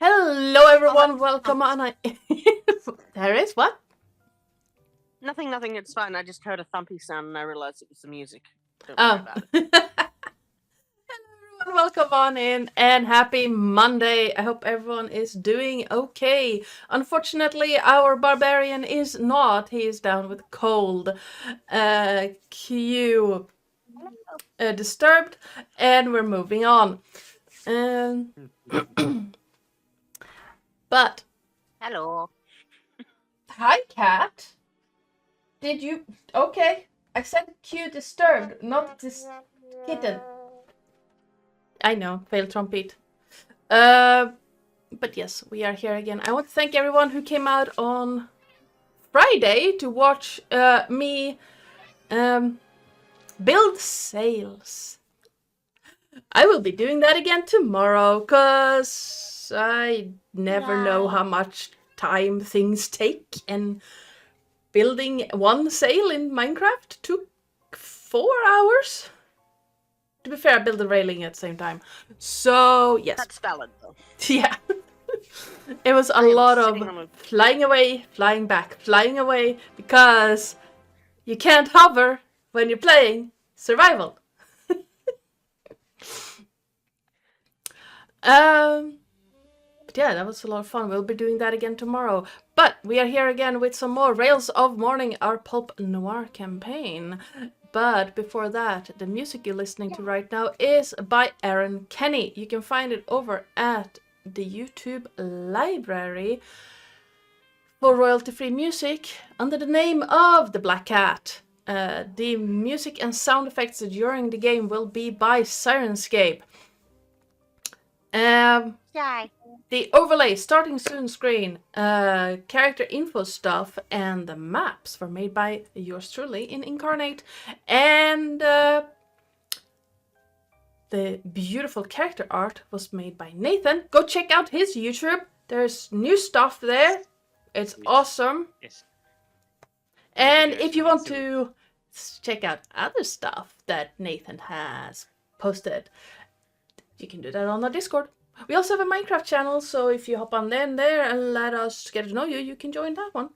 Hello, everyone. Welcome on. Terris, what? Nothing. It's fine. I just heard a thumpy sound and I realized it was the music. Don't Oh. worry about it. Hello, everyone. Welcome on in and happy Monday. I hope everyone is doing okay. Unfortunately, our barbarian is not. He is down with cold. Q disturbed, and we're moving on. But Hello. hi, cat. Did you? Okay, I said Q disturbed, not this kitten. I know, fail trumpet. But yes, we are here again. I want to thank everyone who came out on Friday to watch me build sails. I will be doing that again tomorrow, cause I never know how much time things take, and building one sail in Minecraft took 4 hours. To be fair, I built the railing at the same time. So, yes. That's valid, though. Yeah. It was a lot of flying away, flying back, flying away, because you can't hover when you're playing survival. But yeah, that was a lot of fun. We'll be doing that again tomorrow. But we are here again with some more Rails of Mourning, our pulp noir campaign. But before that, the music you're listening to right now is by Aaron Kenny. You can find it over at the YouTube library for royalty-free music under the name of The Black Cat. The music and sound effects during the game will be by Sirenscape. The overlay, starting soon screen, character info stuff, and the maps were made by yours truly in Incarnate. And the beautiful character art was made by Nathan. Go check out his YouTube. There's new stuff there. It's awesome. Yes. And if you want to check out other stuff that Nathan has posted, you can do that on our Discord. We also have a Minecraft channel, so if you hop on in there and let us get to know you, you can join that one.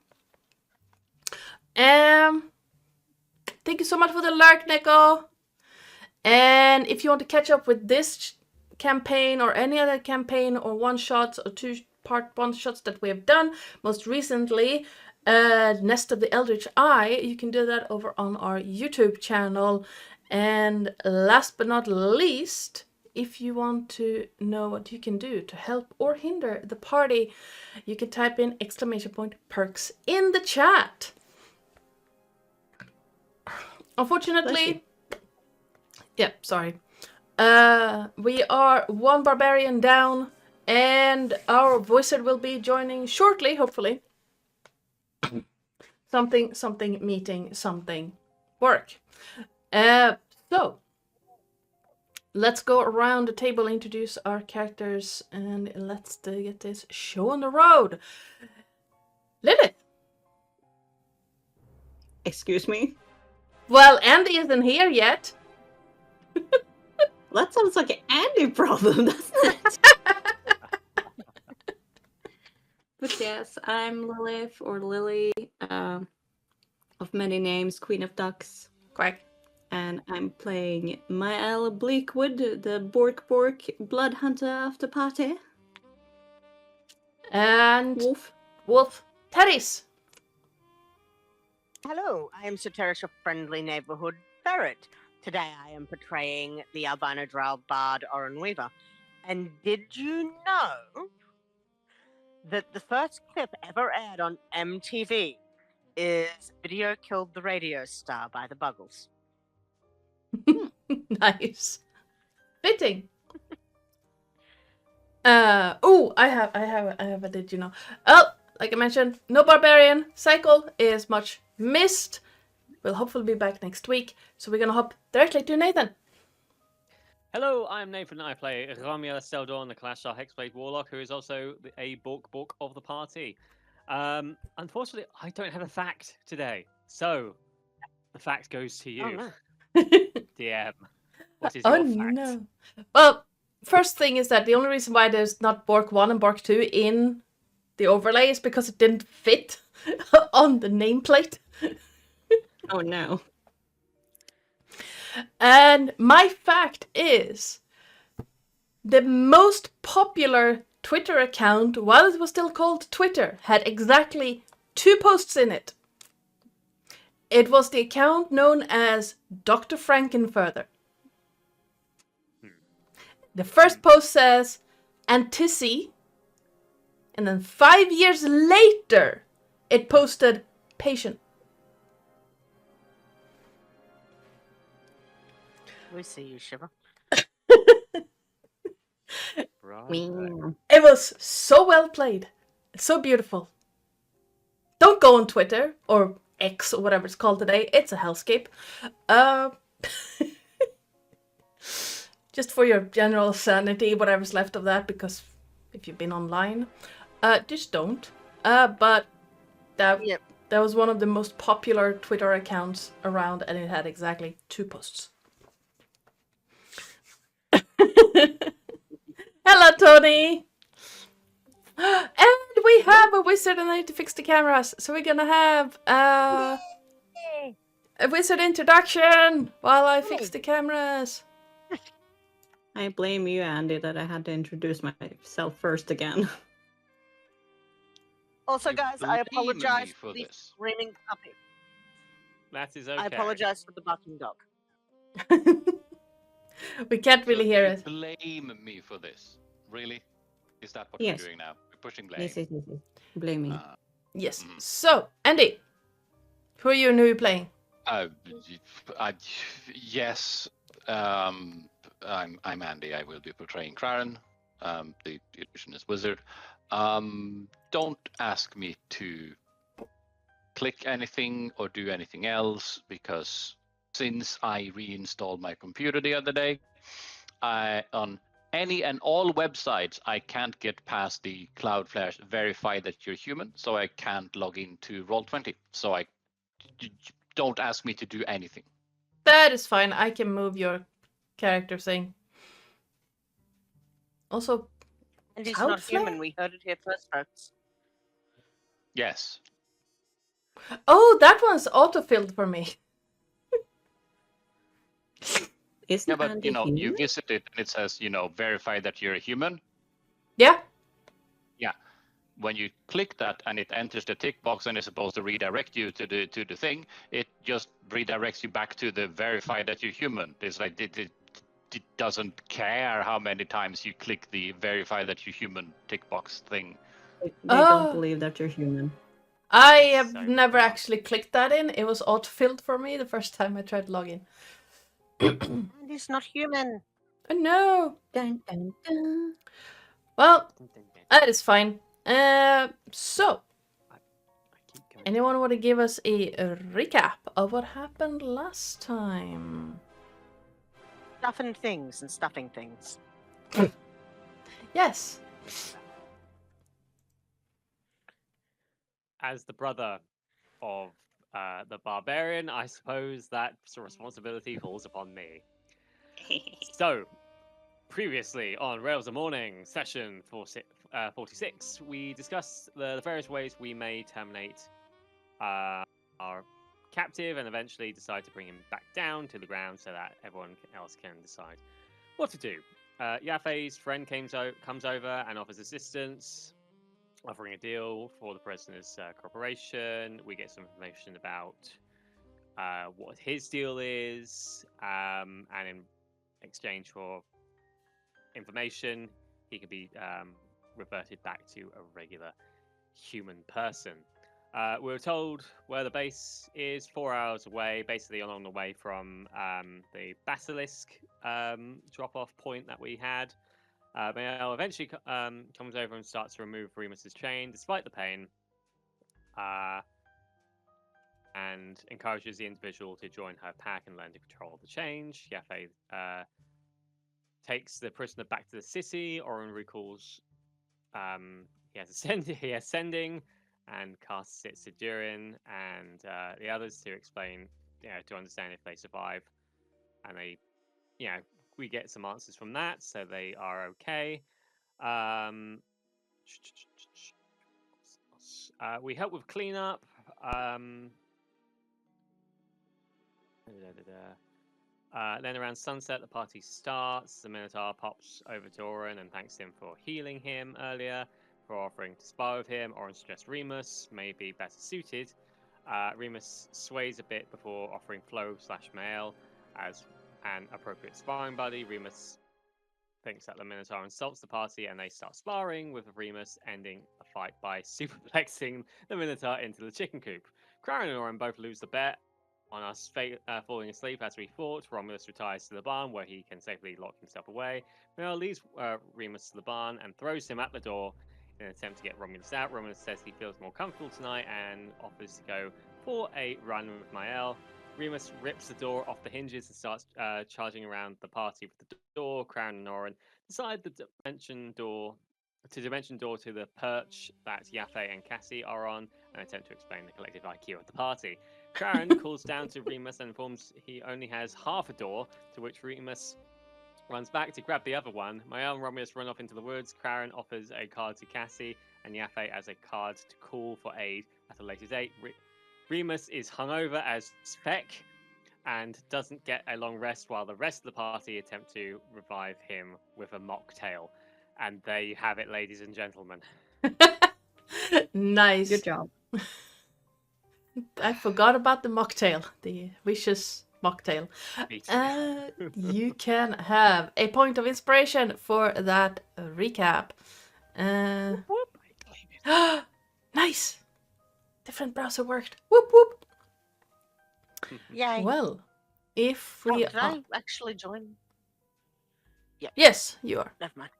Thank you so much for the lurk, Neko. And if you want to catch up with this campaign or any other campaign or one-shots or two-part one-shots that we have done, most recently, Nest of the Eldritch Eye, you can do that over on our YouTube channel. And last but not least, if you want to know what you can do to help or hinder the party, you can type in !perks in the chat. Unfortunately, yeah, sorry. We are one barbarian down, and our wizard will be joining shortly, hopefully. something meeting, something work. So let's go around the table, introduce our characters, and let's get this show on the road. Lillith. Excuse me? Well, Andy isn't here yet. That sounds like an Andy problem, doesn't it? But yes, I'm Lillith, or Lily, of many names, Queen of Ducks. Quack. And I'm playing Mael Bleakwood, the Bork blood hunter of the party. And Wolf Terris. Hello, I am Sir Terris, your friendly neighborhood ferret. Today I am portraying the albino drow bard Eberron Weaver. And did you know that the first clip ever aired on MTV is Video Killed the Radio Star by the Buggles? Nice. Fitting. I have a did you know. Oh, like I mentioned, no barbarian. Psycole is much missed. We'll hopefully be back next week. So we're gonna hop directly to Nathan. Hello, I'm Nathan. I play Ramia Seldon, the Kalashtar Hexblade Warlock, who is also a Bork of the party. Unfortunately, I don't have a fact today. So, the fact goes to you. Oh, no. DM. What is your fact? No. Well, first thing is that the only reason why there's not Bork 1 and Bork 2 in the overlay is because it didn't fit on the nameplate. Oh no. And my fact is, the most popular Twitter account, while it was still called Twitter, had exactly 2 posts in it. It was the account known as Dr. Frankenfurther. The first post says, Antissi, and then 5 years later, it posted patient. We see you, Shiver. Right. It was so well played. So beautiful. Don't go on Twitter, or X, or whatever it's called today. It's a hellscape. Just for your general sanity, whatever's left of that, because if you've been online, just don't. But that was one of the most popular Twitter accounts around, and it had exactly 2 posts. Hello, Tony! And we have a wizard and I need to fix the cameras. So we're gonna have a wizard introduction while I fix the cameras. I blame you, Andy, that I had to introduce myself first again. Also, You guys, I blame apologize me for for the this. screaming puppy. That is okay. I apologize for the barking dog. We can't really So hear you it. blame me for this. Really? Is that what Yes. we're doing now? We're pushing blame. Yes. Blame me. Yes. Mhm. So, Andy, who are you and who are you playing? Yes. I'm Andy. I will be portraying Craren. The illusionist wizard. Don't ask me to click anything or do anything else, because since I reinstalled my computer the other day, on any and all websites, I can't get past the Cloudflare verify that you're human, so I can't log into Roll20. So don't ask me to do anything. That is fine. I can move your character thing. Also, And he's not Cloudflare? human. We heard it here first, folks. Yes. oh, that one's autofilled for me. Isn't Yeah, but Andy you human? visit it and it says, verify that you're a human. Yeah. When you click that and it enters the tick box and is supposed to redirect you to the thing, it just redirects you back to the verify that you're human. It's like it doesn't care how many times you click the verify that you're human tick box thing. They don't believe that you're human. I have So never dumb. actually clicked that in. It was autofilled for me the first time I tried to log in. And he's not human. Oh no. Dun, dun, dun. Well, Dun, dun, dun. that is fine. So, I keep going. anyone want to give us a recap of what happened last time? Stuffing things and stuffing things. Yes. As the brother of the barbarian, I suppose that responsibility falls upon me. So, previously on Rails of Mourning session 46, we discussed the various ways we may terminate our captive and eventually decide to bring him back down to the ground so that everyone else can decide what to do. Yafe's friend comes over and offers assistance, offering a deal for the prisoner's cooperation. We get some information about what his deal is, and in exchange for information, he can be reverted back to a regular human person. We were told where the base is 4 hours away, basically along the way from the basilisk drop-off point that we had. Mael eventually comes over and starts to remove Remus's chain, despite the pain, and encourages the individual to join her pack and learn to control the change. Yafe takes the prisoner back to the city. Oren recalls he has sending and casts it to Durin and the others to explain, to understand if they survive. And they, we get some answers from that, so they are okay. We help with cleanup. Then around sunset, the party starts. The Minotaur pops over to Oren and thanks him for healing him earlier, for offering to spar with him. Oren suggests Remus may be better suited. Remus sways a bit before offering Flo/Mael as an appropriate sparring buddy. Remus thinks that the Minotaur insults the party and they start sparring, with Remus ending the fight by superplexing the Minotaur into the chicken coop. Crowron and Oren both lose the bet on us falling asleep as we fought. Romulus retires to the barn where he can safely lock himself away. Mael leads Remus to the barn and throws him at the door in an attempt to get Romulus out. Romulus says he feels more comfortable tonight and offers to go for a run with Mael. Remus rips the door off the hinges and starts charging around the party with the door. Crown and Oren decide the dimension door to the perch that Yaffe and Cassie are on and attempt to explain the collective IQ of the party. Crown calls down to Remus and informs he only has half a door, to which Remus runs back to grab the other one. Mael and Romulus run off into the woods. Crown offers a card to Cassie and Yaffe as a card to call for aid at a later date. Remus is hungover as feck and doesn't get a long rest while the rest of the party attempt to revive him with a mocktail. And there you have it, ladies and gentlemen. Nice. Good job. I forgot about the mocktail, the vicious mocktail. Me too. You can have a point of inspiration for that recap. Whoop. I claim it. Nice. Different browser worked. Whoop whoop. Yay. Well, if we Did I actually join? yes, you are. Never mind.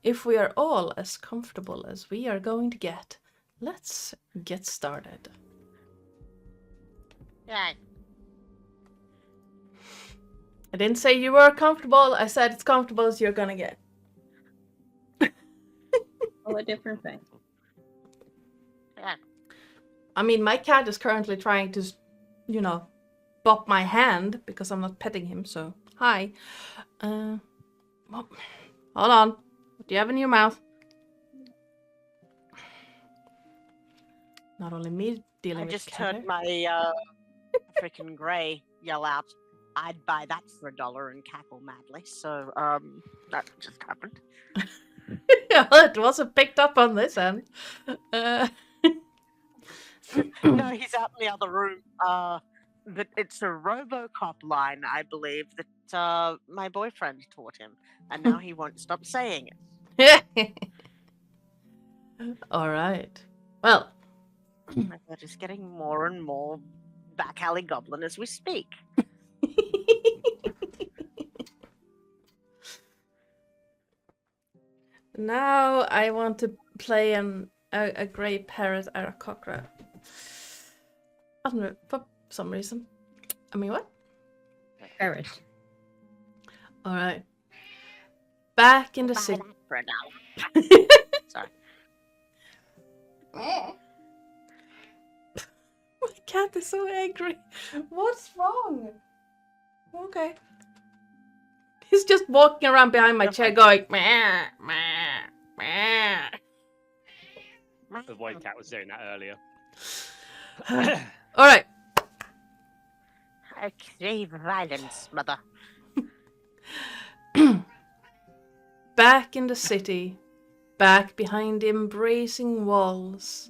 If we are all as comfortable as we are going to get, let's get started. Yay. I didn't say you were comfortable. I said it's comfortable as you're gonna get. Oh, a different thing. Yeah. I mean, my cat is currently trying to, bop my hand because I'm not petting him, so hi. Well, hold on. What do you have in your mouth? Not only me dealing I with just cat heard my freaking grey yell out, "I'd buy that for $1," and cackle madly. So that just happened. hair. Well, it wasn't picked up on this end. No, he's out in the other room. But it's a RoboCop line, I believe, that my boyfriend taught him, and now he won't stop saying it. All right. Well, My God, it's getting more and more back alley goblin as we speak. now I want to play a grey parrot Aarakocra. I don't know, for some reason. I mean, what? Parrot. All right. Back in the Buy city. that for $1. Sorry. My cat is so angry. What's wrong? Okay. He's just walking around behind my chair going, meh, meh, meh. The white cat was doing that earlier. All right. I crave violence, mother. Back in the city, back behind the embracing walls.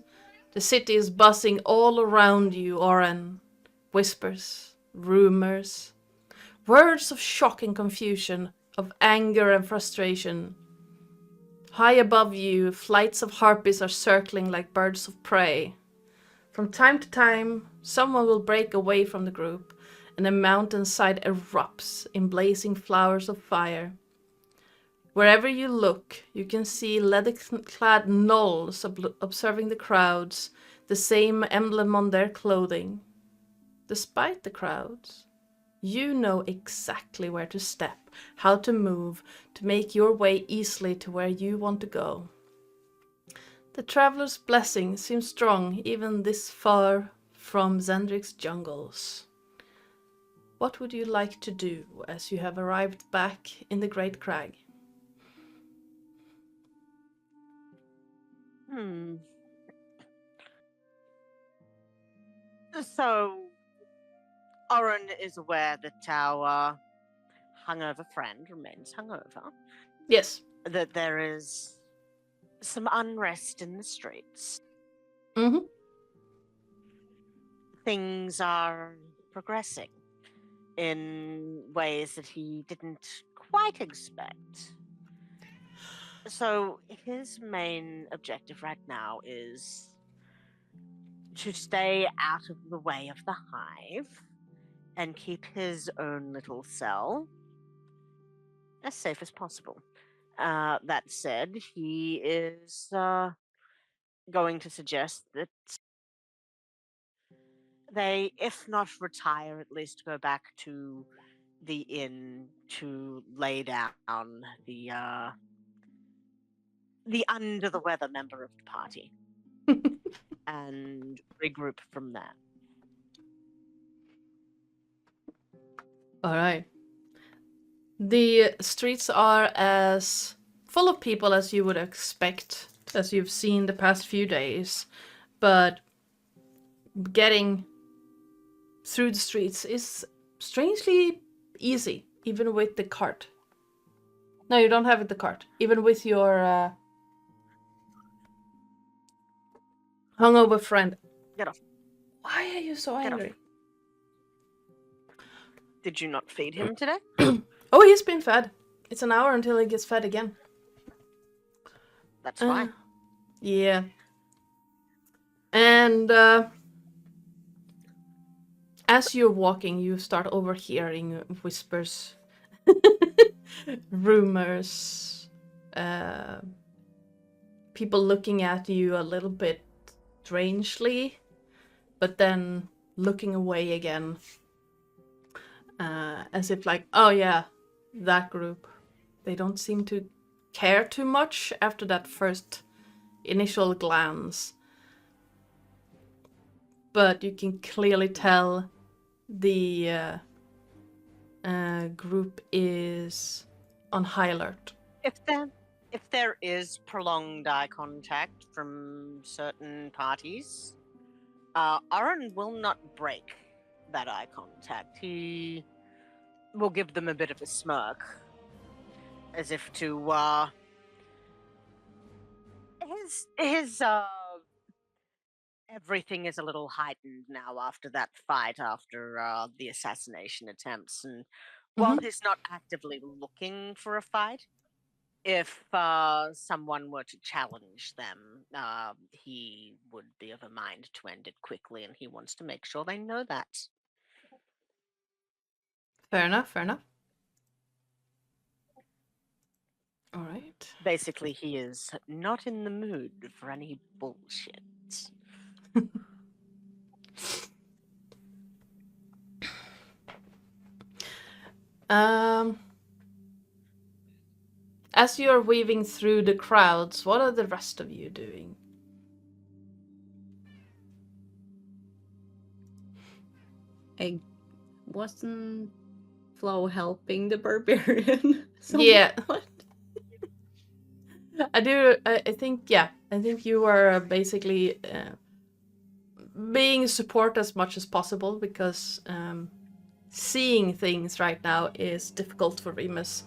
The city is buzzing all around you, Oren. Whispers, rumors, words of shock and confusion, of anger and frustration. High above you, flights of harpies are circling like birds of prey. From time to time, someone will break away from the group, and the mountainside erupts in blazing flowers of fire. Wherever you look, you can see leather-clad gnolls observing the crowds, the same emblem on their clothing. Despite the crowds, you know exactly where to step, how to move, to make your way easily to where you want to go. The traveler's blessing seems strong even this far from Zendrik's jungles. what would you like to do as you have arrived back in the Great Crag? So, Oren is aware that our hungover friend remains hungover, Yes. that there is some unrest in the streets. Mm-hmm. Things are progressing in ways that he didn't quite expect. So his main objective right now is to stay out of the way of the hive and keep his own little cell as safe as possible. That said, he is going to suggest that they, if not retire, at least go back to the inn to lay down the under the weather member of the party and regroup from there. All right. The streets are as full of people as you would expect, as you've seen the past few days, but getting through the streets is strangely easy, even with the cart. No, you don't have the cart. Even with your hungover friend. Get off. Why are you so Get off. angry? Did you not feed him today? Oh, he's been fed. It's an hour until he gets fed again. That's fine. Yeah. And as you're walking, you start overhearing whispers, rumors, people looking at you a little bit strangely, but then looking away again. As if like, oh yeah, that group. They don't seem to care too much after that first initial glance. But you can clearly tell the group is on high alert. If there is prolonged eye contact from certain parties, Oren will not break that eye contact. He will give them a bit of a smirk, as if to his everything is a little heightened now after that fight, after the assassination attempts, and while he's not actively looking for a fight, if someone were to challenge them, he would be of a mind to end it quickly, and he wants to make sure they know that. Fair enough, fair enough. All right. Basically, he is not in the mood for any bullshit. As you're weaving through the crowds, what are the rest of you doing? I wasn't Flo helping the barbarian. Yeah. I think you were basically being support as much as possible, because seeing things right now is difficult for Remus.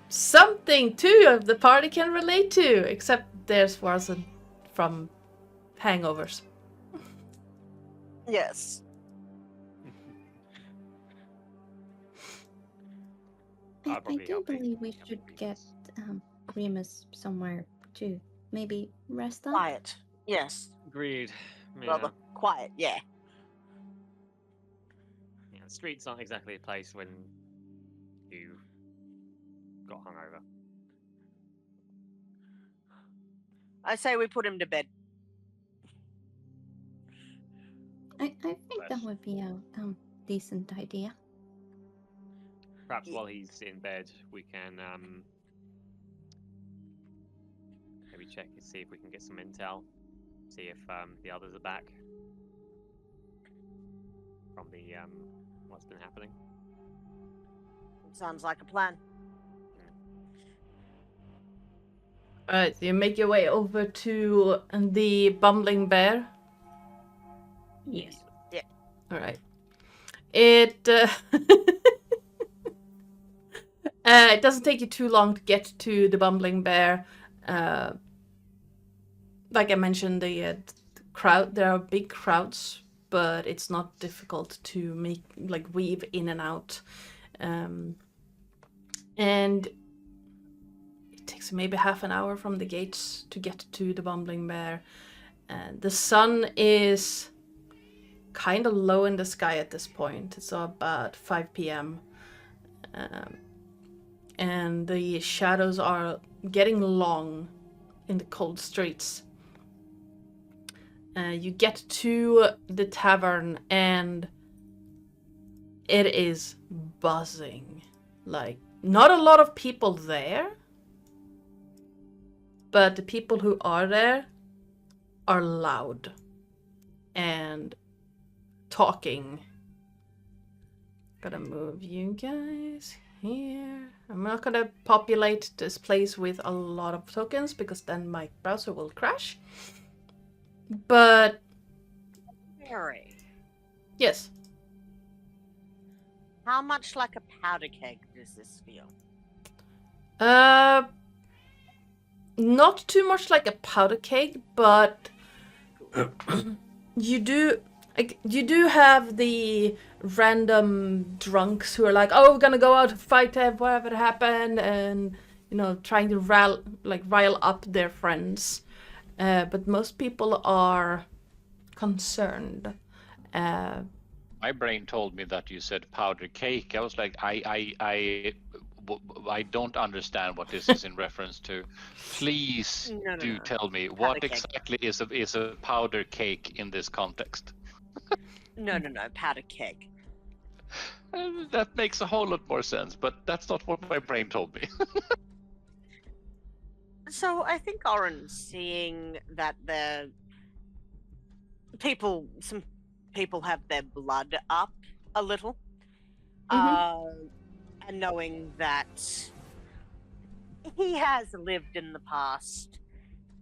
Something two of the party can relate to, except theirs wasn't from hangovers. Yes. I'll I probably do help you. believe we should get Remus somewhere to maybe rest up. Quiet. Yes. Agreed. Yeah. Rather quiet, yeah. Yeah, the streets aren't exactly a place when you got hungover. I say we put him to bed. I think that would be a decent idea. Perhaps while he's in bed, we can maybe check and see if we can get some intel. See if the others are back from the what's been happening. Sounds like a plan. Alright, so you make your way over to the Bumbling Bear. Yes. Alright. It it doesn't take you too long to get to the Bumbling Bear. Like I mentioned, the crowd, there are big crowds, but it's not difficult to weave in and out. And it takes maybe half an hour from the gates to get to the Bumbling Bear. And the sun is kind of low in the sky at this point. It's about 5 p.m. And the shadows are getting long in the cold streets. You get to the tavern and it is buzzing. Like, not a lot of people there, but the people who are there are loud and talking. Gotta move you guys here. I'm not gonna populate this place with a lot of tokens because then my browser will crash. But Harry, yes, how much like a powder keg does this feel? not too much like a powder keg, but you do have the random drunks who are like, oh, we're gonna go out and fight whatever happened, and trying to rile up their friends. But most people are concerned. My brain told me that you said powder cake. I was like, I don't understand what this is in reference to. Please No. tell me Powder what cake. exactly is a powder cake in this context. No, powder keg. That makes a whole lot more sense, but that's not what my brain told me. So I think Oren's seeing that some people have their blood up a little, and knowing that he has lived in the past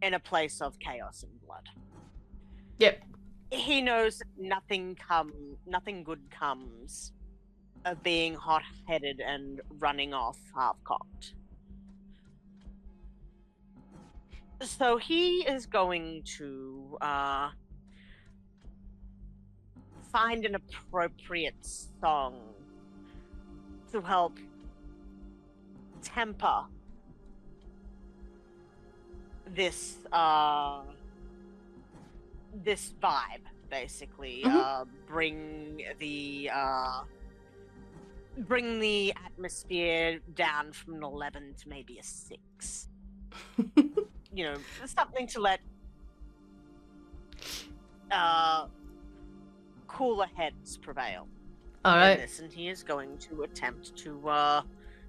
in a place of chaos and blood. Yep. He knows nothing good comes of being hot-headed and running off half-cocked. So he is going to find an appropriate song to help temper this this vibe, basically. Bring the atmosphere down from an 11 to maybe a 6. Something to let cooler heads prevail. All right. In this, and he is going to attempt to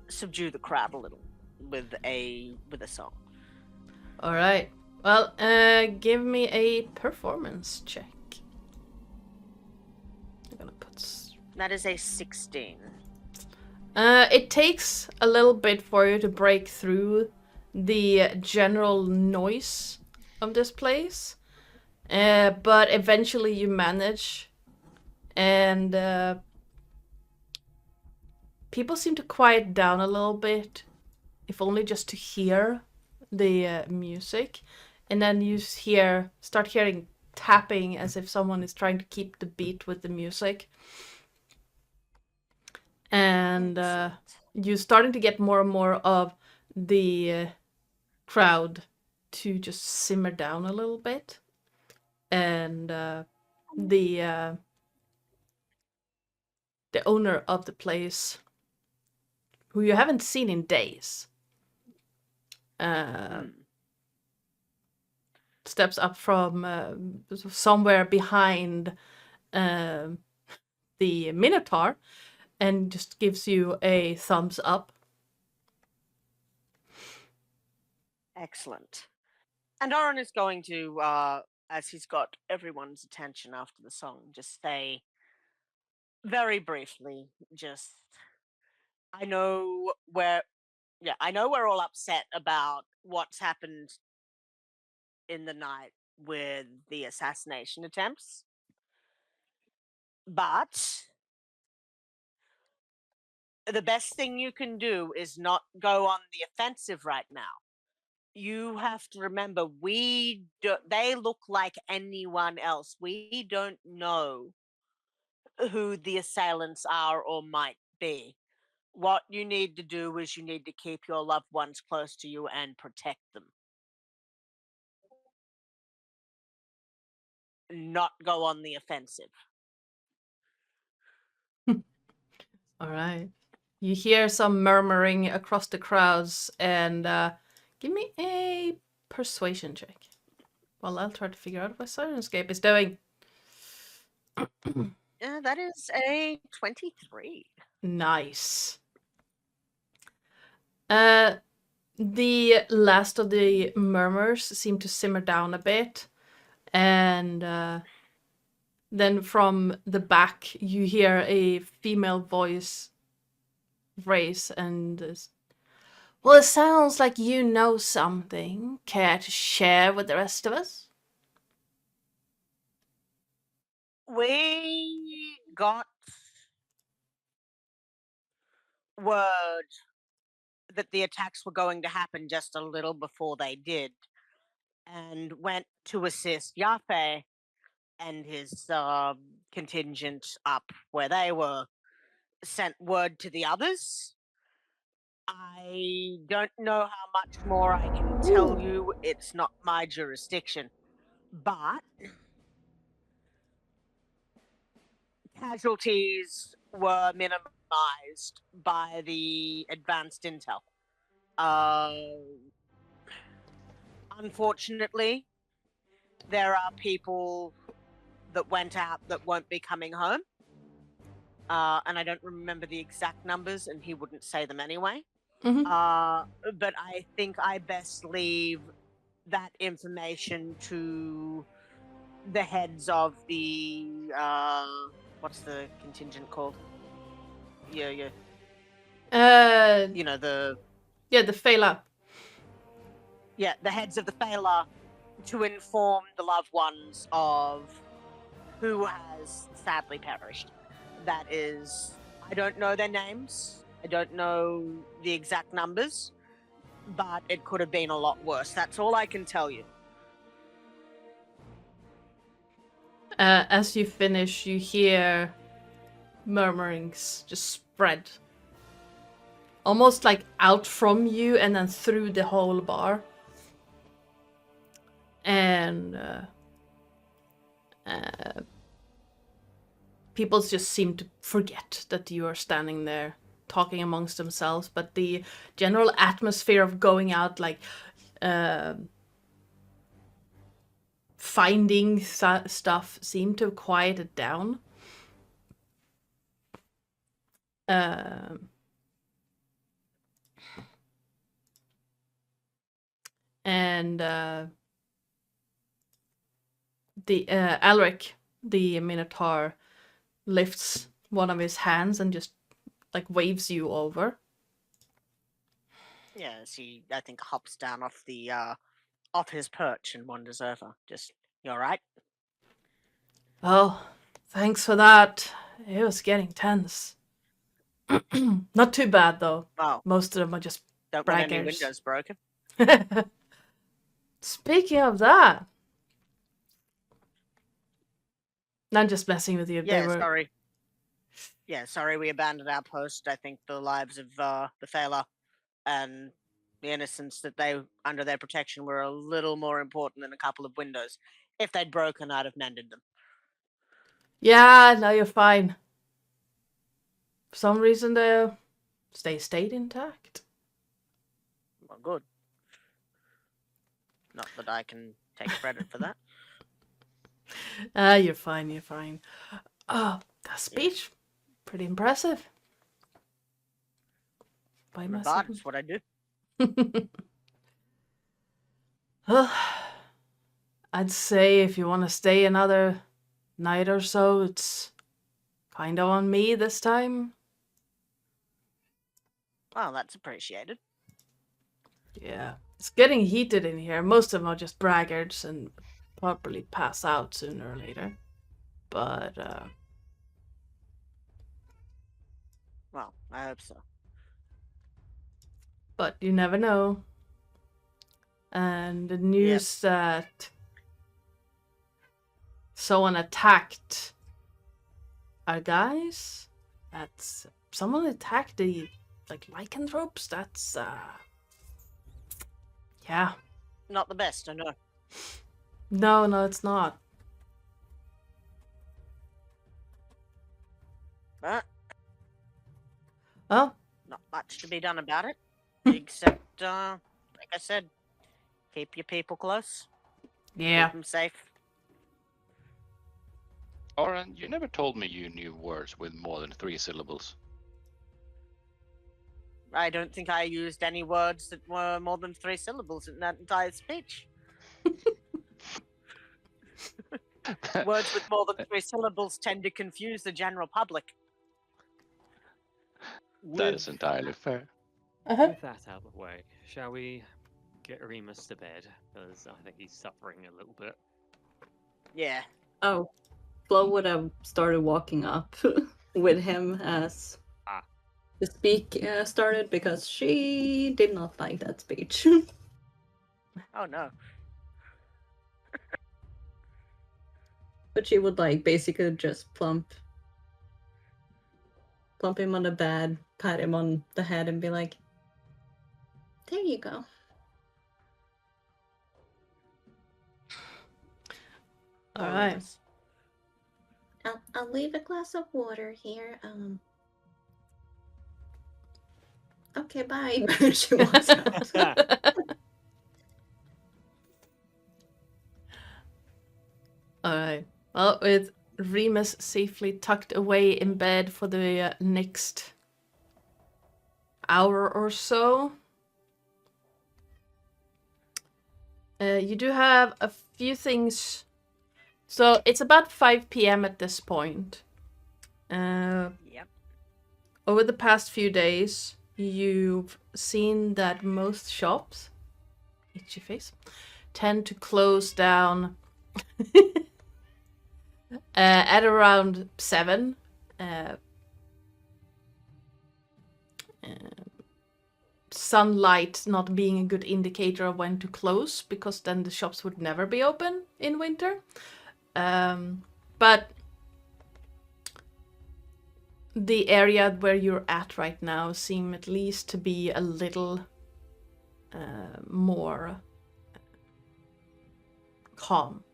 subdue the crowd a little with a song. All right. Well, give me a performance check. I'm gonna put. That is a 16. It takes a little bit for you to break through the general noise of this place, but eventually you manage, and people seem to quiet down a little bit, if only just to hear the music, and then you start hearing tapping as if someone is trying to keep the beat with the music, and you're starting to get more and more of the crowd to just simmer down a little bit, and the owner of the place, who you haven't seen in days, steps up from somewhere behind the Minotaur and just gives you a thumbs up. Excellent. And Oren is going to, as he's got everyone's attention after the song, just say, very briefly, just I know we're all upset about what's happened in the night with the assassination attempts, but the best thing you can do is not go on the offensive right now. You have to remember, they look like anyone else. We don't know who the assailants are or might be. What you need to do is you need to keep your loved ones close to you and protect them. Not go on the offensive. All right. You hear some murmuring across the crowds, and give me a persuasion check. Well, I'll try to figure out what Sirenscape is doing. That is a 23. Nice. The last of the murmurs seem to simmer down a bit, and then from the back you hear a female voice raise and well, it sounds like you know something. Care to share with the rest of us? We got word that the attacks were going to happen just a little before they did, and went to assist Yafe and his contingent up where they were. Sent word to the others. I don't know how much more I can tell you. It's not my jurisdiction. But casualties were minimized by the advanced intel. Unfortunately, there are people that went out that won't be coming home. And I don't remember the exact numbers, and he wouldn't say them anyway. Mhm. But I think I best leave that information to the heads of the what's the contingent called? Yeah. You know, the Fela. Yeah, the heads of the Fela, to inform the loved ones of who has sadly perished. That is, I don't know their names. I don't know the exact numbers, but it could have been a lot worse. That's all I can tell you. As you finish, you hear murmurings just spread. Almost like out from you and then through the whole bar. And people just seem to forget that you are standing there talking amongst themselves, but the general atmosphere of going out, like finding stuff, seemed to have quieted down. And the Alric, the Minotaur, lifts one of his hands and just like waves you over. Yes, he, I think, hops down off the off his perch and wanders over. Just, you all right? Oh, thanks for that. It was getting tense. Not too bad though. Well, Most of them are just don't want any braggers. windows broken. Speaking of that, I'm just messing with you. Yeah, sorry. Yeah, sorry we abandoned our post. I think the lives of the Fela and the innocents that they under their protection were a little more important than a couple of windows. If they'd broken, I'd have mended them. Yeah, no, you're fine. For some reason, they stayed intact. Well, good. Not that I can take credit for that. You're fine, you're fine. Oh, that speech, pretty impressive. By myself. That's what I do. Well, I'd say if you want to stay another night or so, it's Kinda on me this time. Well, that's appreciated. Yeah. It's getting heated in here. Most of them are just braggarts and probably pass out sooner or later. But, Well, I hope so. but you never know. And the news that someone attacked our guys, that's someone attacked the lycanthropes. That's yeah. Not the best, I know. No, it's not. But Oh, not much to be done about it. Except, like I said, keep your people close. yeah. Keep them safe. Oren, you never told me you knew words with more than 3 syllables. I don't think I used any words that were more than 3 syllables in that entire speech. Words with more than 3 syllables tend to confuse the general public. That is entirely fair. With that out of the way, shall we get Remus to bed? Because I think he's suffering a little bit. Yeah. Oh, Flo would have started walking up with him as the speak started because she did not like that speech. Oh no. But she would basically just plump him on the bed, pat him on the head, and be like, "There you go." All right. I'll leave a glass of water here. Okay, bye. She walks out. All right. Well, with Remus safely tucked away in bed for the next hour or so, you do have a few things. So it's about 5 p.m. at this point. Yep. Over the past few days, you've seen that most shops, itchy face, tend to close down at around 7. Sunlight not being a good indicator of when to close, because then the shops would never be open in winter. But the area where you're at right now seem at least to be a little more calm.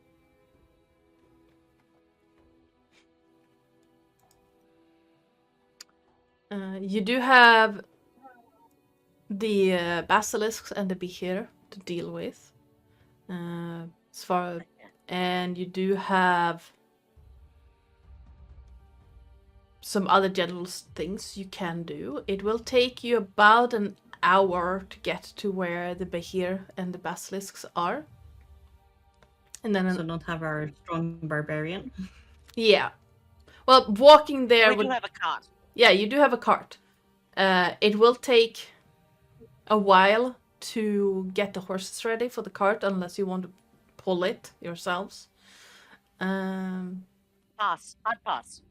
You do have the basilisks and the behir to deal with, and you do have some other general things you can do. It will take you about an hour to get to where the behir and the basilisks are, and then So don't have our strong barbarian. yeah. Well, walking there We would do have a cart. Yeah, you do have a cart. It will take a while to get the horses ready for the cart, unless you want to pull it yourselves. Pass. I'd pass.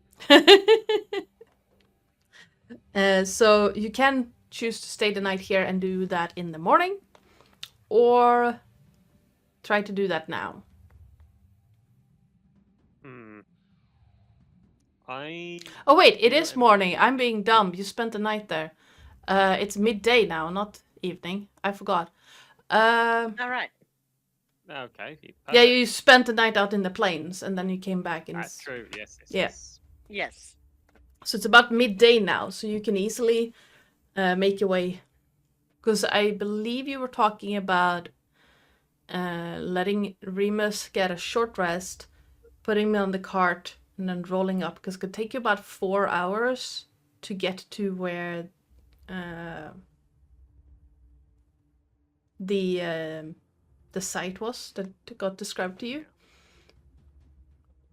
So you can choose to stay the night here and do that in the morning, or try to do that now. Oh wait, it is morning. I'm being dumb. You spent the night there. It's midday now, not evening. I forgot. All right. Okay. Yeah, you spent the night out in the plains, and then you came back. That's true. Yes. Yeah. Yes. So it's about midday now, so you can easily make your way. Because I believe you were talking about letting Remus get a short rest, putting him on the cart, and then rolling up. Because it could take you about 4 hours to get to where the site was that got described to you.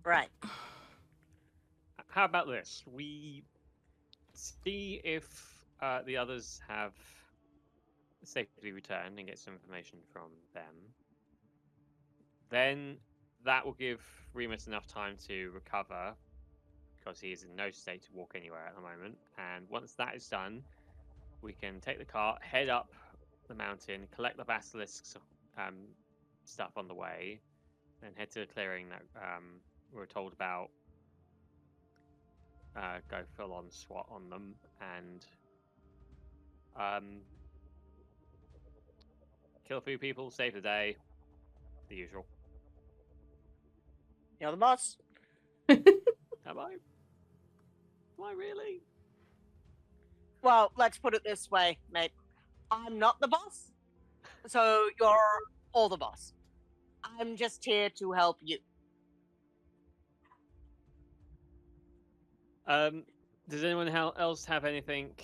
Right. how about this? We see if the others have safely returned and get some information from them. Then that will give Remus enough time to recover, because he is in no state to walk anywhere at the moment. And once that is done, we can take the cart, head up the mountain, collect the basilisks stuff on the way, then head to the clearing that we were told about. Go full on SWAT on them, and kill a few people, save the day, the usual. You're the boss. Am I? Am I really? Well, let's put it this way, mate. I'm not the boss, so you're all the boss. I'm just here to help you. Does anyone else have anything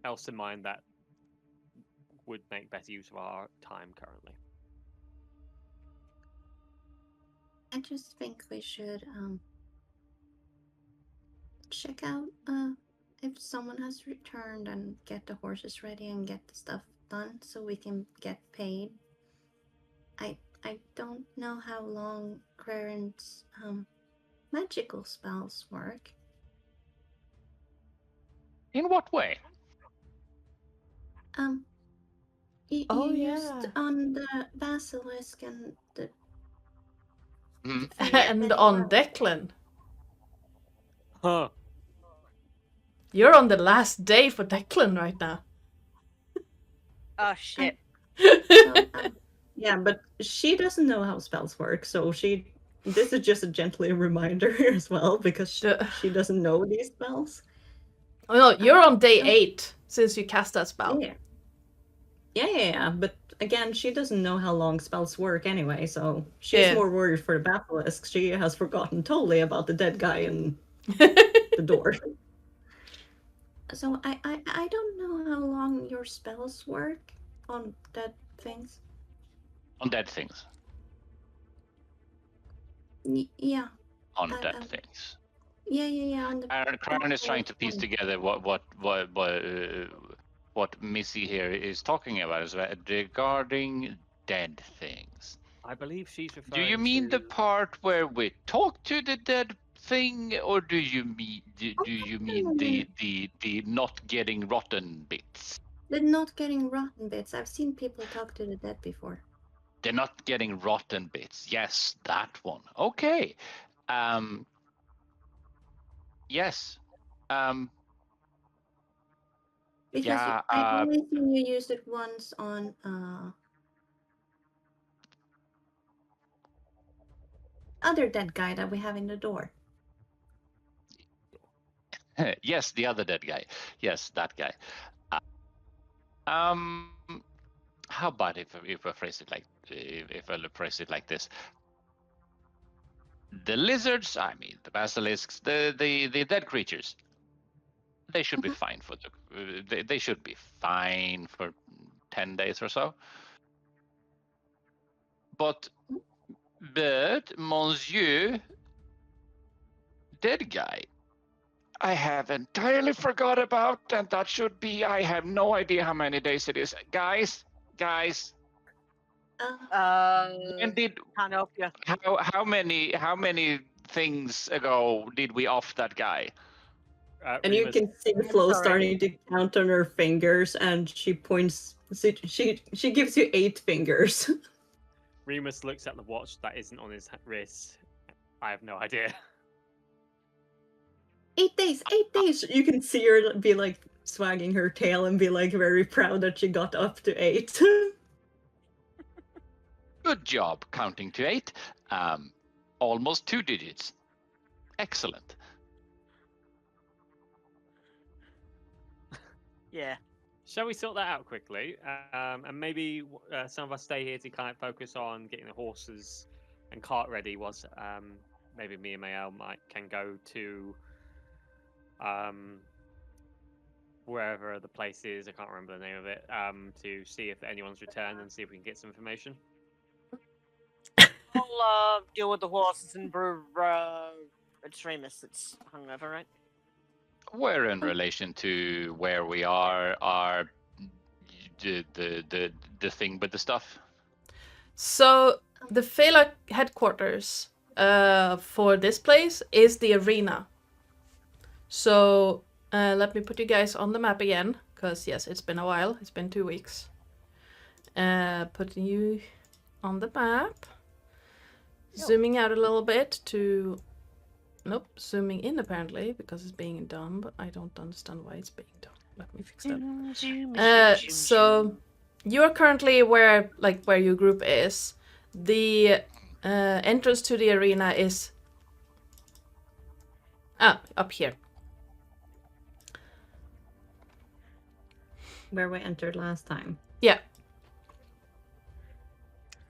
else in mind that would make better use of our time currently? I just think we should check out if someone has returned and get the horses ready and get the stuff done so we can get paid. I don't know how long Claren's magical spells work. In what way? You Oh, used yeah. on the basilisk and the Mhm. And on Declan. Huh. You're on the last day for Declan right now. Oh, shit. Yeah, but she doesn't know how spells work, so this is just a gently reminder as well, because she doesn't know these spells. Oh no, you're on day 8 since you cast that spell. Yeah, but again, she doesn't know how long spells work anyway, so she's more worried for the basilisk. She has forgotten totally about the dead guy in the door. So I don't know how long your spells work on dead things. On dead things. Yeah. On dead things. Yeah. On the And Crown is trying to piece together what Missy here is talking about is regarding dead things. I believe she's Do referring you mean to... the part where we talk to the dead thing, or do you mean the not getting rotten bits? The not getting rotten bits. I've seen people talk to the dead before. They're not getting rotten bits. Yes, that one. Okay. Yes. Because Yeah, I've only seen you use it once on other dead guy that we have in the door. yes, the other dead guy. Yes, that guy. How about if I phrase it like this? The lizards, I mean the basilisks, the dead creatures, they should be fine for they should be fine for 10 days or so. But Monsieur, dead guy, I have entirely forgot about, and that should be, I have no idea how many days it is. Guys. And Can't help you. how many things ago did we off that guy? And you can see Flo sorry. starting to count on her fingers, and she points. She gives you 8 fingers. Remus looks at the watch that isn't on his wrist. I have no idea. 8 days. 8 days. You can see her be like swagging her tail and be like very proud that she got up to 8. Good job counting to 8. Almost 2 digits. Excellent. Yeah. Shall we sort that out quickly? And maybe some of us stay here to kind of focus on getting the horses and cart ready. Whilst maybe me and Mael can go to wherever the place is. I can't remember the name of it. To see if anyone's returned and see if we can get some information. I'll deal with the horses and brew It's Remus that's hungover, right? Where in relation to where we are the thing with the stuff? So the Phala headquarters for this place is the arena. So let me put you guys on the map again, because yes, it's been a while. It's been 2 weeks. Putting you on the map. Zooming out a little bit to... Nope, zooming in apparently, because it's being done, but I don't understand why it's being done. Let me fix that. So you are currently where your group is. The entrance to the arena is up here. Where we entered last time. Yeah.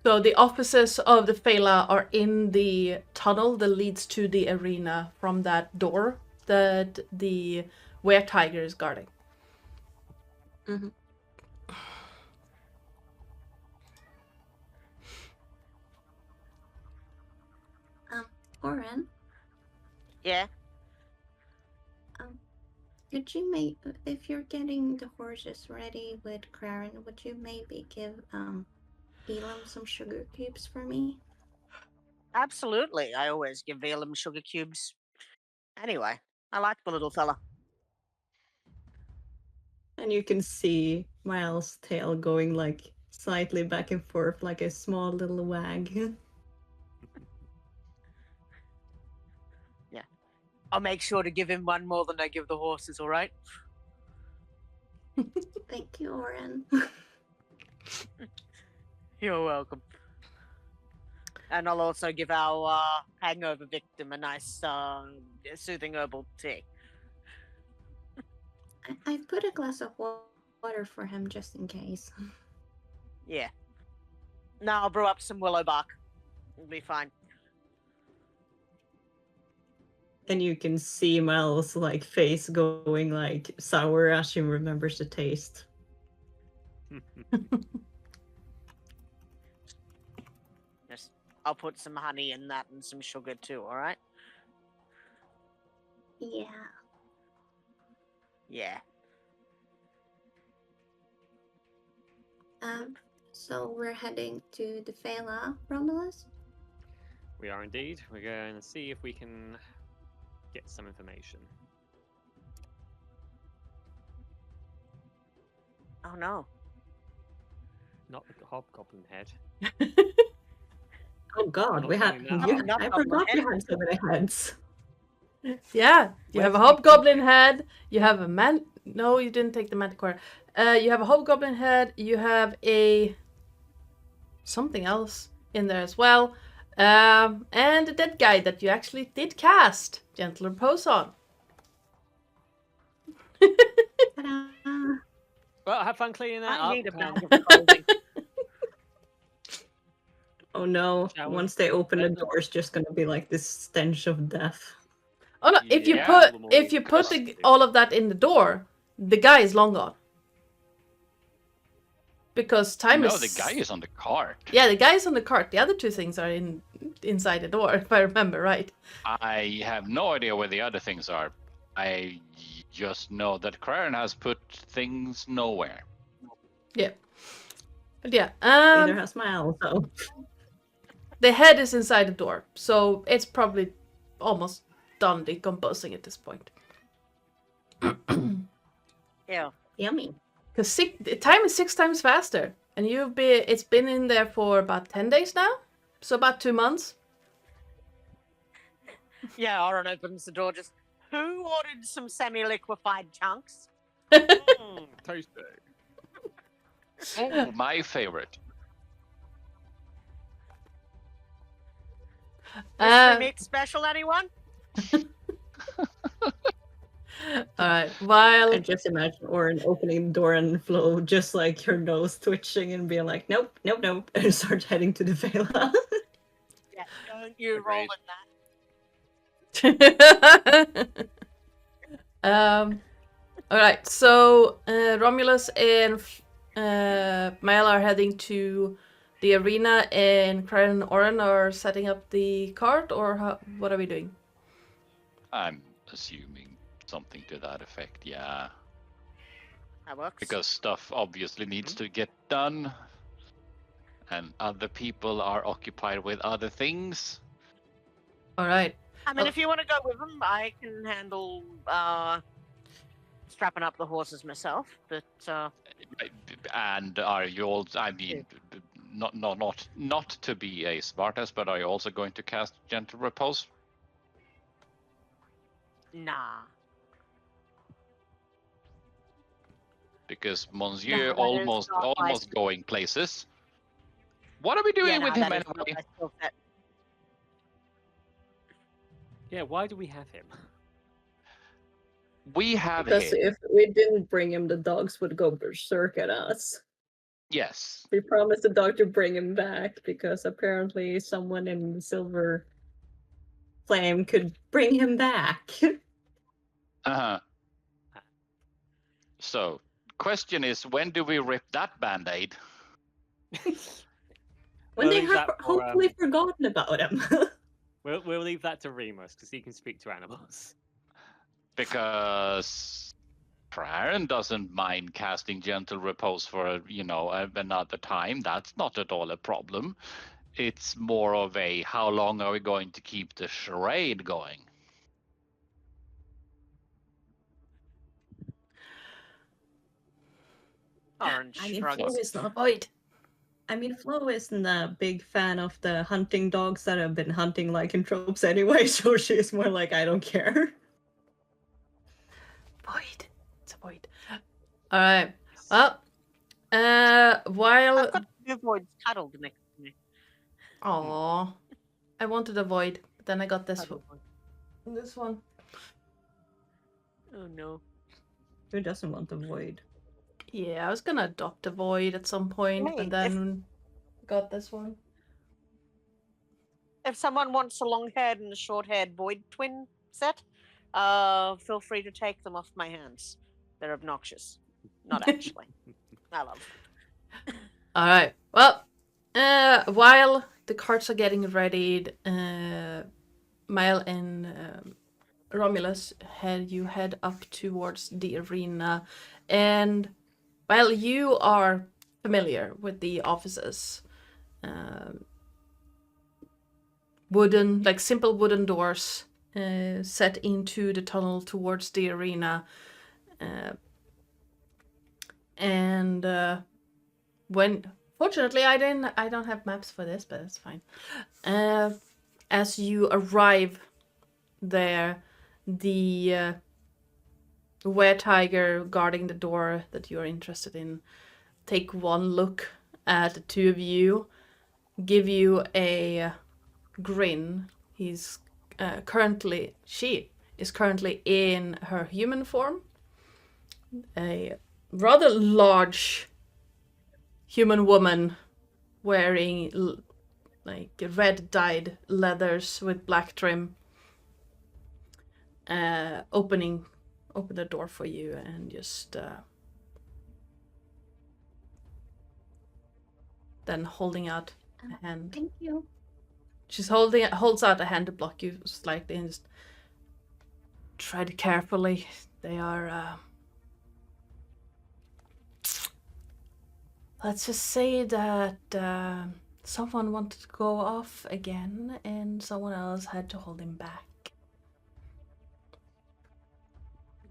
So the offices of the Phala are in the tunnel that leads to the arena from that door that the were-tiger is guarding. Mm-hmm. Oren, Yeah. could you if you're getting the horses ready with Karen, would you maybe give Elam some sugar cubes for me? Absolutely. I always give Elam sugar cubes. Anyway, I like the little fella. And you can see Miles' tail going like slightly back and forth like a small little wag. I'll make sure to give him one more than I give the horses, all right? Thank you, Oren. You're welcome. And I'll also give our hangover victim a nice soothing herbal tea. I put a glass of water for him just in case. Yeah. Now I'll brew up some willow bark. It'll be fine. And you can see Miles' like face going like sour as she remembers the taste. Yes. I'll put some honey in that and some sugar too, all right? Yeah. Yeah. So we're heading to the Phala, Romulus? We are indeed. We're going to see if we can get some information. Oh no. Not the hobgoblin head. Oh god, we had I forgot we had so many heads. Yeah, you have a hobgoblin head, you have a man... No, you didn't take the manticore. You have a hobgoblin head, you have a... something else in there as well. And a dead guy that you actually did cast Gentle Repose on. Ta-da! Well, have fun cleaning that I up. need a bag of clothing. Oh no, Shall we? once they open the door, it's just gonna be like this stench of death. Oh no! If you Yeah. put all of that in the door, the guy is long gone. Because time is. No, the guy is on the cart. Yeah, the guy is on the cart. The other two things are inside the door, if I remember right. I have no idea where the other things are. I just know that Karen has put things nowhere. Yeah. But yeah, Neither has Miles, so the head is inside the door, so it's probably almost done decomposing at this point. Yeah. yummy. Because time is 6 times faster, and it's been in there for about 10 days now, so about 2 months. Yeah, Oren opens the door just, who ordered some semi-liquefied chunks? Tasty. Oh, my favorite. Mystery meat special, anyone? All right. While I just imagine Oren opening the door and Flo just like her nose twitching and being like, nope, nope, nope, and start heading to the Phala. Yeah, don't you roll in that. All right. So Romulus and Mael are heading to the arena, and Karen and Oren are setting up the cart, or what are we doing? I'm assuming something to that effect, yeah. That works. Because stuff obviously needs to get done, and other people are occupied with other things. All right. I mean, if you want to go with them, I can handle strapping up the horses myself. But And are you all? I mean, not to be a smartass, but are you also going to cast Gentle Repose? nah. Because Monsieur No, that is almost not my going places. What are we doing with him that is not anyway? my skill set. Yeah, why do we have him? We have Because him. if we didn't bring him, the dogs would go berserk at us. Yes. We promised the dog to bring him back because apparently someone in Silver Flame could bring him back. Uh-huh. So, question is, when do we rip that band-aid? When We'll they leave have that for, hopefully forgotten about him. We'll leave that to Remus because he can speak to animals. Because Praran doesn't mind casting Gentle Repose for, another time. That's not at all a problem. It's more of a, how long are we going to keep the charade going? Orange I mean, shrugs. Flo is not. Void. I mean, Flo isn't a big fan of the hunting dogs that have been hunting lycanthropes anyway, so she's more like, I don't care. Void. It's a void. All right. Well, while I've got two voids cuddled next to me. Aww. I wanted a void, but then I got this Cuddle one. void. This one. Oh no. Who doesn't want the void? Yeah, I was gonna adopt a void at some point, Hey, but then got this one. If someone wants a long-haired and a short-haired void twin set, feel free to take them off my hands. They're obnoxious. Not actually. I love them. All right. Well, while the carts are getting readied, Mile and Romulus head up towards the arena, and while you are familiar with the offices, simple wooden doors set into the tunnel towards the arena, and fortunately I don't have maps for this, but it's fine. As you arrive there, the were-tiger guarding the door that you're interested in take one look at the two of you, give you a grin. She is currently in her human form, a rather large human woman wearing red dyed leathers with black trim, open the door for you and just then holding out a hand. Thank you. She's holds out a hand to block you slightly and just tread carefully. They are let's just say that someone wanted to go off again and someone else had to hold him back.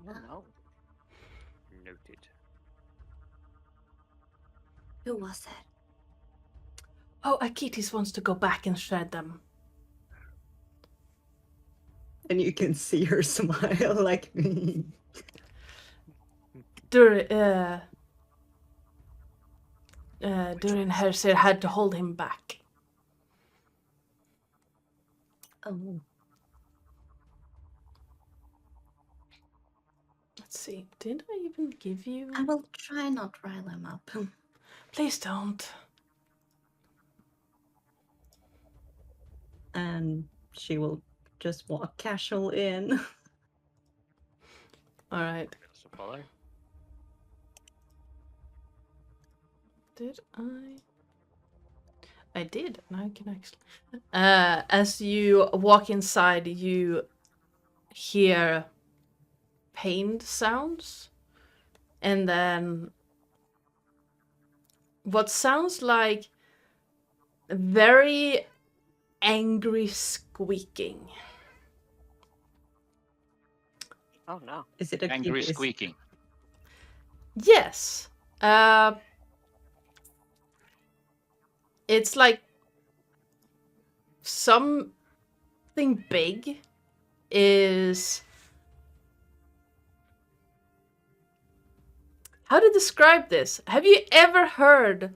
Oh, no. Noted. Who was that? Oh, Akitis wants to go back and shred them. And you can see her smile like me. Durin Hersir had to hold him back. Oh. Let's see, did I even give you? I will try not rile him up. Please don't. And she will just walk casual in. All right. That's a follow. Did I? I did. Now I can actually. As you walk inside, you hear pained sounds, and then what sounds like very angry squeaking. Oh no. Is it a Angry kitty? squeaking. Yes. It's like something big is... How to describe this? Have you ever heard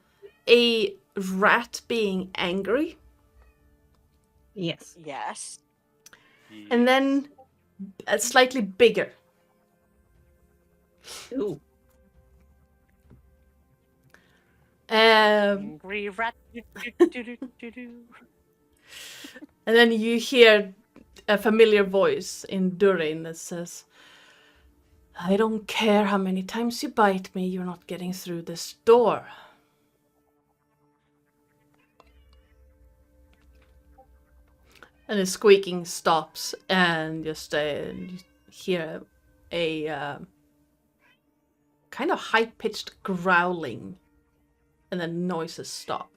a rat being angry? Yes. Yes. And then slightly bigger. Ooh. Angry rat. And then you hear a familiar voice in Durin that says, I don't care how many times you bite me, you're not getting through this door. And the squeaking stops, and just you hear a kind of high-pitched growling, and then noises stop.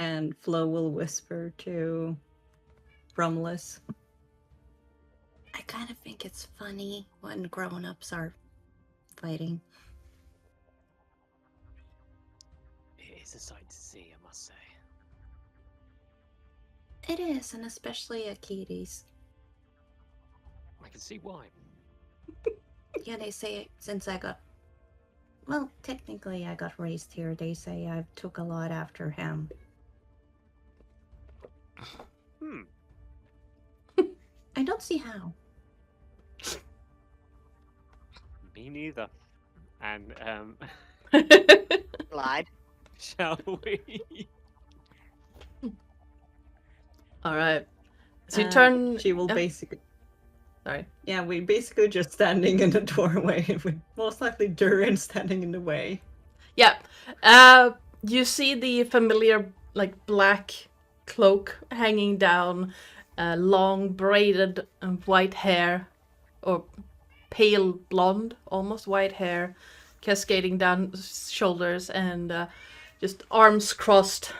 And Flo will whisper to Romulus. I kind of think it's funny when grown-ups are fighting. It is a sight to see, I must say. It is, and especially at Kitty's. I can see why. Yeah, they say since I got... Well, technically I got raised here. They say I took a lot after him. Hmm. I don't see how. Me neither. And Lied. shall we? All right. So you turn. She will yeah, basically. Sorry. Yeah, we basically just standing in the doorway, with most likely Durin standing in the way. Yeah. You see the familiar, like, black cloak hanging down, long braided white hair, or pale blonde, almost white hair, cascading down shoulders, and just arms crossed,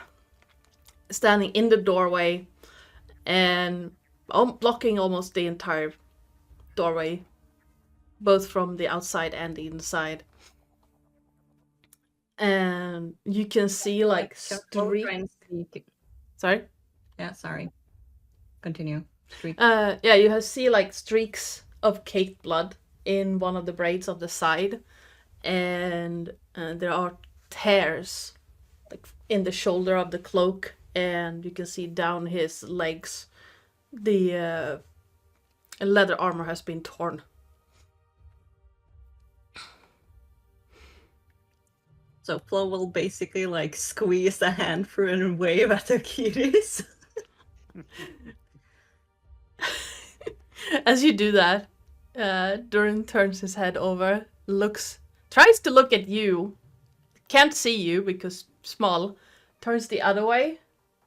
standing in the doorway, and blocking almost the entire doorway, both from the outside and the inside. And you can see like Shall Flo try streak. and speak? Sorry. Yeah, sorry. Continue. Streak. Yeah, you see like streaks of caked blood in one of the braids of the side, and there are tears like in the shoulder of the cloak, and you can see down his legs the leather armor has been torn. So Flo will basically like squeeze a hand through and wave at the kitties. As you do that, Durin turns his head over, tries to look at you, can't see you because small, turns the other way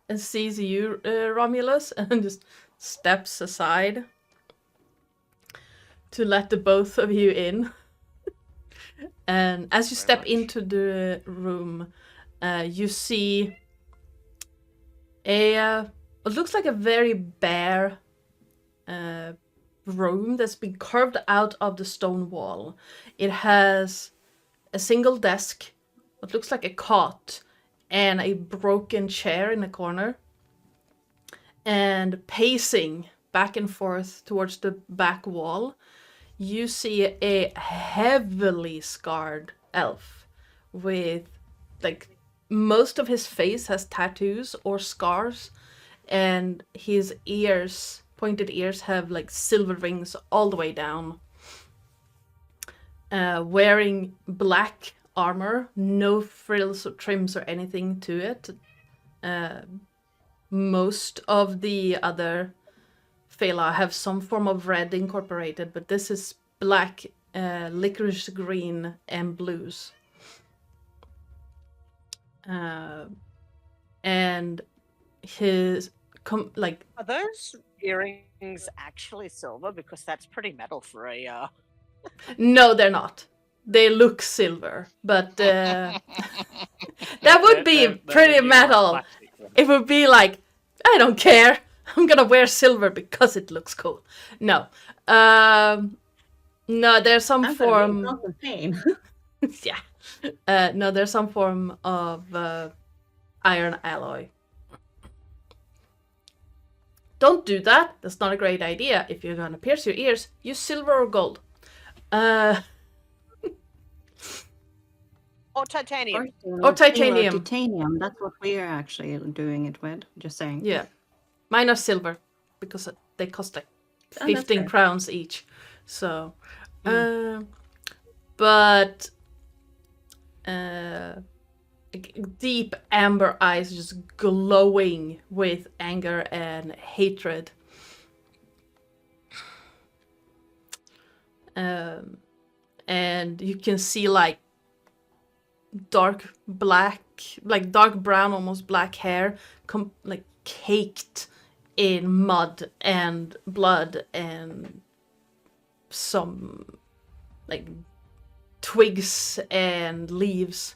and sees you, Romulus, and just steps aside to let the both of you in. And as you step into the room, you see what looks like a very bare room that's been carved out of the stone wall. It has a single desk, what looks like a cot, and a broken chair in the corner. And pacing back and forth towards the back wall, you see a heavily scarred elf with, like, most of his face has tattoos or scars, and his ears, pointed ears, have like silver rings all the way down. Wearing black armor, no frills or trims or anything to it. Most of the other Fela have some form of red incorporated, but this is black, licorice green, and blues. and his like Are those earrings actually silver? Because that's pretty metal for a. no, they're not. They look silver, but that would be They're pretty the new, like, metal. plastic ones. It would be like, I don't care. I'm gonna wear silver because it looks cool. No. No, there's some I'm form. gonna be pain. Yeah. No, there's some form of iron alloy. Don't do that. That's not a great idea. If you're gonna pierce your ears, use silver or gold. Or titanium. Or titanium. Or titanium. That's what we're actually doing it with. Just saying. Yeah. Mine are silver because they cost like Oh, that's 15 fair. crowns each. So, but deep amber eyes just glowing with anger and hatred. And you can see like dark black, like dark brown, almost black hair, like caked in mud and blood and some like twigs and leaves.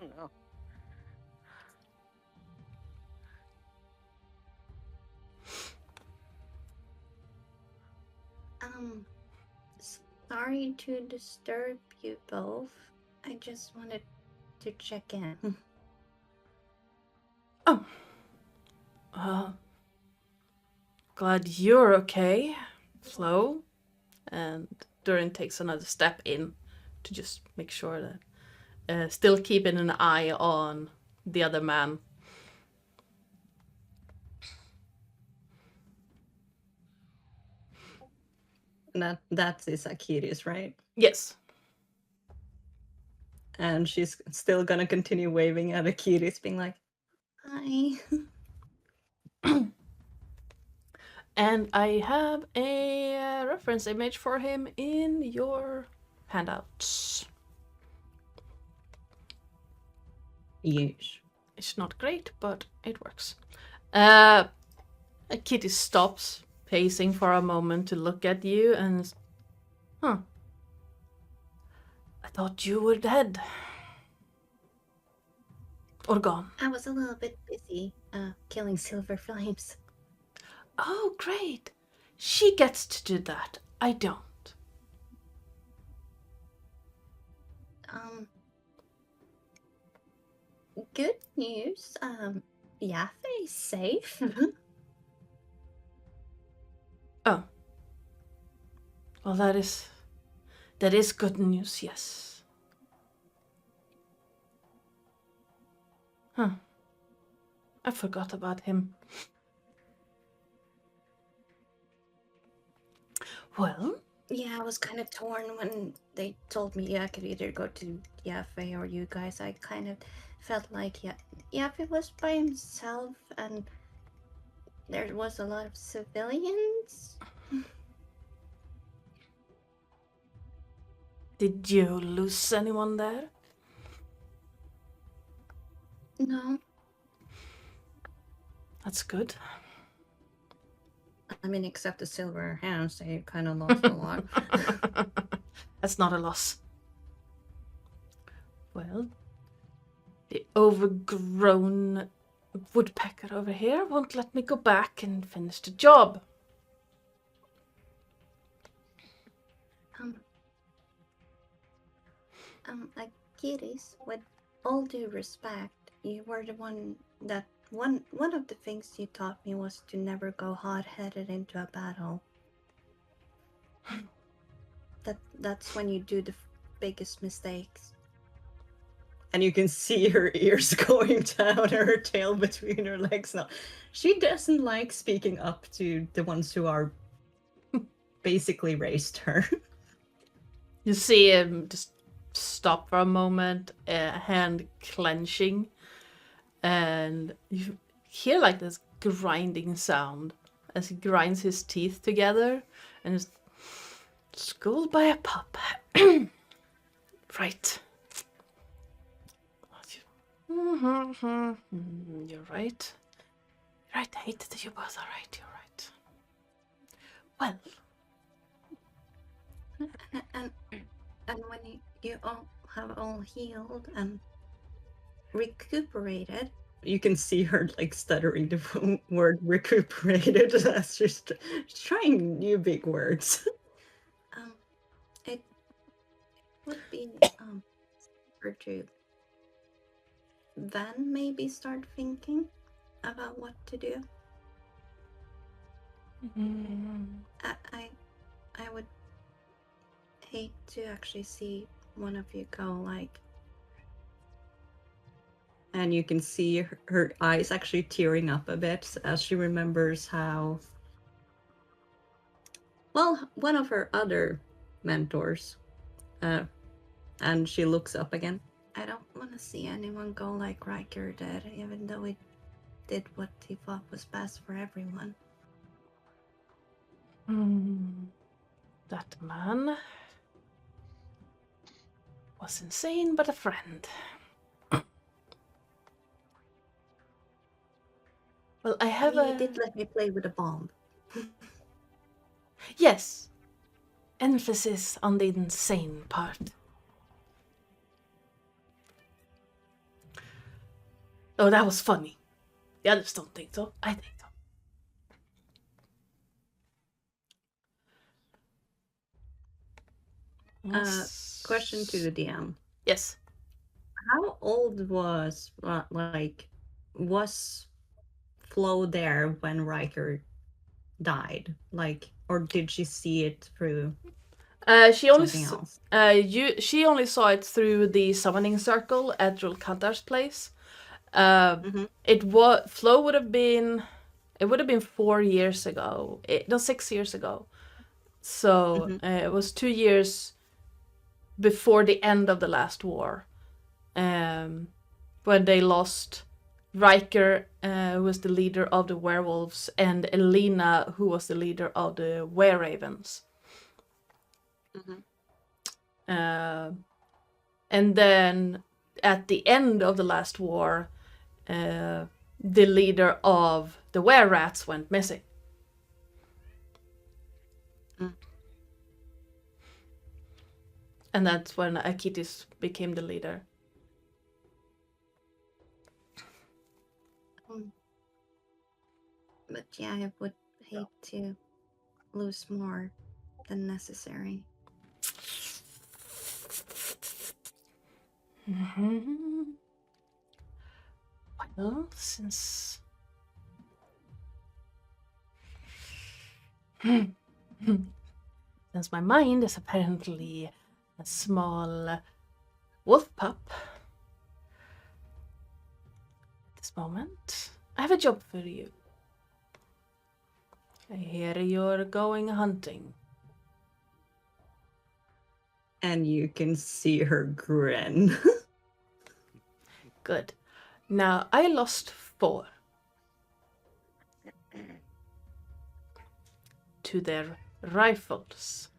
Oh no. Sorry to disturb you both. I just wanted to check in. Glad you're okay, Flo. And Durin takes another step in to just make sure that still keeping an eye on the other man. That's Isakiris, right? Yes. And she's still gonna continue waving at Akiris, being like, Hi. And I have a reference image for him in your handouts. yes. It's not great, but it works. Kitty stops, pacing for a moment to look at you and... I thought you were dead. Or gone. I was a little bit busy killing silver flames. Oh, great. She gets to do that. I don't. Good news. Yaffe is safe. Oh. Well, that is good news, yes. Huh. I forgot about him. Well, Yeah, I was kind of torn when they told me I could either go to Yaffe or you guys. I kind of felt like Yaffe was by himself and there was a lot of civilians. did you lose anyone there? No, That's good. I mean, except the silver hands, they kind of lost a lot. That's not a loss. Well, the overgrown woodpecker over here won't let me go back and finish the job. Akiris, with all due respect, you were the one that one of the things you taught me was to never go hot-headed into a battle. That's when you do the biggest mistakes. And you can see her ears going down, her tail between her legs now. She doesn't like speaking up to the ones who are basically raised her. You see him just stop for a moment, hand clenching, and you hear like this grinding sound as he grinds his teeth together and is schooled by a pup. Right. You're right. Right, I hate that you both are right. You're right. Well, And when you all have all healed and recuperated, You can see her like stuttering the word recuperated as she's trying new big words. it would be safer to then maybe start thinking about what to do. I would hate to actually see one of you go like. And you can see her eyes actually tearing up a bit as she remembers how, well, one of her other mentors, and she looks up again. I don't want to see anyone go like Riker did, even though he did what he thought was best for everyone. That man was insane, but a friend. Well, I have He did let me play with a bomb. Yes. Emphasis on the insane part. Oh, that was funny. The others don't think so. I think so. Question to the DM. Yes. How old was Flo there when Riker died? Like, or did she see it through She only something else? she only saw it through the summoning circle at Julkantar's place. Flo would have been 4 years ago. 6 years ago. So it was 2 years before the end of the last war, when they lost Riker, who was the leader of the werewolves, and Elena, who was the leader of the were-ravens. And then at the end of the last war, the leader of the were-rats went missing. And that's when Akitis became the leader. But yeah, I would hate to lose more than necessary. Well, since my mind is apparently a small wolf pup at this moment, I have a job for you. I hear you're going hunting. And you can see her grin. Good. Now, I lost 4 to their rifles.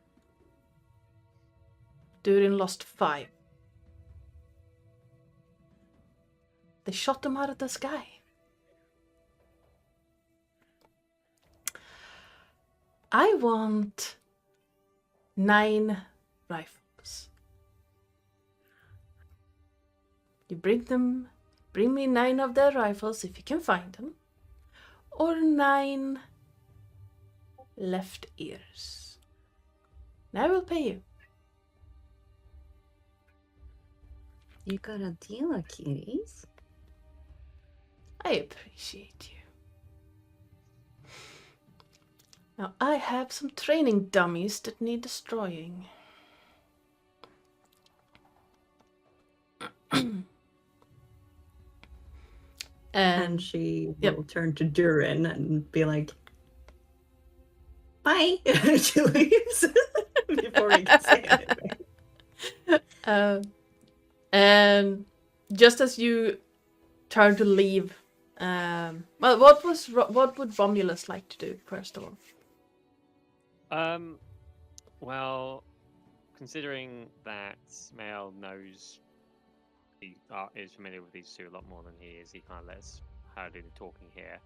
Durin lost 5. They shot them out of the sky. I want 9 rifles. You bring me 9 of their rifles if you can find them, or 9 left ears. And I will pay you. You got a deal, cuties. I appreciate you. Now, I have some training dummies that need destroying. And she will turn to Durin and be like, bye. She leaves before we can say anything. And just as you turn to leave, well, what would Romulus like to do first of all? Well, considering that Mael knows he is familiar with these two a lot more than he is. He kind of lets her do the talking here.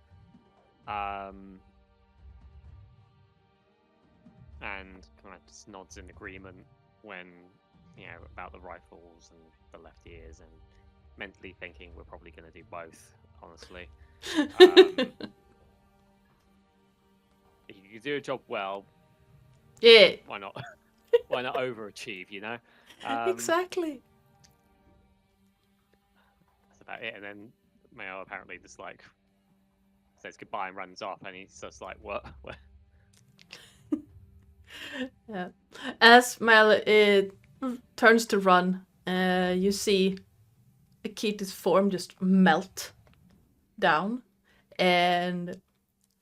And kind of just nods in agreement when, about the rifles and the left ears, and mentally thinking we're probably going to do both, honestly. If you do a job well, Yeah, why not? Why not overachieve, exactly. That's about it. And then Mayo apparently just like says goodbye and runs off, and he's just like, what? Yeah. As Mel turns to run, you see Akiti's form just melt down, and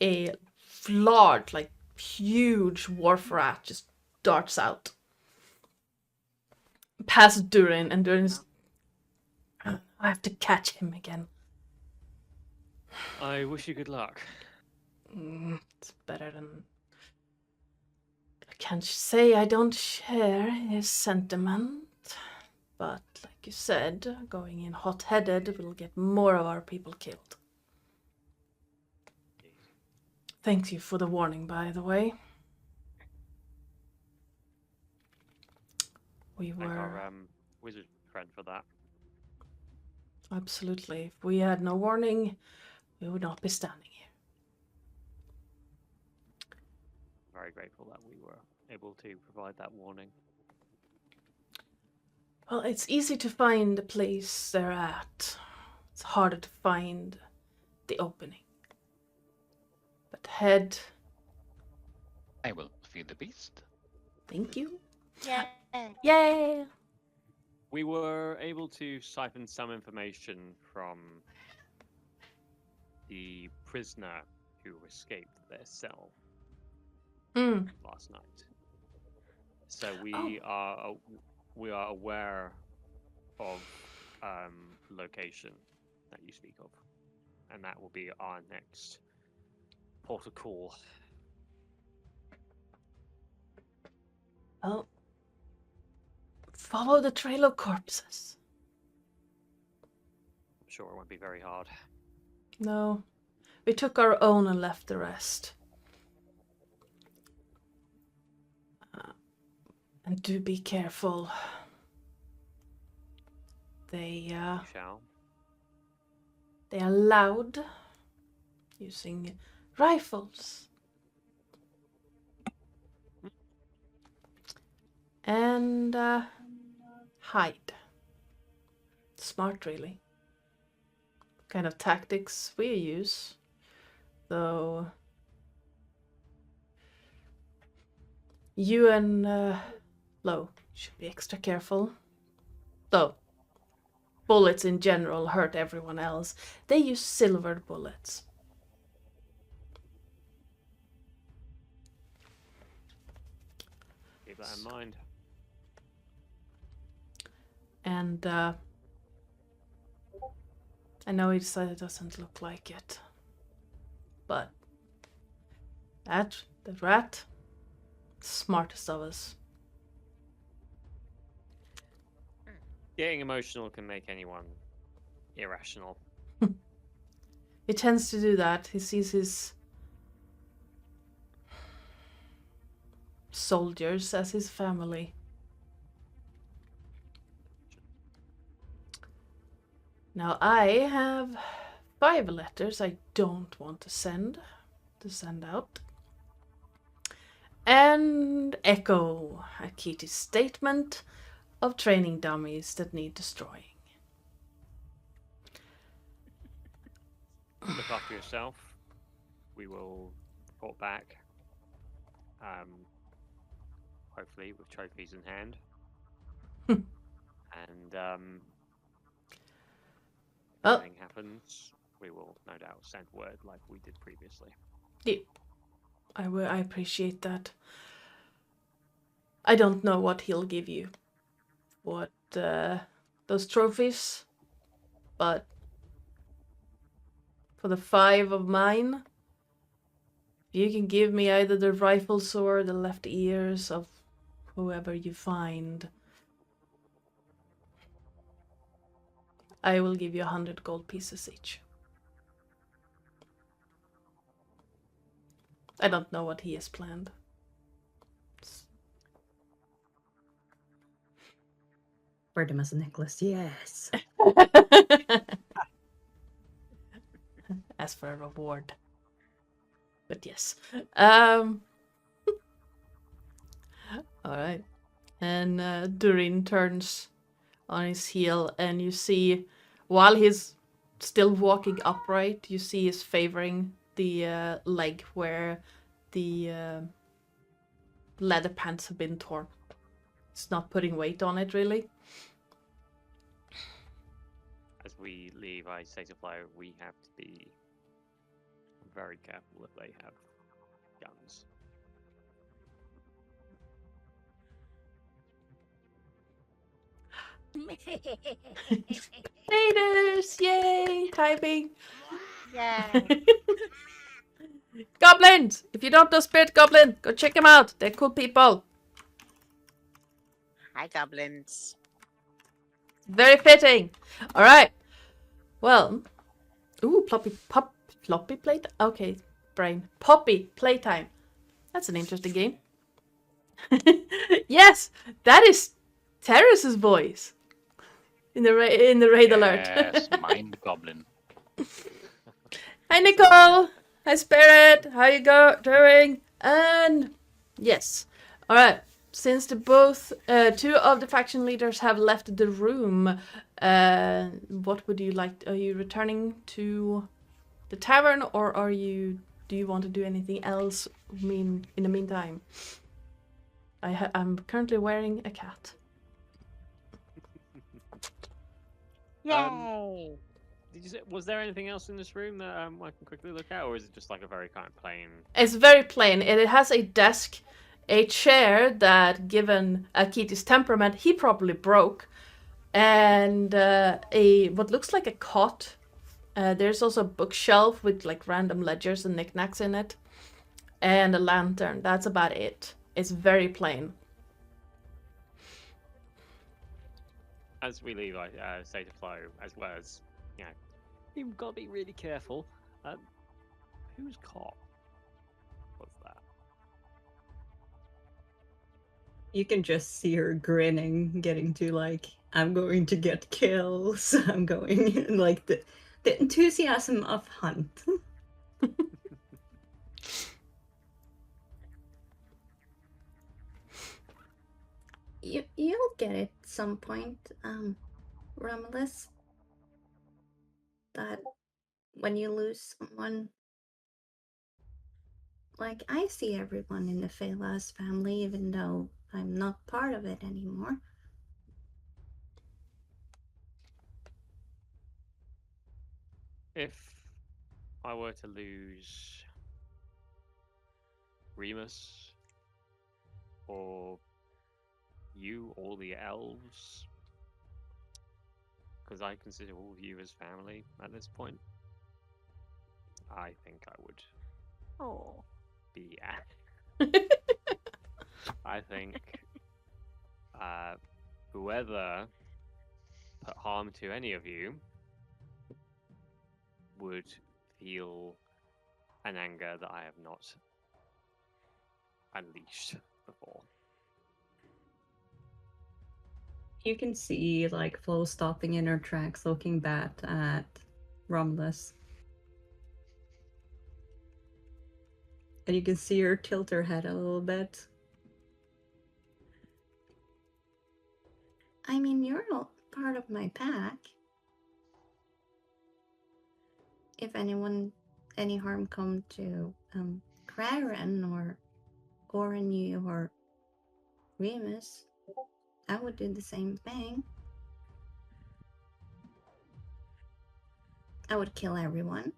a large, like huge wharf rat just darts out past Durin, and Durin's, I have to catch him again. I wish you good luck. It's better than... I can't say I don't share his sentiment, but like you said, going in hot-headed will get more of our people killed. Thank you for the warning, by the way. We Thank were... our wizard friend for that. Absolutely. If we had no warning, we would not be standing here. Very grateful that we were able to provide that warning. Well, it's easy to find the place they're at. It's harder to find the opening. But head... I will feed the beast. Thank you. Yeah. Yay! We were able to siphon some information from the prisoner who escaped their cell last night. So we are aware of location that you speak of, and that will be our next port of call. Well, follow the trail of corpses. I'm sure it won't be very hard. No, we took our own and left the rest. And do be careful. They Shall. They are loud, using rifles. And hide. Smart, really. Kind of tactics we use, though. You and Lo should be extra careful. Though bullets in general hurt everyone else. They use silvered bullets. Keep that in mind. And I know it doesn't look like it, but the rat, smartest of us. Getting emotional can make anyone irrational. He tends to do that. He sees his soldiers as his family. Now I have 5 letters I don't want to send out. And echo Akiti's statement of training dummies that need destroying. Look after yourself. We will report back. Hopefully with trophies in hand. And if anything happens, we will no doubt send word like we did previously. Yeah, I appreciate that. I don't know what he'll give you. What those trophies, but for the 5 of mine, you can give me either the rifles or the left ears of whoever you find. I will give you 100 gold pieces each. I don't know what he has planned. Wear them as a necklace, yes. As for a reward. But yes. Alright. And Durin turns on his heel, and you see, while he's still walking upright, you see he's favoring the leg where the leather pants have been torn. It's not putting weight on it, really. As we leave, I say to Flo, we have to be very careful that they have guns. Raiders! Yay! Typing! Yay! Goblins! If you don't know Spirit Goblin, go check them out. They're cool people. Hi, goblins. Very fitting. Alright. Well. Ooh, floppy plate? Okay, brain. Poppy playtime. That's an interesting game. Yes! That is Terris's voice. In the raid alert. Yes, mind goblin. Hi Nicole! Hi Spirit! How you doing? And yes. Alright. Since two of the faction leaders have left the room, what would you like? Are you returning to the tavern, or do you want to do anything else in the meantime? I'm currently wearing a cat. Yay! Was there anything else in this room that I can quickly look at, or is it just like a very kind of plain? It's very plain. It has a desk, a chair that, given Akiti's temperament, he probably broke, and what looks like a cot. There's also a bookshelf with like random ledgers and knickknacks in it, and a lantern. That's about it. It's very plain. As we leave, I say to Flo, as well as, you've got to be really careful. Whose cop was that? You can just see her grinning, getting to like, I'm going to get kills. I'm going like the enthusiasm of hunt. You'll get it some point, Romulus. That when you lose someone, like I see everyone in the Phalas family, even though I'm not part of it anymore. If I were to lose Remus, or you, or the elves, because I consider all of you as family at this point, I think I would be I think whoever put harm to any of you would feel an anger that I have not unleashed before. You can see like Flo stopping in her tracks, looking back at Romulus. And you can see her tilt her head a little bit. I mean, you're all part of my pack. If any harm come to Claren or Oren or Remus, I would do the same thing. I would kill everyone.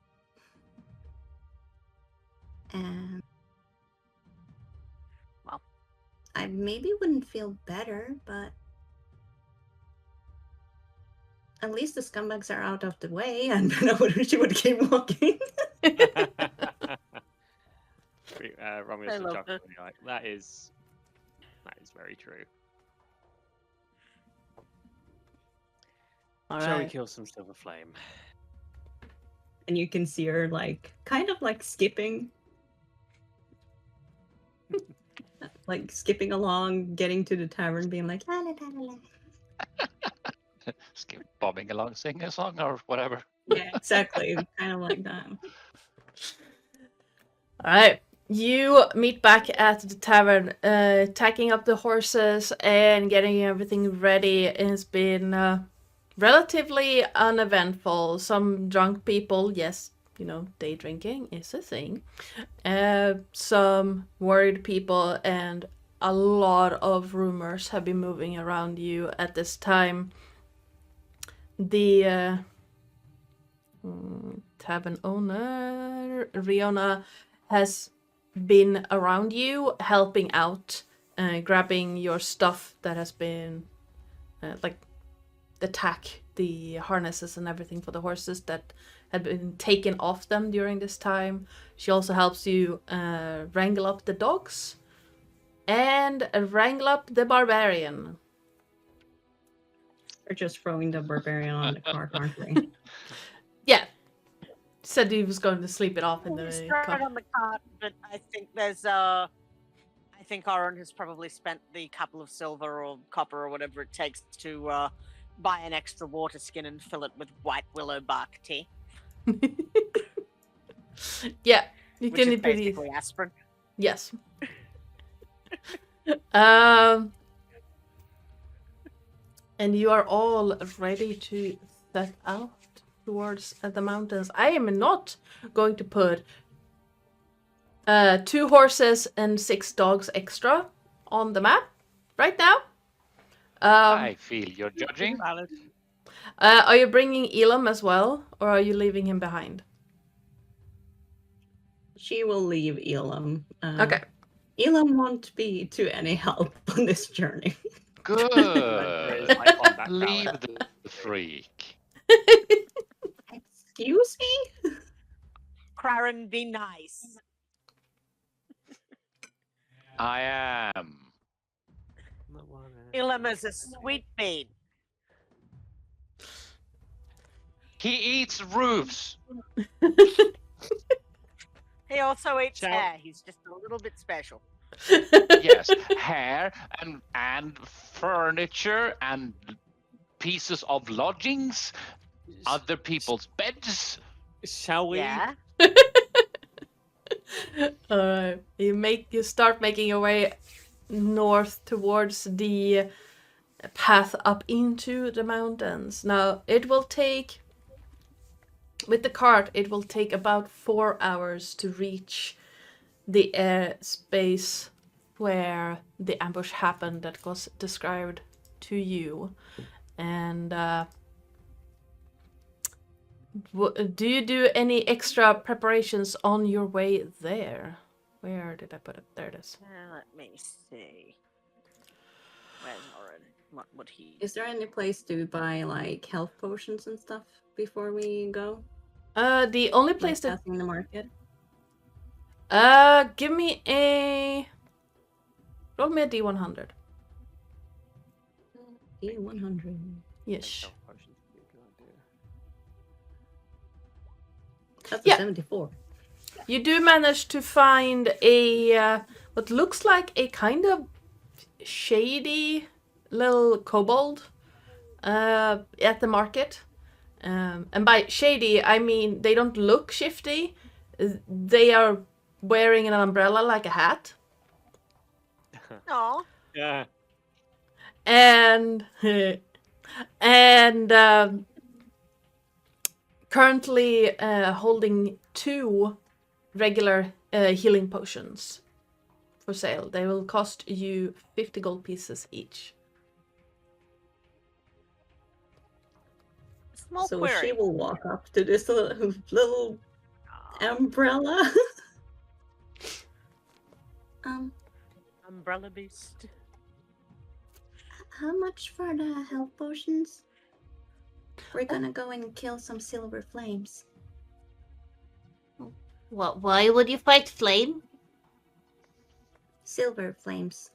And well, I maybe wouldn't feel better, but at least the scumbags are out of the way, and then she would keep walking. Romulus I will love chuckle it. and be like, that is very true. All Shall we right. kill some silver flame? And you can see her kind of skipping. Skipping along, getting to the tavern, being like, La, la, la, la, la. Just keep bobbing along, singing a song or whatever. yeah, exactly. Kind of like that. All right. You meet back at the tavern, tacking up the horses and getting everything ready. It's been relatively uneventful. Some drunk people, yes, day drinking is a thing. Some worried people, and a lot of rumors have been moving around you at this time. The tavern owner, Riona, has been around you, helping out, grabbing your stuff that has been, the tack, the harnesses and everything for the horses that had been taken off them during this time. She also helps you wrangle up the dogs and wrangle up the barbarian. We're just throwing the barbarian on the cart, aren't we? Yeah. Said he was going to sleep it off in We the started car. on the cart, but I think there's I think Oren has probably spent the couple of silver or copper or whatever it takes to buy an extra water skin and fill it with white willow bark tea, Yeah, you which can is pretty. basically aspirin. Yes. And you are all ready to set out towards the mountains. I am not going to put 2 horses and 6 dogs extra on the map right now. I feel you're judging. Valid. Are you bringing Elam as well, or are you leaving him behind? She will leave Elam. Okay. Elam won't be to any help on this journey. Good. My combat Leave prowess. the freak. Excuse me? Craren, be nice. I am. Ilum is a sweet bean. He eats roofs. He also eats Shall- hair. He's just a little bit special. Yes, hair and furniture and pieces of lodgings, other people's beds. Shall we? Yeah. Alright. You start making your way north towards the path up into the mountains. Now it will take, with the cart, it will take about 4 hours to reach the airspace where the ambush happened that was described to you. And do you do any extra preparations on your way there? Where did I put it? There it is. Let me see. Where's Oren? What would he? Is there any place to buy health potions and stuff before we go? The only place that Passing the market? give me a roll me a D100. D100. Yes. That's Yeah. a 74. You do manage to find a what looks like a kind of shady little kobold at the market. And by shady, I mean they don't look shifty. They are wearing an umbrella like a hat. Oh, Yeah. And currently holding 2 regular healing potions for sale. They will cost you 50 gold pieces each. small So query. she will walk up to this little umbrella. Umbrella beast. How much for the health potions? We're gonna go and kill some silver flames. What? Why would you fight flame? Silver flames.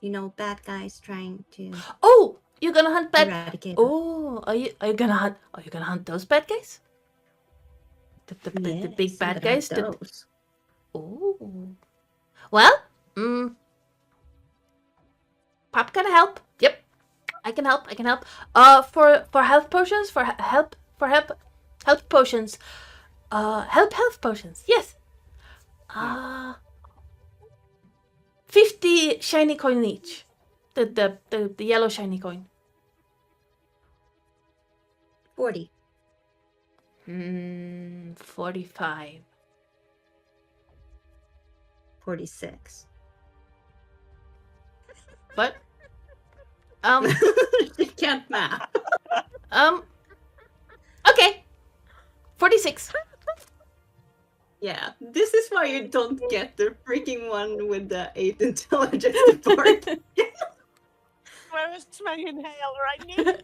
You know, bad guys trying to. Oh, You're gonna hunt bad. Eradicator. Oh, are you gonna hunt? Are you gonna hunt those bad guys? The big Yes, bad I'm gonna guys. hunt those. Oh. Well, Pop can help. Yep, I can help. I can help. For health potions, for help potions. Health potions. Yes. 50 shiny coin each. The yellow shiny coin. 40. 45. 46. What? She can't math. Okay. 46. Yeah, this is why you don't get the freaking one with the 8 intelligence part. Where is my inhaler? I need it.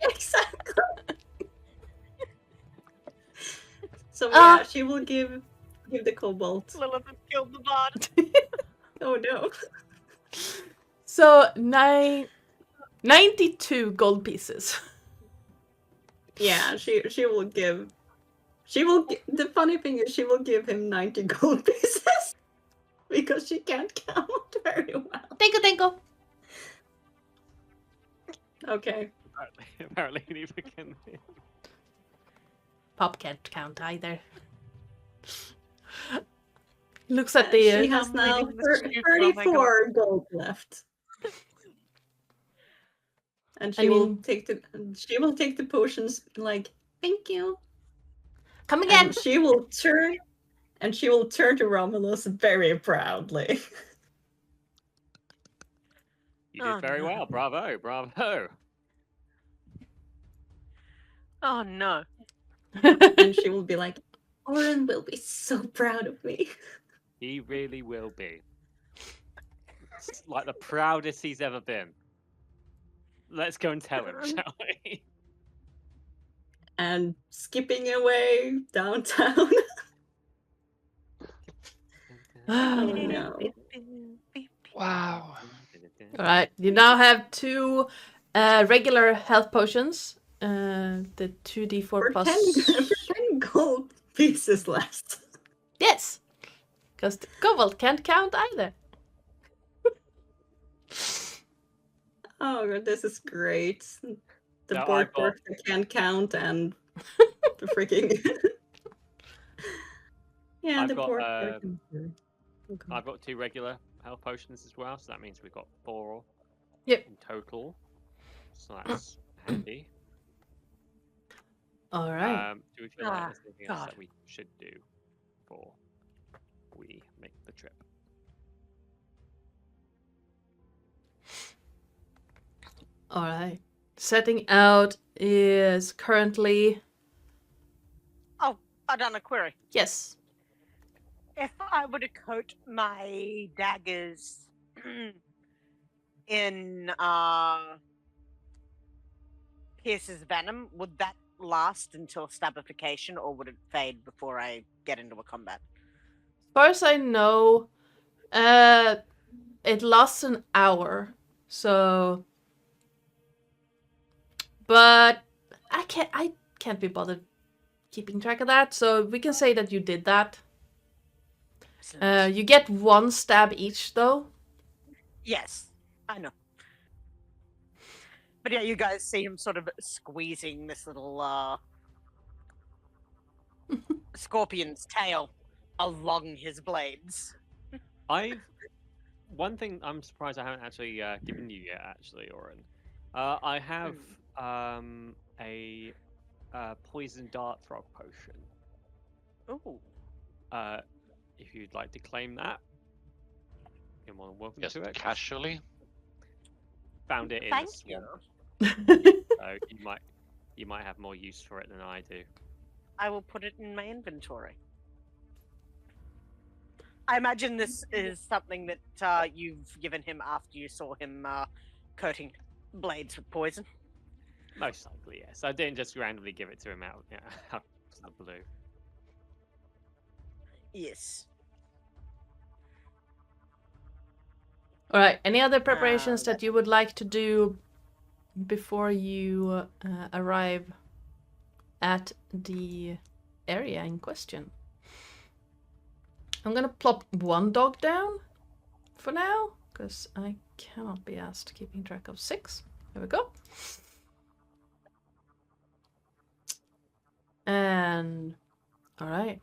Exactly. So yeah, she will give the cobalt. Lillith has killed the bard. Oh no. So 92 gold pieces. Yeah, she will give. The funny thing is, she will give him 90 gold pieces because she can't count very well. Thank you. Okay. Apparently, neither can. Pop can't count either. Looks at the. She has now reading the stupid, oh my 34 gold left. And she will take the potions like, thank you. Come again. And she will turn to Romulus very proudly. You did very well. Bravo. Oh no. And she will be like, Oren will be so proud of me. He really will be. It's like the proudest he's ever been. Let's go and tell him, shall we? And skipping away downtown. Oh no. Wow. All right, you now have 2 regular health potions. The 2d4 For plus. 10 gold pieces left. Yes, because the kobold can't count either. Oh god, this is great. The No, board I've got- can't count and the freaking yeah, I've the got, board. I've got 2 regular health potions as well, so that means we've got 4 Yep. in total. So that's handy. All right. Do we feel like there's anything else God. that we should do before we make the trip? All right. Setting out is currently I've done a query. yes. If I were to coat my daggers in Pierce's venom, would that last until stabification, or would it fade before I get into a combat? As far as I know, it lasts an hour. So, but I can't be bothered keeping track of that. So we can say that you did that. You get 1 stab each, though. Yes, I know. But yeah, you guys see him sort of squeezing this little scorpion's tail along his blades. One thing I'm surprised I haven't actually given you yet, actually, Oren. I have a poison dart throw potion. Ooh. If you'd like to claim that, you're more than welcome Just to it. casually. Found it in Thank the swamp, you. so you might have more use for it than I do. I will put it in my inventory. I imagine this is something that you've given him after you saw him coating blades with poison. Most likely, yes. I didn't just randomly give it to him out of the blue. Yes. All right. Any other preparations that you would like to do before you arrive at the area in question. I'm gonna plop one dog down for now, because I cannot be asked keeping track of 6. There we go. And alright.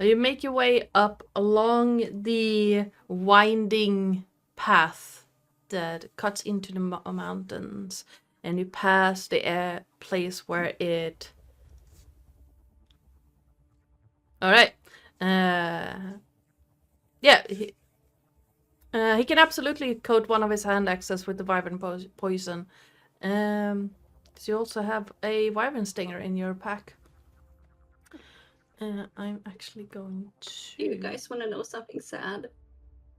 You make your way up along the winding path that cuts into the mountains, and you pass the place where it... Alright. Yeah, he can absolutely coat one of his hand axes with the wyvern poison. So you also have a wyvern stinger in your pack. I'm actually going to... You guys want to know something sad?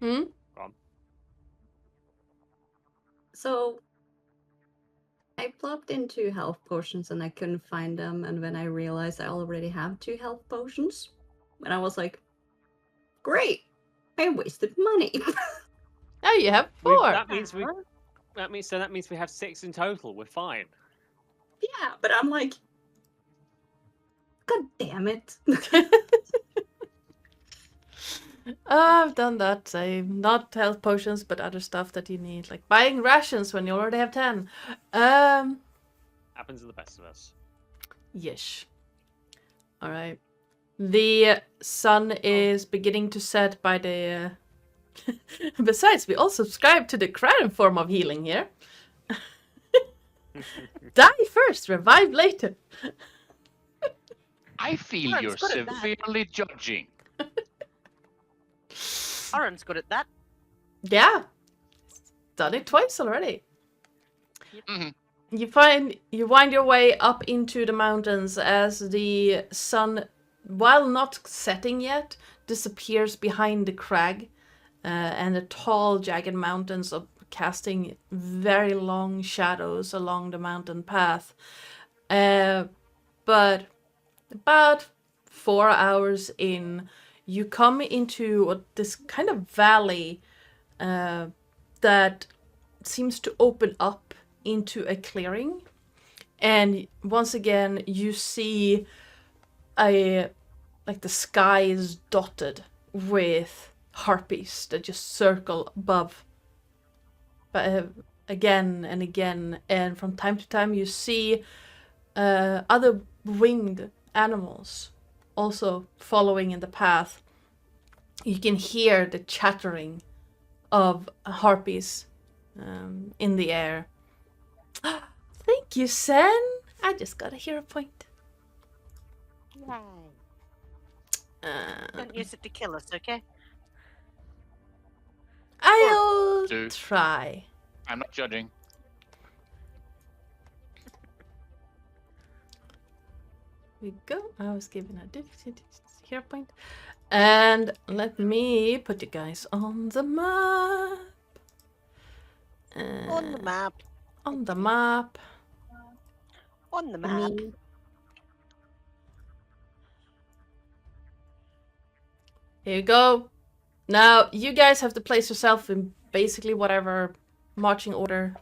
Hmm? So, I plopped in 2 health potions and I couldn't find them, and when I realized I already have 2 health potions, and I was like, great! I wasted money. Oh, you have 4! That means we have 6 in total. We're fine. Yeah, but I'm like, God damn it. I've done that same. Not health potions, but other stuff that you need. Like buying rations when you already have 10. Happens to the best of us. Yes. Alright. The sun is beginning to set by the... Besides, we all subscribe to the Crowden form of healing here. Die first, revive later. I feel Aaron's you're good at that. severely judging. Aaron's good at that. Yeah. Done it twice already. Mhm. You wind your way up into the mountains as the sun, while not setting yet, disappears behind the crag, and the tall, jagged mountains are casting very long shadows along the mountain path. But about 4 hours in, you come into this kind of valley that seems to open up into a clearing, and once again you see the sky is dotted with harpies that just circle above, but again and again, and from time to time you see other winged animals also following in the path. You can hear the chattering of harpies in the air. Thank you, Sen. I just got a hero point. Don't use it to kill us, okay? I'll do. try. I'm not judging. We go. I was given a hero point. And let me put you guys on the map. On the map. On the map. On the map. Here you go. Now, you guys have to place yourself in basically whatever marching order.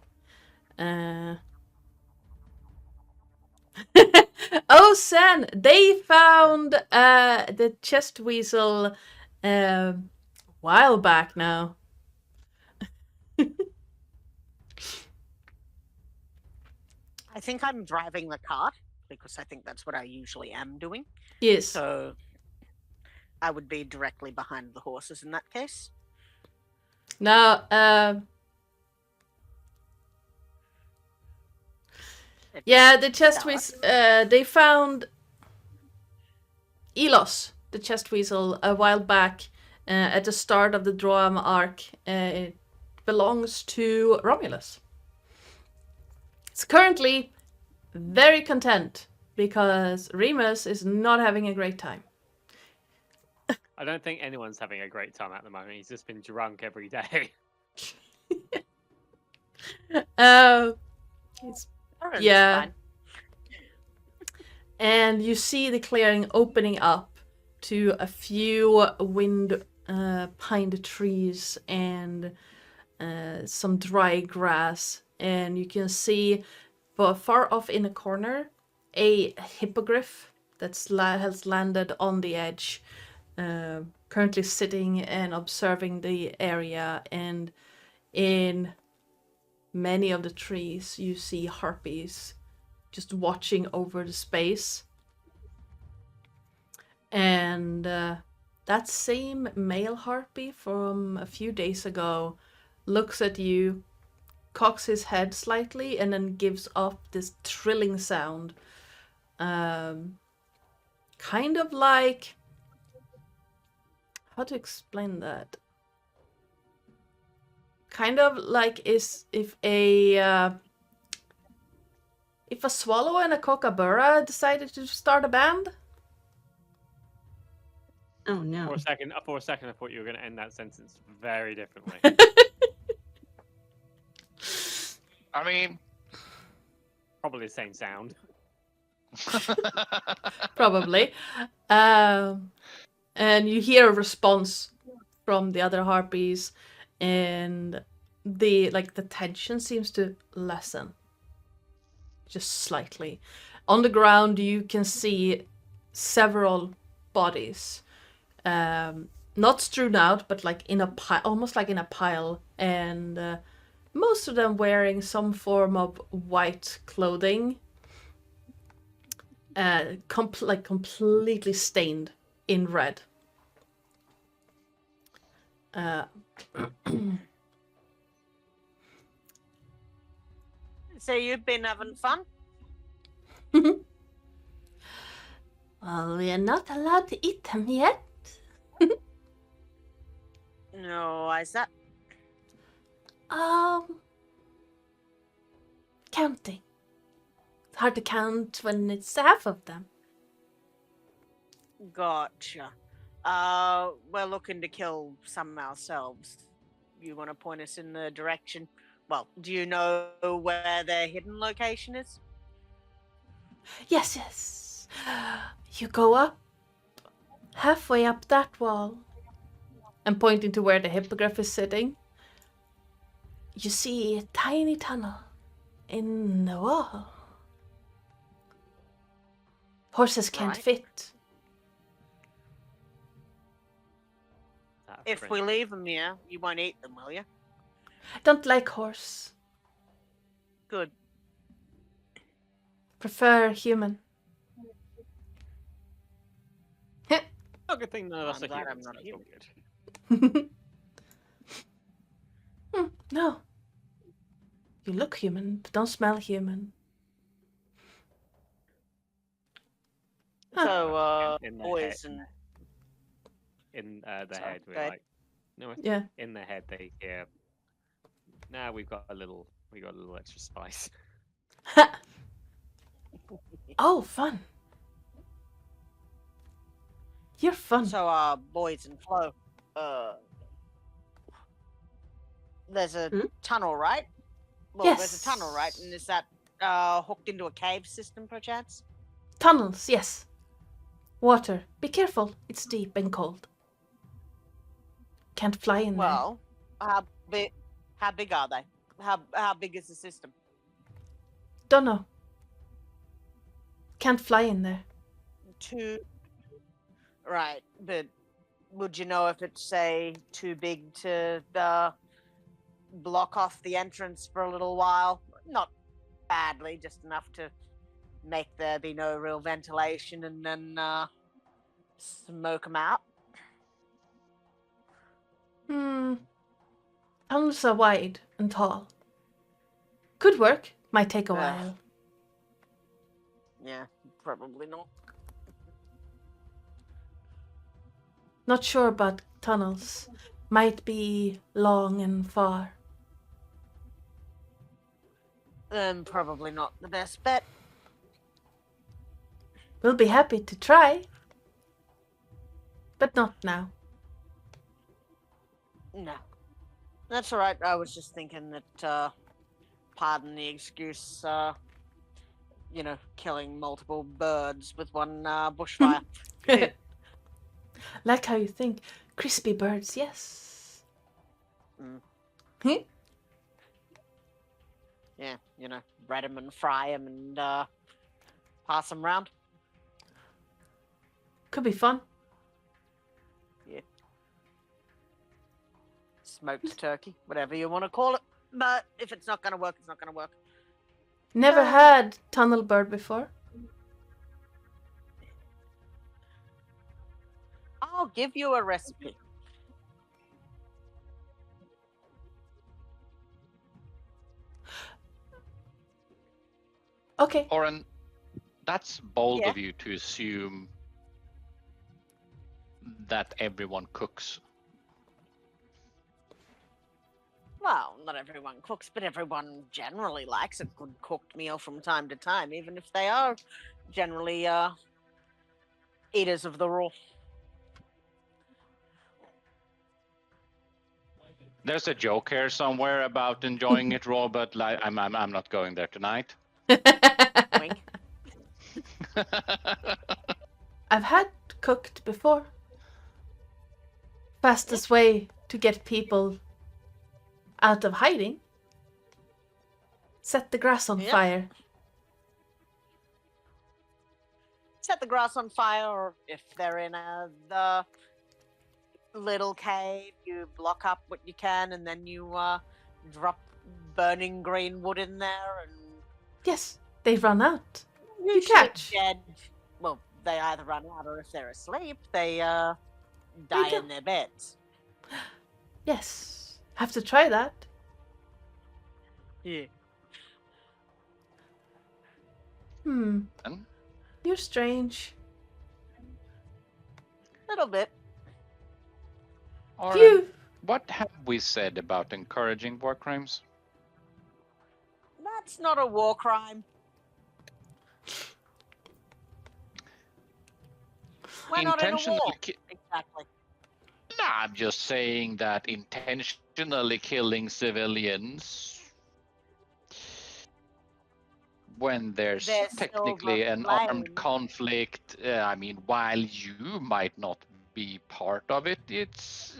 Oh, Sen, they found the chest weasel a while back now. I think I'm driving the cart because I think that's what I usually am doing. Yes. So I would be directly behind the horses in that case. Now, yeah, the chest weasel, they found Elos, the chest weasel, a while back at the start of the Droam arc. It belongs to Romulus. It's currently very content because Remus is not having a great time. I don't think anyone's having a great time at the moment. He's just been drunk every day. It's Aaron's Yeah. fine. And you see the clearing opening up to a few wind pined trees and some dry grass and you can see far off in a corner a hippogriff has landed on the edge, currently sitting and observing the area. And in many of the trees you see harpies just watching over the space. And that same male harpy from a few days ago looks at you, cocks his head slightly, and then gives up this trilling sound. Kind of like... how to explain that? Kind of like if a swallow and a kookaburra decided to start a band. Oh no. For a second, I thought you were going to end that sentence very differently. I mean, Probably the same sound. Probably. And you hear a response from the other harpies, and the tension seems to lessen just slightly. On the ground you can see several bodies, not strewn out, but like in a pile, almost like in a pile, and most of them wearing some form of white clothing, completely stained in red. So you've been having fun? Well, we are not allowed to eat them yet. No, why is that? Counting. It's hard to count when it's half of them. Gotcha. We're looking to kill some ourselves. You want to point us in the direction? Well, do you know where their hidden location is? Yes. You go up, halfway up that wall. And pointing to where the hippogriff is sitting. You see a tiny tunnel in the wall. Horses can't Right. fit. If we leave them here, you won't eat them, will you? Don't like horse. Good. Prefer human. Oh, good thing none of us I'm are glad humans. I'm not a That's all human. good. No. You look human, but don't smell human. So, In the boys head. and In the Sorry, head, we're go ahead. like, no, Yeah. in the head they hear. Now we got a little extra spice. Oh, fun. You're fun. so, boys and Flo. There's a tunnel, right? Well, there's a tunnel, right? Yes. And is that hooked into a cave system, perchance? Tunnels, yes. Water. Be careful. It's deep and cold. Can't fly in there. Well, how big are they? How big is the system? Don't know. Can't fly in there. Right, but would you know if it's, say, too big to block off the entrance for a little while? Not badly, just enough to make there be no real ventilation and then smoke them out? Tunnels are wide and tall. Could work. Might take a Ugh. while. Yeah, probably not. Not sure about tunnels. Might be long and far. Then probably not the best bet. We'll be happy to try. But not now. No. That's all right. I was just thinking that, pardon the excuse, killing multiple birds with one bushfire. Like how you think. Crispy birds, yes. Yeah, bread them and fry them and pass them round. Could be fun. Smoked turkey, whatever you want to call it. But if it's not going to work, it's not going to work. Never had tunnel bird before. I'll give you a recipe. Okay. Oren, that's bold Yeah. of you to assume that everyone cooks. Well, not everyone cooks, but everyone generally likes a good cooked meal from time to time, even if they are generally eaters of the raw. There's a joke here somewhere about enjoying it raw, but like, I'm not going there tonight. Wink. I've had cooked before. Fastest way to get people out of hiding. Set the grass on Yep. fire. Set the grass on fire, or if they're in the little cave, you block up what you can, and then you drop burning green wood in there, and Yes, they run out. usually catch. dead. Well, they either run out, or if they're asleep, they die do. in their beds. Yes. Have to try that. Yeah. Hmm. And You're strange. Little bit. Oren, Phew. what have we said about encouraging war crimes? That's not a war crime. We're not in a Intentionally war. Exactly. No, I'm just saying that intentionally killing civilians when there's There's technically silver an armed flame. conflict, I mean, while you might not be part of it, it's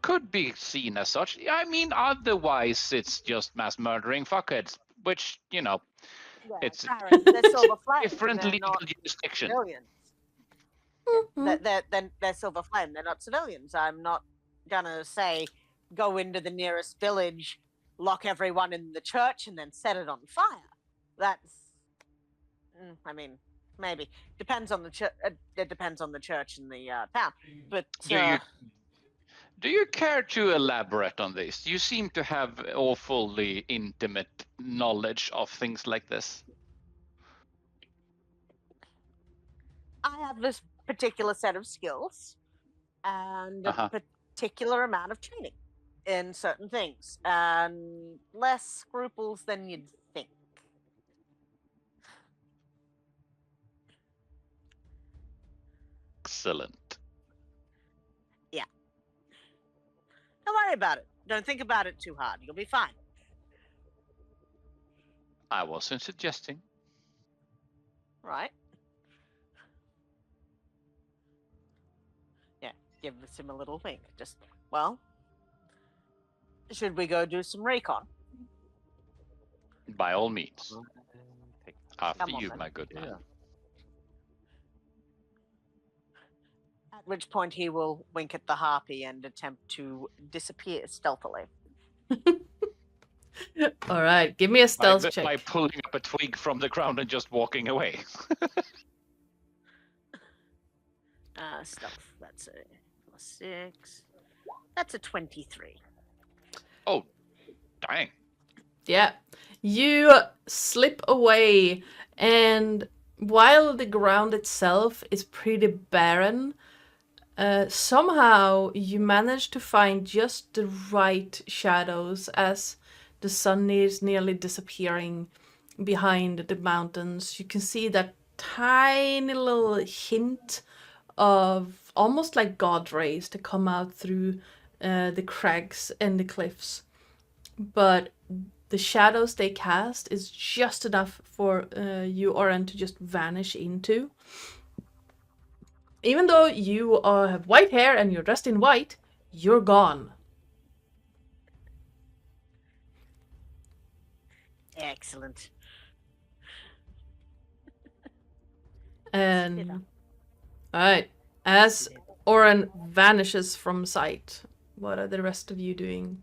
could be seen as such. I mean, otherwise it's just mass murdering fuckheads, which, Yeah, it's Karen, they're silver flame. different They're legal not jurisdiction. civilians. Mhm. They're silver flame. They're not civilians. I'm not gonna say go into the nearest village, lock everyone in the church, and then set it on fire. That's, I mean, maybe depends on the church. It depends on the church and the town. But Do you care to elaborate on this? You seem to have awfully intimate knowledge of things like this. I have this particular set of skills and Uh-huh. a particular amount of training in certain things, and less scruples than you'd think. Excellent. Don't worry about it. Don't think about it too hard. You'll be fine. I wasn't suggesting. Right? Yeah, give him a little wink. Just, well, should we go do some recon? By all means. After Come on, you, then. my good man. At which point he will wink at the harpy and attempt to disappear stealthily. All right, give me a stealth By check. pulling up a twig from the ground and just walking away. Stealth. That's a +6. That's a 23. Oh, dang. Yeah. You slip away, and while the ground itself is pretty barren, somehow you manage to find just the right shadows as the sun is nearly disappearing behind the mountains. You can see that tiny little hint of almost like god rays to come out through the crags and the cliffs. But the shadows they cast is just enough for you, Oren, to just vanish into. Even though you have white hair and you're dressed in white, you're gone. Excellent. And Slither. alright, as Oren vanishes from sight, what are the rest of you doing?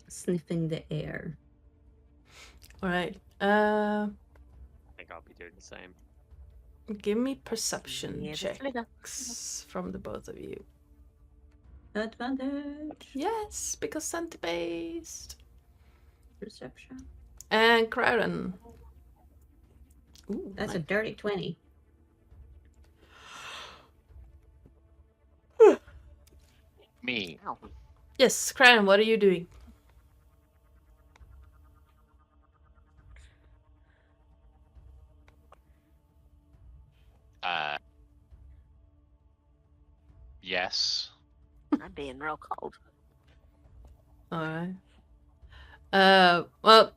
Sniffing the air. Alright, I think I'll be doing the same. give me perception Yeah, the slither. checks from the both of you. Advantage. Yes, because scent based. Perception. And Crowden. Ooh, That's a nice. dirty 20. Me. Ow. Yes, Crowden, what are you doing? Yes. I'm being real cold. Alright. Well,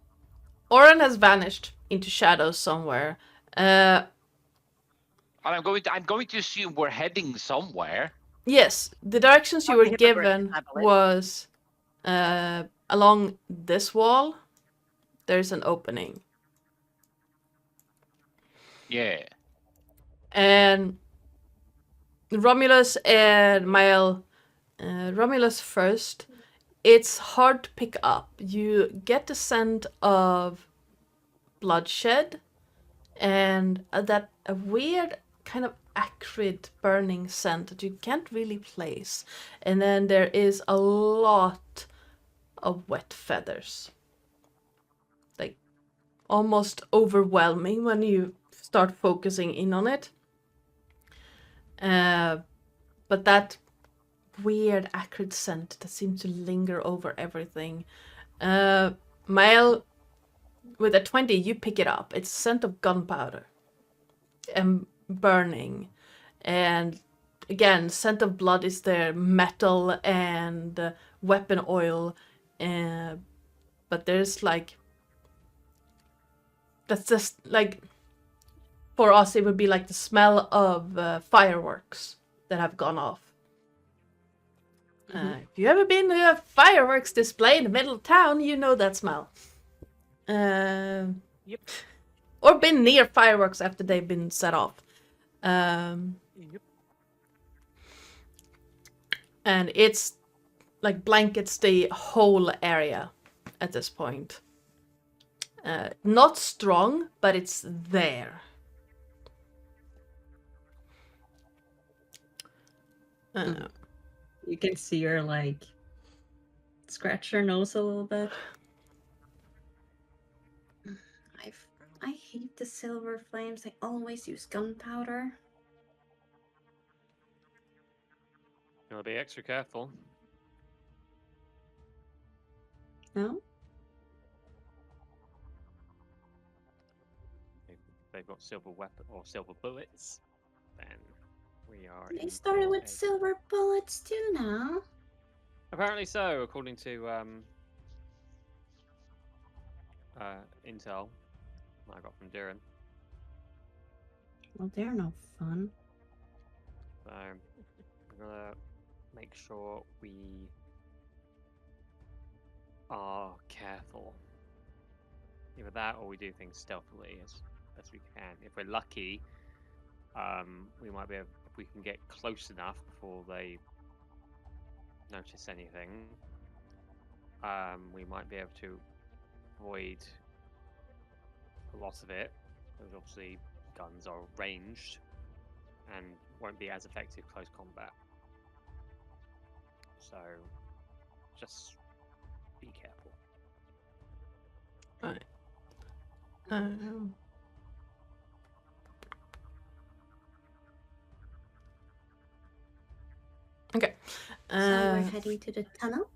Oren has vanished into shadows somewhere. And I'm going to assume we're heading somewhere. Yes, the directions you Oh, were the hippogriff, given I believe. was along this wall. There's an opening, Yeah. and Romulus and Mael. Romulus first. It's hard to pick up. You get the scent of bloodshed, and that a weird kind of acrid burning scent that you can't really place. And then there is a lot of wet feathers. Like almost overwhelming when you start focusing in on it. But that weird acrid scent that seems to linger over everything. Mael, with a 20, you pick it up. It's scent of gunpowder and burning. And again, scent of blood is there, metal and weapon oil. But there's like... That's just like... For us, it would be like the smell of fireworks that have gone off. If you ever been to a fireworks display in the middle of town, you know that smell. Yep. Or been near fireworks after they've been set off. Yep. And it's like blankets the whole area at this point. Not strong, but it's there. You can see her like scratch her nose a little bit. I hate the silver flames. I always use gunpowder. You want to be extra careful. No? If they've got silver weapon or silver bullets, then we are. They in started for with a- silver bullets too now. Apparently so, according to intel I got from Durin. Well, they're no fun. So I'm gonna make sure we are careful. Either that or we do things stealthily as best we can. If we're lucky, we might be able, if we can get close enough before they notice anything, we might be able to avoid a lot of it, because obviously guns are ranged and won't be as effective close combat. So just be careful. Right. Okay. So we're heading to the tunnel.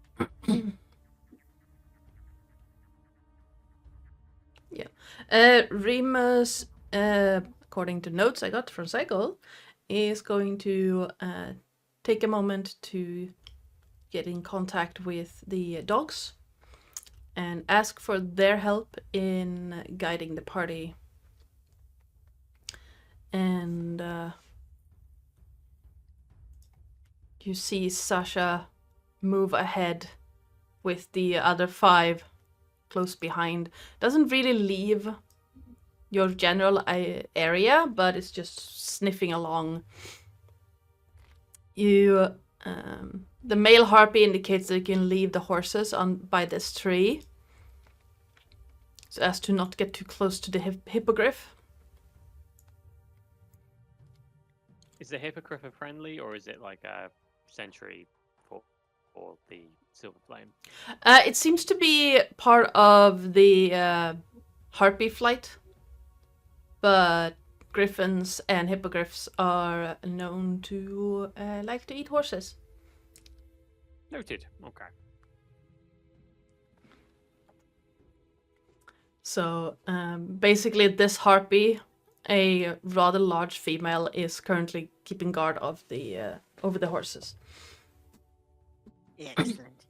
Remus, according to notes I got from Psycole, is going to take a moment to get in contact with the dogs and ask for their help in guiding the party. And you see Sasha move ahead with the other 5 close behind. Doesn't really leave your general area, but it's just sniffing along. You, the male harpy indicates that you can leave the horses by this tree, so as to not get too close to the hippogriff. Is the hippogriff a friendly, or is it like a sentry for the silver flame? It seems to be part of the harpy flight, but griffins and hippogriffs are known to like to eat horses. Noted. Okay. So basically this harpy, a rather large female, is currently keeping guard of the over the horses. Excellent.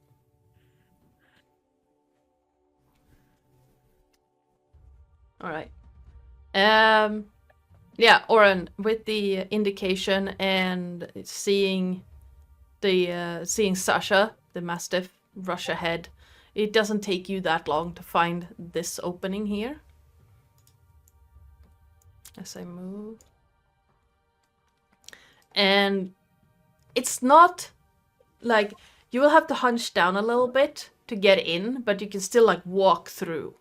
All right. Yeah, Oren, with the indication and seeing Sasha, the mastiff, rush ahead, it doesn't take you that long to find this opening here. As I move. And it's not like you will have to hunch down a little bit to get in, but you can still like walk through.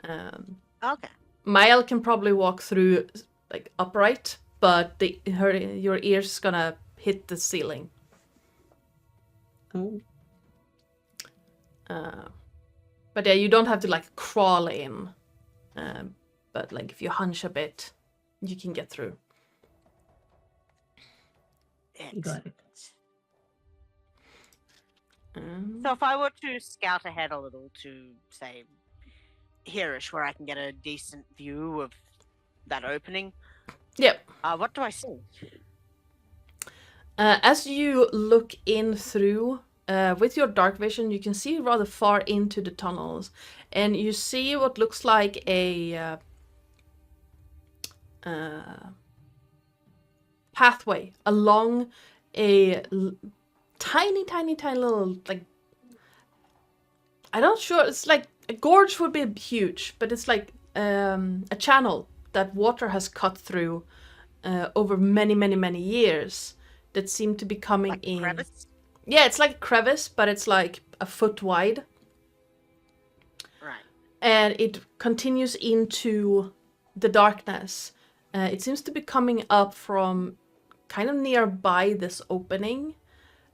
Okay. Mael can probably walk through like upright, but your ear's gonna hit the ceiling. Oh. But yeah, you don't have to like crawl in. But like if you hunch a bit, you can get through. Got it. So if I were to scout ahead a little to, say, hereish, where I can get a decent view of that opening, Yep. what do I see? As you look in through, with your dark vision, you can see rather far into the tunnels, and you see what looks like a pathway along a tiny little, like, I'm not sure, it's like a gorge would be huge, but it's like a channel that water has cut through over many years that seem to be coming Like in. crevice? Yeah, it's like a crevice, but it's like a foot wide. Right. And it continues into the darkness. It seems to be coming up from kind of nearby this opening.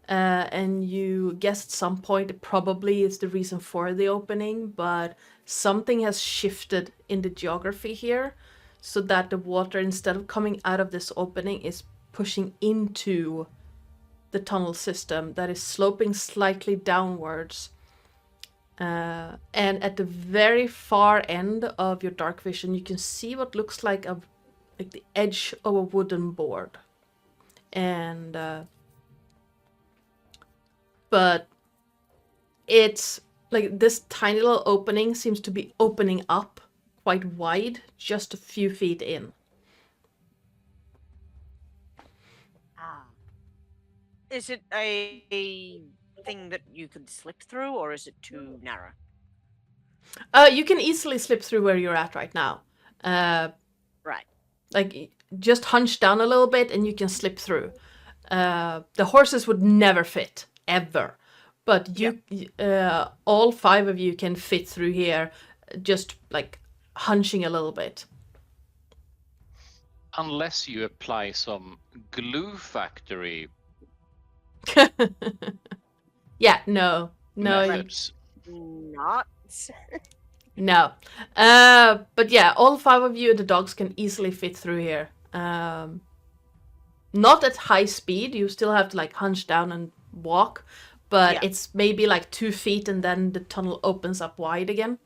And you guess at some point it probably is the reason for the opening, but something has shifted in the geography here so that the water, instead of coming out of this opening, is pushing into the tunnel system that is sloping slightly downwards. And at the very far end of your dark vision, you can see what looks like the edge of a wooden board. And but it's like this tiny little opening seems to be opening up quite wide, just a few feet in. Is it a thing that you could slip through, or is it too narrow? You can easily slip through where you're at right now. Right. Like, just hunch down a little bit and you can slip through. The horses would never fit, ever. But you, all 5 of you can fit through here, just like hunching a little bit. Unless you apply some glue factory Yeah, no. methods. Not. No. But yeah, all 5 of you, the dogs, can easily fit through here. Not at high speed. You still have to like hunch down and walk. But it's maybe like 2 feet and then the tunnel opens up wide again.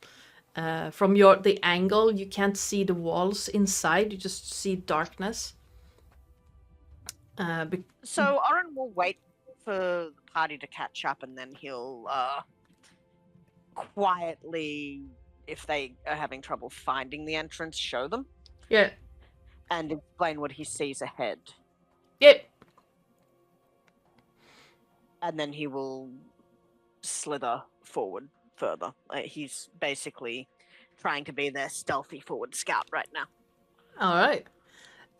From the angle, you can't see the walls inside. You just see darkness. So Oren will wait for the party to catch up, and then he'll quietly, if they are having trouble finding the entrance, show them. Yeah. And explain what he sees ahead. Yep. And then he will slither forward further. He's basically trying to be their stealthy forward scout right now. All right.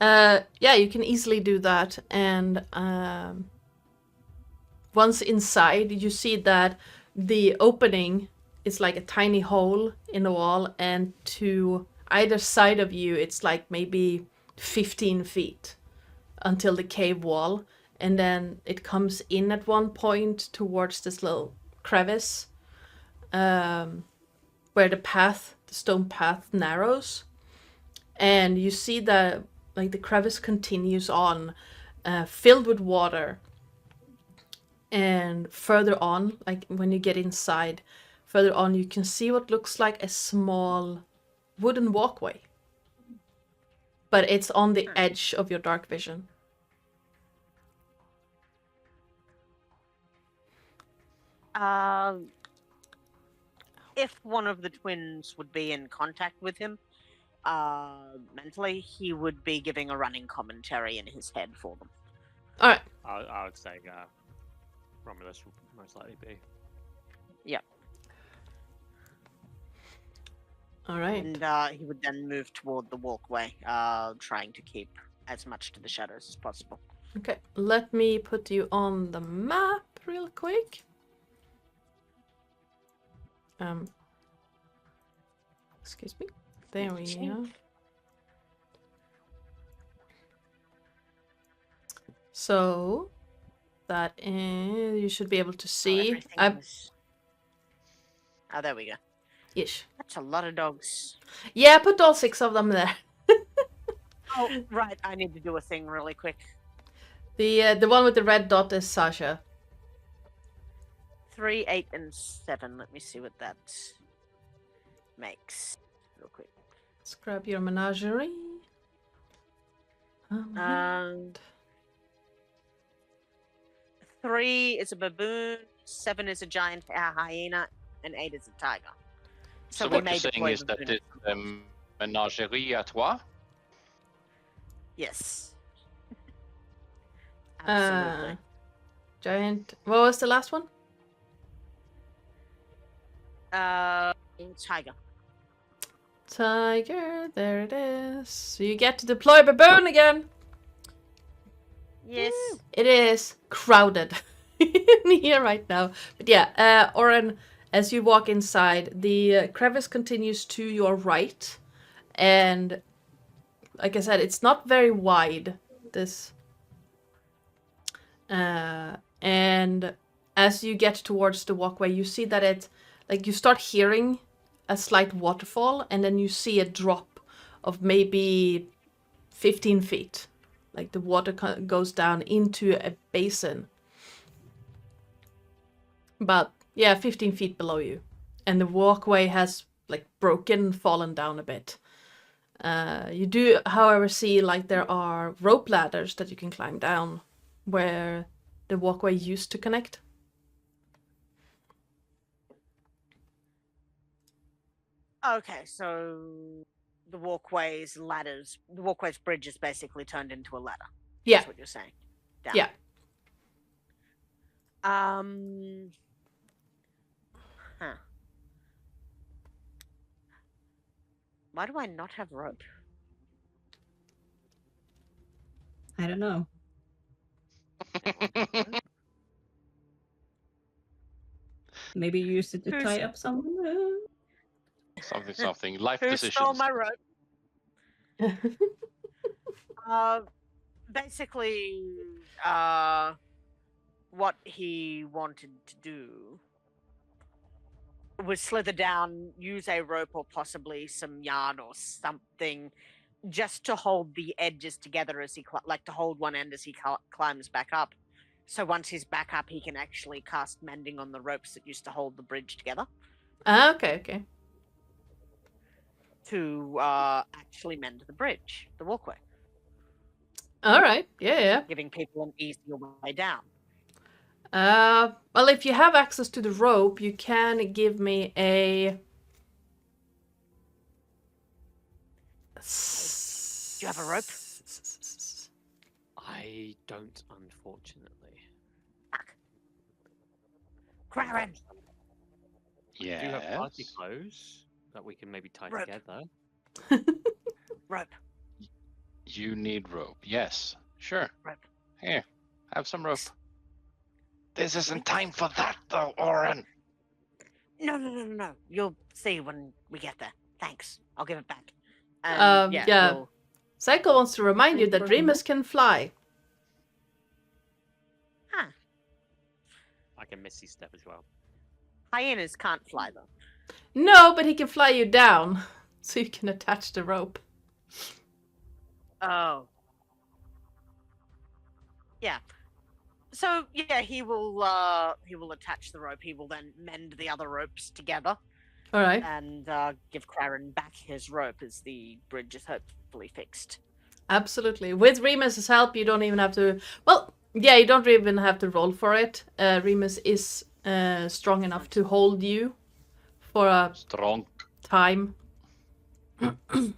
Yeah, you can easily do that. And once inside, you see that the opening is like a tiny hole in the wall, and to either side of you, it's like maybe 15 feet until the cave wall. And then it comes in at one point towards this little crevice where the stone path narrows. And you see that like the crevice continues on, filled with water. And further on, like when you get inside, further on, you can see what looks like a small wooden walkway. But it's on the edge of your dark vision. If one of the twins would be in contact with him mentally, he would be giving a running commentary in his head for them. All right. I would say Romulus will most likely be. Yep. All right. And he would then move toward the walkway, trying to keep as much to the shadows as possible. Okay, let me put you on the map real quick. Excuse me. There we go. So that is, you should be able to see. Oh, there we go. Ish. That's a lot of dogs. Yeah, put all 6 of them there. Oh, right. I need to do a thing really quick. The one with the red dot is Sasha. 3, 8, and 7. Let me see what that makes. Real quick. Let's grab your menagerie. 3 is a baboon, 7 is a giant hyena, and 8 is a tiger. So we what may you're saying deploy is that baboon. it's menagerie à trois? Yes. Absolutely. Giant. What was the last one? Tiger. Tiger. There it is. So you get to deploy baboon again. Yes. It is crowded in here right now. But yeah, Oren, as you walk inside, the crevice continues to your right. And like I said, it's not very wide. And as you get towards the walkway, you see that it, like you start hearing a slight waterfall, and then you see a drop of maybe 15 feet. Like the water goes down into a basin. But yeah, 15 feet below you. And the walkway has like broken, fallen down a bit. You do, however, see like there are rope ladders that you can climb down where the walkway used to connect. Okay, so the walkway's bridge is basically turned into a ladder. Yeah. That's what you're saying. Down. Yeah. Huh. Why do I not have rope? I don't know. Maybe you used it to tie up someone. Something. Life Who decisions. stole my rope? Basically, what he wanted to do was slither down, use a rope or possibly some yarn or something, just to hold the edges together as he to hold one end as he climbs back up. So once he's back up, he can actually cast mending on the ropes that used to hold the bridge together. Okay. To actually mend the bridge, the walkway. All right. Yeah. Giving people an easier way down. Well, if you have access to the rope, you can give me a... Do you have a rope? I don't, unfortunately. Craren! We do have party Yes. clothes that we can maybe tie Rope. together. Rope. You need rope. Yes. Sure. Rope. Here. Have some rope. This isn't What? time for that though, Oren. No. You'll see when we get there. Thanks. I'll give it back. And Yeah. we'll- Psycho wants to remind you Thank that you for Remus can fly. Huh. I can Misty Step as well. Hyenas can't fly though. No, but he can fly you down, so you can attach the rope. Oh. Yeah. So yeah, he will attach the rope. He will then mend the other ropes together All right. and give Craren back his rope as the bridge is hopefully fixed. Absolutely. With Remus's help, you don't even have to. Well, yeah, you don't even have to roll for it. Remus is strong enough to hold you for a Strong. time.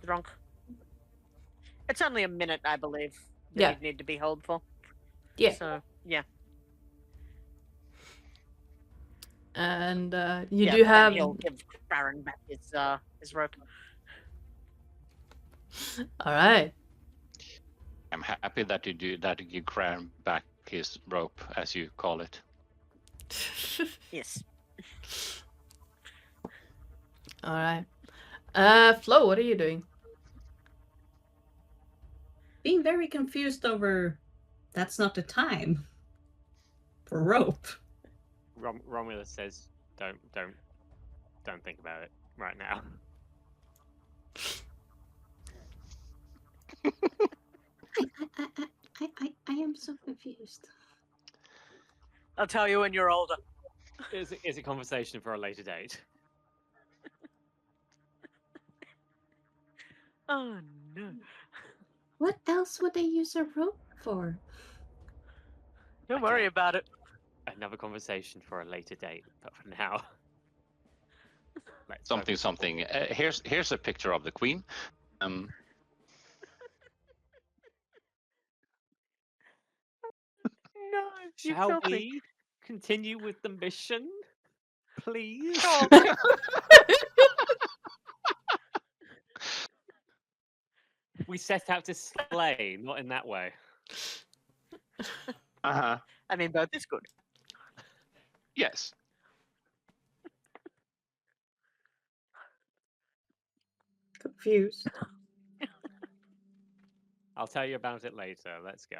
Drunk. It's only a minute, I believe, that Yeah. you'd need to be held for. Yeah. So yeah. And you Yeah, do but then have. he'll give Craren back his rope. All right. I'm happy that you do that. You give Cran back his rope, as you call it. Yes. All right. Flo, what are you doing? Being very confused over that's not the time for rope. Romulus says, "Don't think about it right now." I am so confused. I'll tell you when you're older. Is a conversation for a later date. Oh no. What else would they use a rope for? Don't Okay. worry about it. Another conversation for a later date. But for now, let's Something, focus. something. Here's a picture of the queen. No, you Shall filthy. we continue with the mission, please? Sure. We set out to slay, not in that way. Uh-huh. I mean, both is good. Yes. Confused. I'll tell you about it later. Let's go.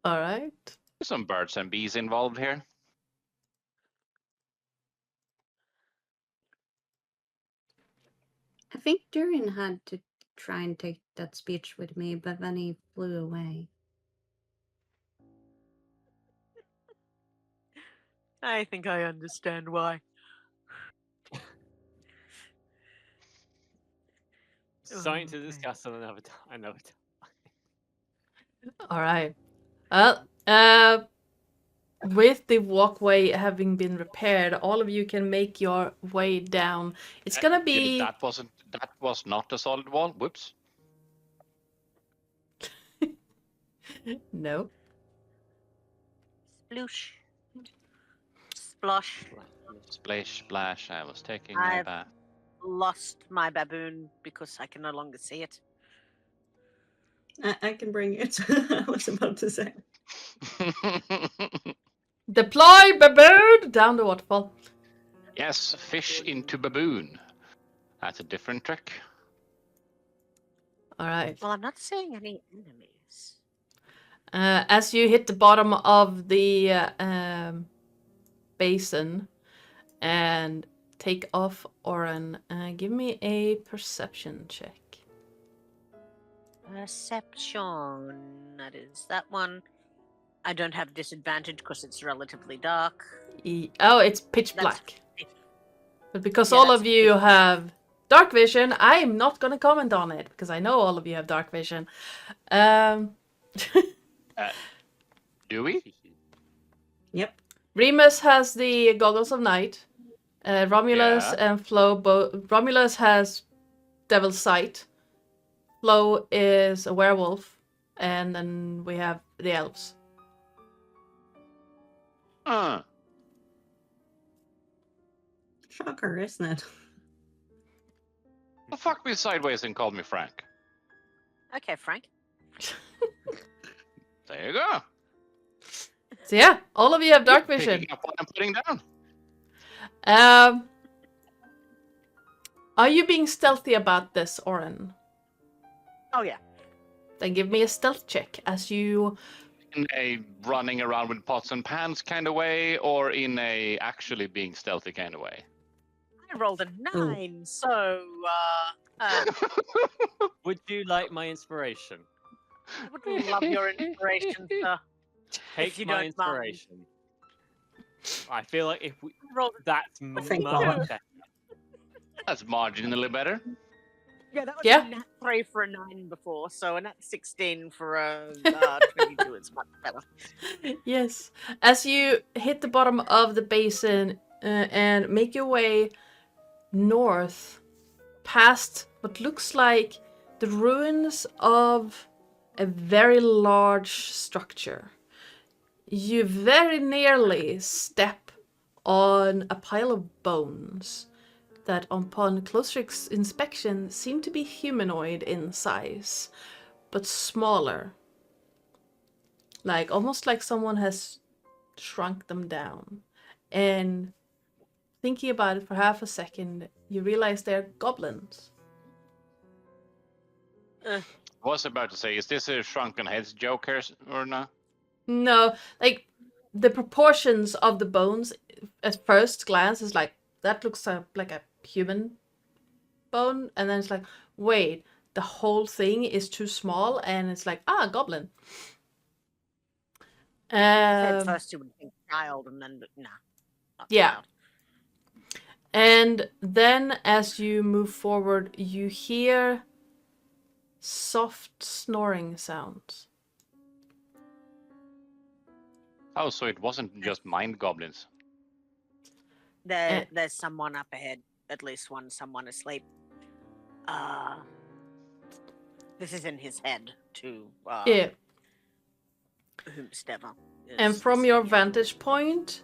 All right. There's some birds and bees involved here. I think Durin had to try and take that speech with me, but then he flew away. I think I understand why. Something to Okay. discuss on another time. All right. With the walkway having been repaired, all of you can make your way down. It's gonna be. That was not a solid wall. Whoops. No. Sploosh. Splosh. Splish, splash. I was taking my I've- bath. Lost my baboon because I can no longer see it. I can bring it. I was about to say. Deploy baboon down the waterfall. Yes, fish into baboon. That's a different trick. All right. Well, I'm not seeing any enemies. As you hit the bottom of the basin and take off Oren, give me a perception check. Perception. That is that one. I don't have disadvantage because it's relatively dark. Oh, it's pitch That's- black. But because Yeah, all that's of you pitch- have dark vision, I'm not going to comment on it because I know all of you have dark vision. Do we? Yep. Remus has the goggles of night. Romulus Yeah. and Flo Romulus has Devil's Sight. Flo is a werewolf, and then we have the elves. shocker, isn't it? Well, fuck me sideways and call me Frank. Okay, Frank. There you go. So yeah, all of you have dark vision. Picking up what I'm putting down. Are you being stealthy about this, Oren? Oh yeah. Then give me a stealth check as you... In a running around with pots and pans kind of way, or in a actually being stealthy kind of way? I rolled a 9, so Would you like my inspiration? I would love your inspiration, sir. Take you my don't mind. inspiration. I feel like if we... I rolled That's Thank much God. better. That's marginally better. Yeah, that was Yeah. a nat 3 for a 9 before, so a nat 16 for a 22 is much better. Yes. As you hit the bottom of the basin and make your way north past what looks like the ruins of a very large structure, you very nearly step on a pile of bones that upon closer inspection seem to be humanoid in size, but smaller. Like, almost like someone has shrunk them down. And thinking about it for half a second, you realize they're goblins. I was about to say, is this a shrunken heads joke here or not? No, like, the proportions of the bones at first glance is like, that looks like a human bone. And then it's like, wait, the whole thing is too small. And it's like, goblin. At first you would think child, and then nah. Not Yeah. child. And then as you move forward, you hear soft snoring sounds. Oh, so it wasn't just mind goblins. There's someone up ahead. At least one someone asleep. This is in his head to Yeah. whomstever. And is from your listening in. vantage point,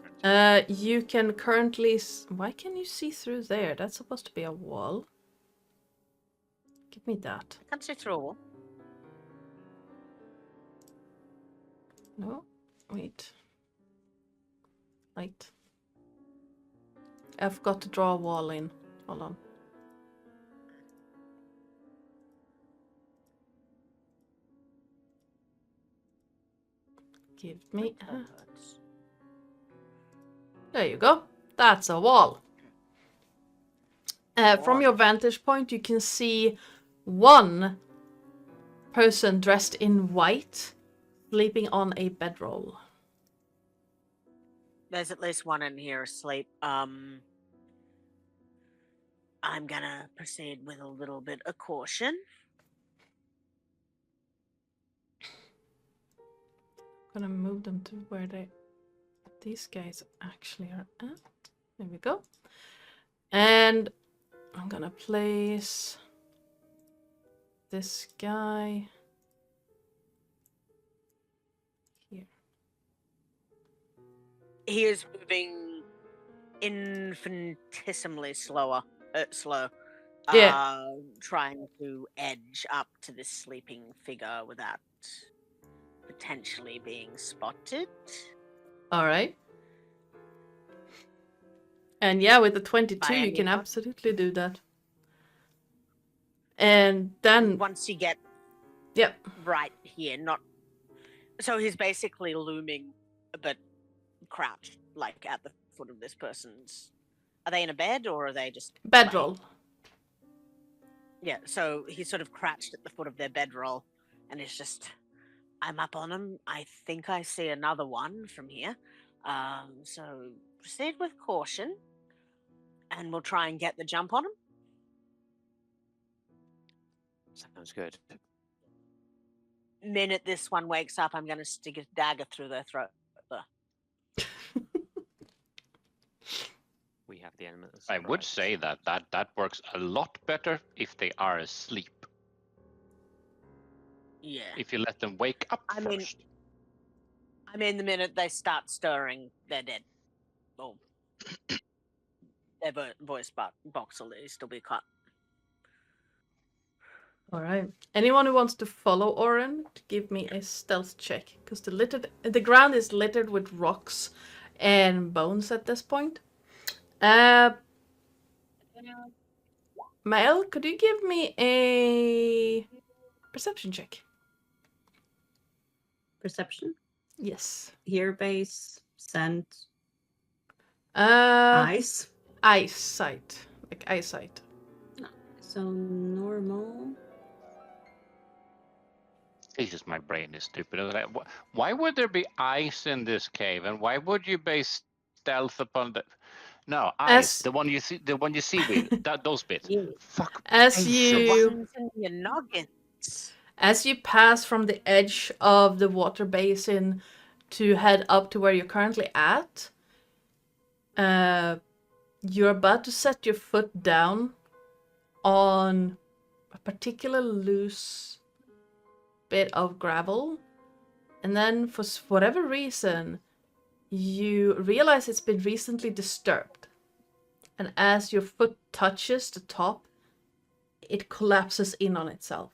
you can currently... Why can you see through there? That's supposed to be a wall. Give me that. Can't see through a wall. No? Wait. Light. I forgot to draw a wall in. Hold on. Give me... There you go. That's a wall. From your vantage point, you can see one person dressed in white sleeping on a bedroll. There's at least one in here asleep. I'm gonna proceed with a little bit of caution. I'm gonna move them to where these guys actually are at. There we go. And I'm gonna place this guy here. He is moving infinitesimally slow. Yeah. Trying to edge up to this sleeping figure without potentially being spotted. All right. And yeah, with the 22, By you can anyone. absolutely do that. And then, Once you get yep, right here, not so he's basically looming, but crouched, like at the foot of this person's. Are they in a bed or are they just bedroll. Yeah, so he's sort of crouched at the foot of their bedroll, and it's just, I'm up on him. I think I see another one from here. So proceed with caution, and we'll try and get the jump on him. Sounds good. Minute this one wakes up, I'm going to stick a dagger through their throat. We have the element of I would surprise. say that works a lot better if they are asleep. Yeah. If you let them wake up I mean- first. I mean, the minute they start stirring, they're dead. Oh. their voice box will still be cut. All right. Anyone who wants to follow Oren, give me a stealth check, because the ground is littered with rocks and bones at this point. Mael, could you give me a perception check? Perception? Yes. Hear base, scent, Uh, eyes. eyesight, like eyesight. So normal. Jesus, my brain is stupid. I was like, why would there be ice in this cave, and why would you base stealth upon the? No, ice. As- The one you see with those bits. Yeah. Fuck. As ice. you Ones in your noggins. As you pass from the edge of the water basin to head up to where you're currently at, you're about to set your foot down on a particular loose bit of gravel, and then for whatever reason, you realize it's been recently disturbed. And as your foot touches the top, it collapses in on itself.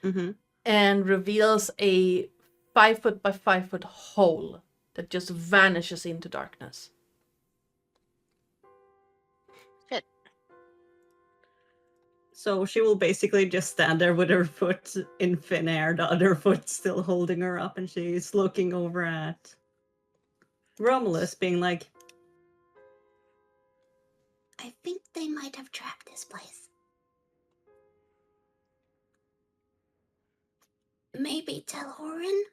Mm-hmm. And reveals a 5 foot by 5 foot hole that just vanishes into darkness. Shit. So she will basically just stand there with her foot in thin air, the other foot still holding her up, and she's looking over at Romulus, being like, I think they might have trapped this place. Maybe tell Oren?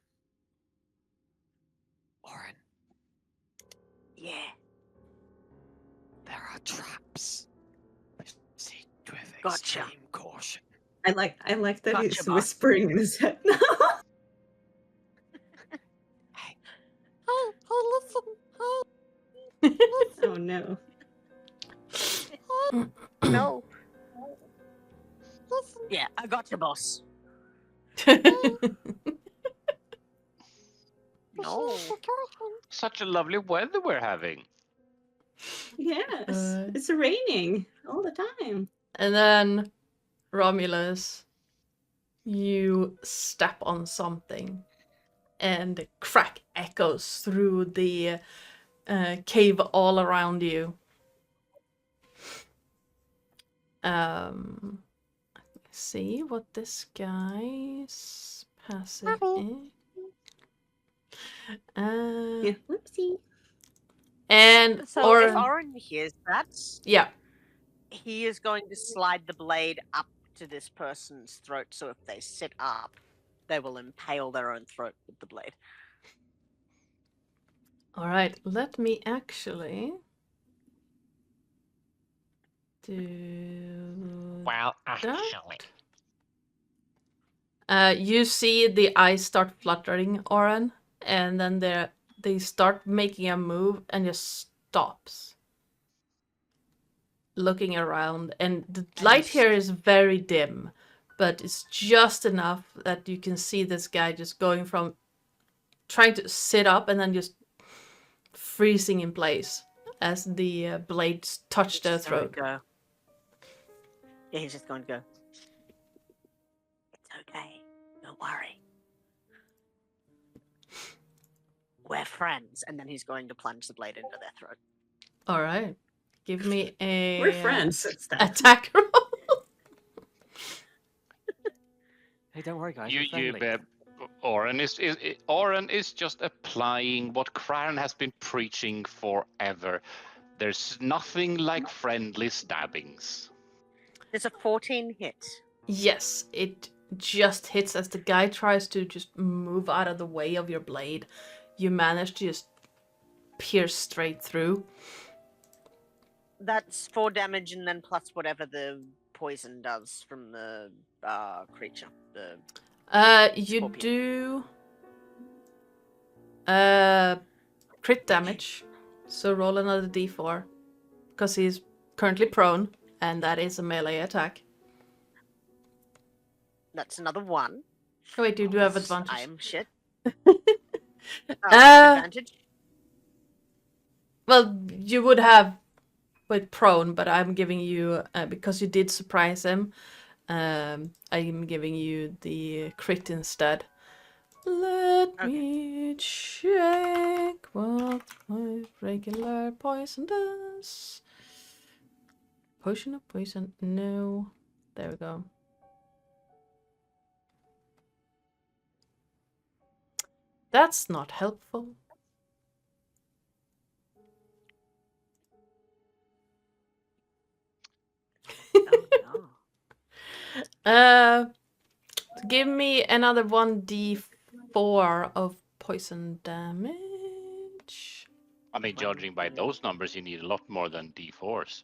Oren, Yeah. there are traps. Proceed with Gotcha. extreme caution. I like that Gotcha, he's boss. whispering in his head now. Hey, Oh, listen. Oh, Oh no. no. Yeah, I got you, boss. No. Such a lovely weather we're having. Yes, it's raining all the time. And then, Romulus, you step on something, and the crack echoes through the cave all around you. Let's see what this guy's passive is. Yeah. Whoopsie. And So if Oren hears that, yeah, he is going to slide the blade up to this person's throat, so if they sit up, they will impale their own throat with the blade. all right. Let me actually do Well, that. You see the eyes start fluttering, Oren, and then they start making a move and just stops. Looking around, and the light here is very dim, but it's just enough that you can see this guy just going from trying to sit up and then just freezing in place as the blades touch their He's just going throat. to go. Yeah, he's just going to go. It's okay. Don't worry. We're friends. And then he's going to plunge the blade into their throat. All right, give me a We're friends. It's that. attack roll. hey, don't worry, guys. You, we're friendly. Oren is just applying what Craren has been preaching forever. There's nothing like friendly stabbings. There's a 14 hit. Yes, it just hits as the guy tries to just move out of the way of your blade. You manage to just pierce straight through. That's 4 damage and then plus whatever the poison does from the creature. You Scorpion. do crit damage. So roll another d4. Because he's currently prone, and that is a melee attack. That's another 1. Oh wait, you do have advantage. I am shit. Uh, Advantage. Well, you would have with prone, but I'm giving you because you did surprise him. I'm giving you the crit instead. Let me check what my regular poison does. Potion of poison? No. There we go. That's not helpful. Oh, no. Give me another 1d4 of poison damage. I mean, judging by those numbers, you need a lot more than D4s.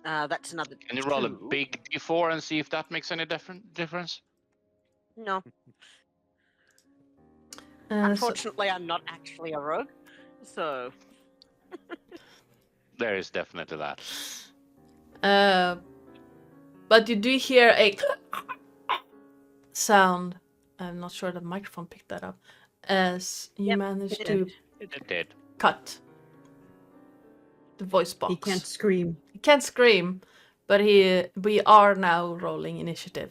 That's another. Can you roll a 2. big D4 and see if that makes any difference? No. So, Unfortunately, I'm not actually a rogue, so. There is definitely that. but you do hear a sound. I'm not sure the microphone picked that up. As you Yep, manage it to It did. cut the voice box. He can't scream. He can't scream, but we are now rolling initiative.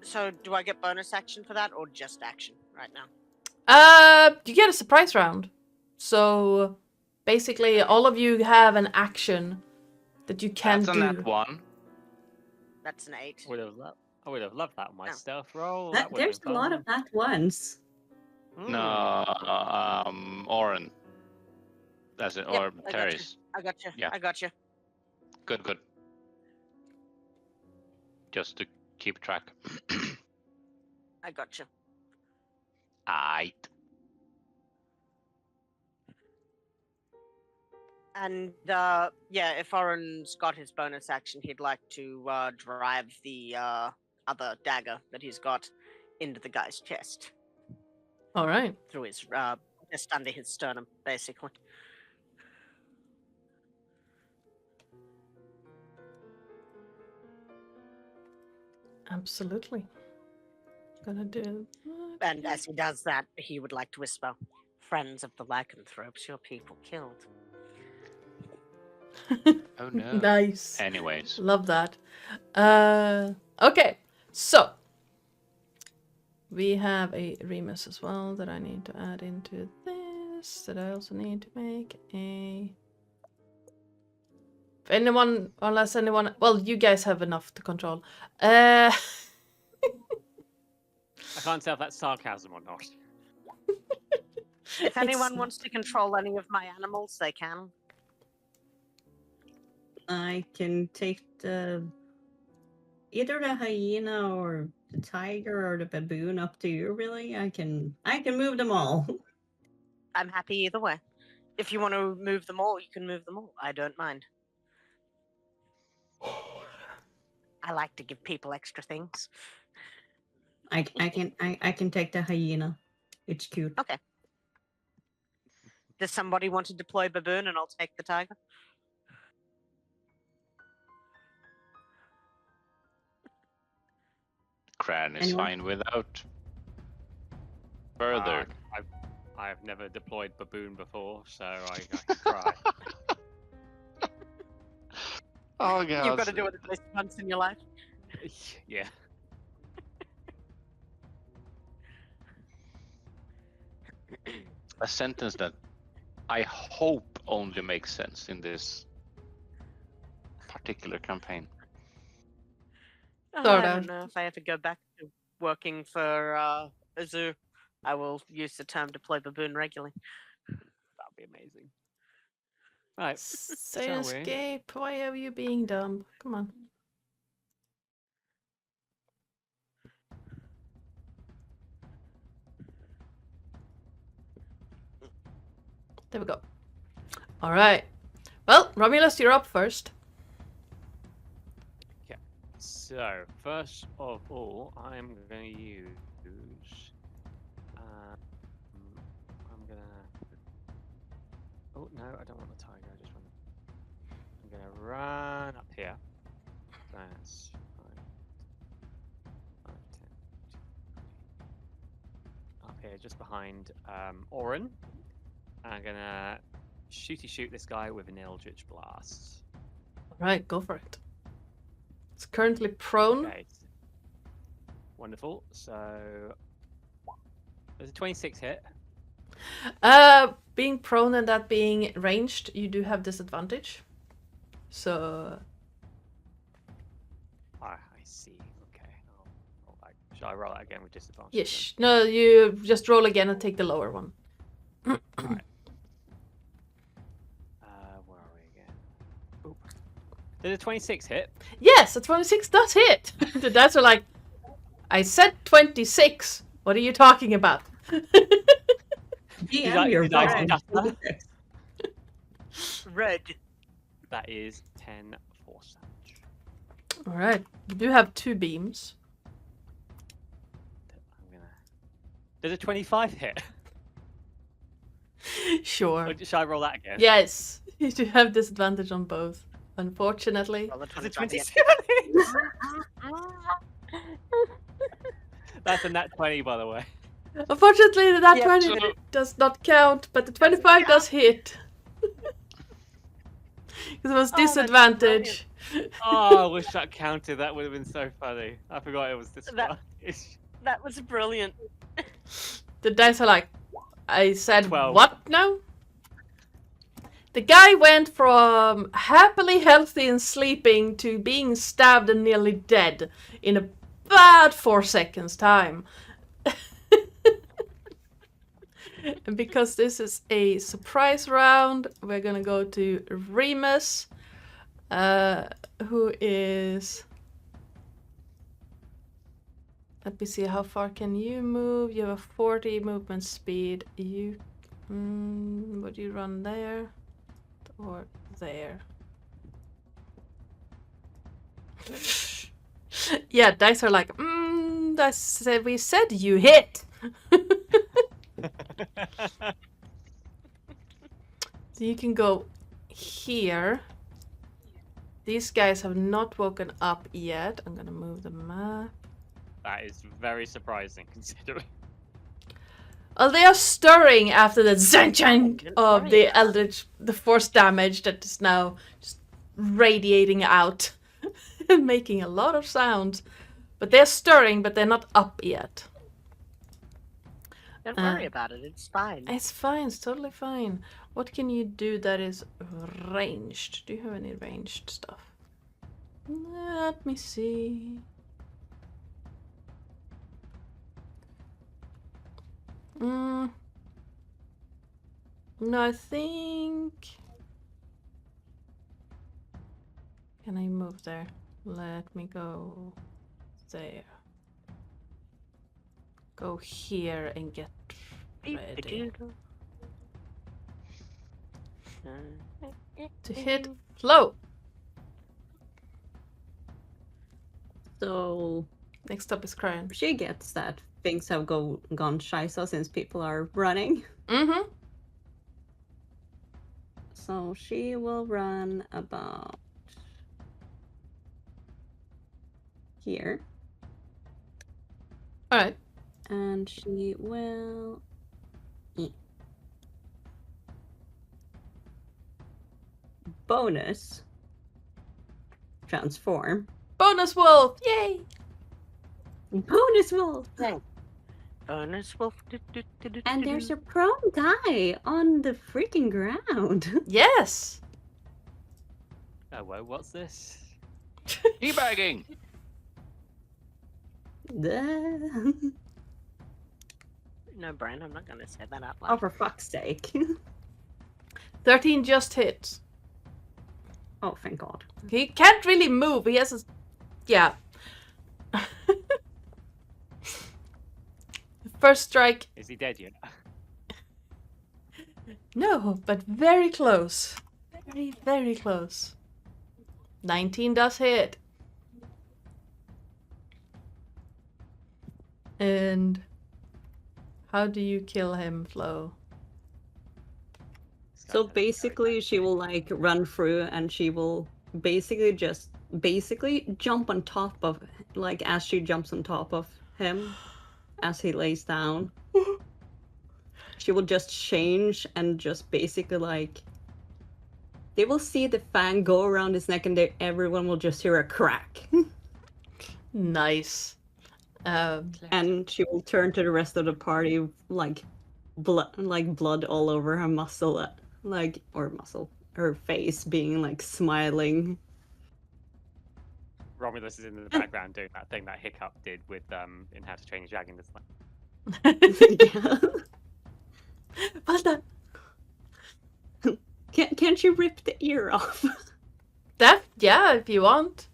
So do I get bonus action for that, or just action right now? You get a surprise round. So basically, all of you have an action that you can That's a do. nat 1. That's an 8. I would have loved that on my Oh. stealth roll. That, That would have there's a been lot fun. of that ones. No, Oren. That's it, Yep, or I got you. Terris. I got you. Yeah. I got you. Good. Just to keep track. I got you. Aight. And if Oren's got his bonus action, he'd like to drive the other dagger that he's got into the guy's chest All right. through his just under his sternum, basically. Absolutely. Gonna do. And as he does that, he would like to whisper, "Friends of the lycanthropes, your people killed." Oh no. Nice. Anyways. Love that. Okay, so we have a Remus as well that I need to add into this. That I also need to make a. If anyone, unless anyone, well, you guys have enough to control. I can't tell if that's sarcasm or not. If anyone It's- wants to control any of my animals, they can. I can take either the hyena or the tiger or the baboon, up to you really. I can move them all. I'm happy either way. If you want to move them all, you can move them all. I don't mind. I like to give people extra things. I can take the hyena. It's cute. Okay. Does somebody want to deploy baboon and I'll take the tiger? Cran is Anyone? fine without further. I've never deployed baboon before, so I can try. Oh god. You've got to do it at least once in your life. Yeah. A sentence that I hope only makes sense in this particular campaign. Oh, Sort I of. don't know if I ever go back to working for a zoo. I will use the term deploy baboon regularly. That'd be amazing. Right. Say shall we? escape. Why are you being dumb? Come on. There we go. All right. Well, Romulus, you're up first. So, first of all, I'm going to use. I'm going to. Oh, no, I don't want the tiger. I just want. I'm going to run up here. That's 5, 10, up here. here, just behind Oren. I'm gonna shoot this guy with an Eldritch Blast. Alright, go for it. It's currently prone. Okay. Wonderful. So there's a 26 hit. Being prone and that being ranged, you do have disadvantage. So I see. Okay. I'll roll that. Shall I roll that again with disadvantage? yes. No, you just roll again and take the lower one. Right. Where are we again? Oop. Did a 26 hit? Yes, a 26 does hit. The dice are like, I said 26. What are you talking about? DM, you're did I wrong. stutter? Red. That is 10 force damage. Alright, you do have 2 beams. I'm gonna. Did a 25 hit? Sure. Or shall I roll that again? Yes, you do have disadvantage on both. Unfortunately. Well, the Does a 25 27 hit? That's a nat 20, by the way. Unfortunately, that Yeah, 20 so- does not count, but the 25 does hit. Because it was that's disadvantage. Oh, I wish that counted. That would have been so funny. I forgot it was disadvantage. That was brilliant. The dice are like, I said 12. what now? The guy went from happily healthy and sleeping to being stabbed and nearly dead in a bad 4 seconds time. And because this is a surprise round, we're gonna go to Remus, who is... Let me see, how far can you move? You have a 40 movement speed. You... would you run there? Or there? Yeah, dice are like, we said you hit! So you can go here. These guys have not woken up yet. I'm gonna move the map. That is very surprising, considering. Well, they are stirring after the zenchang of the eldritch, the force damage that is now just radiating out and making a lot of sound. But they're stirring, but they're not up yet. Don't worry about it. It's fine. It's fine, it's totally fine. What can you do that is ranged? Do you have any ranged stuff? Let me see. No, I think... Can I move there? Let me go there. Go here and get ready. To hit Flo. So Next up is Cryon. she gets that things have gone scheisse since people are running. Mm-hmm. So she will run about here. Alright. And she will bonus transform. Bonus wolf! Yay! Bonus wolf! Bonus wolf. And there's a prone guy on the freaking ground. Yes! Oh, well, what's this? Teabagging! No, Brian, I'm not going to say that out Oh, loud. for fuck's sake. 13 just hits. Oh, thank God. He can't really move. He has a... Yeah. First strike. Is he dead yet? No, but very close. Very, very close. 19 does hit. And how do you kill him, Flo? So basically, she will like run through and she will basically just jump on top of, like, as she jumps on top of him as he lays down. she will just change and just basically like they will see the fang go around his neck and everyone will just hear a crack. Nice. And she will turn to the rest of the party like blood all over her muscle, her face being like smiling. Romulus is in the background doing that thing that Hiccup did with in How to Train Your Dragon. It's like, Yeah. Well done. Can't you rip the ear off? Yeah, if you want.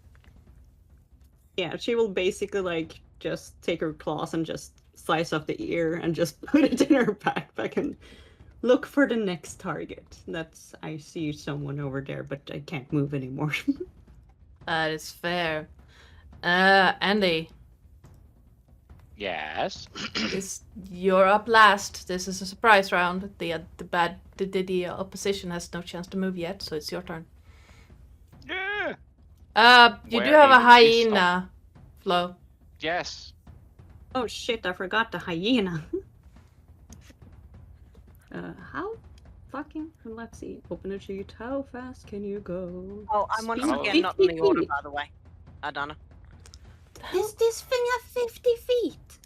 Yeah, she will basically like just take her claws and just slice off the ear and just put it in her backpack and look for the next target. I see someone over there, but I can't move anymore. That is fair. Andy, Yes. you're up last. This is a surprise round. The opposition has no chance to move yet, so it's your turn. Yeah. You do Where have a is this stuff? hyena, Flo. Yes. Oh shit, I forgot the hyena. How fucking... Let's see. Open a sheet. How fast can you go? Oh, I'm once Speed again not in the 50 order, feet. by the way. Adana. Does this thing have 50 feet?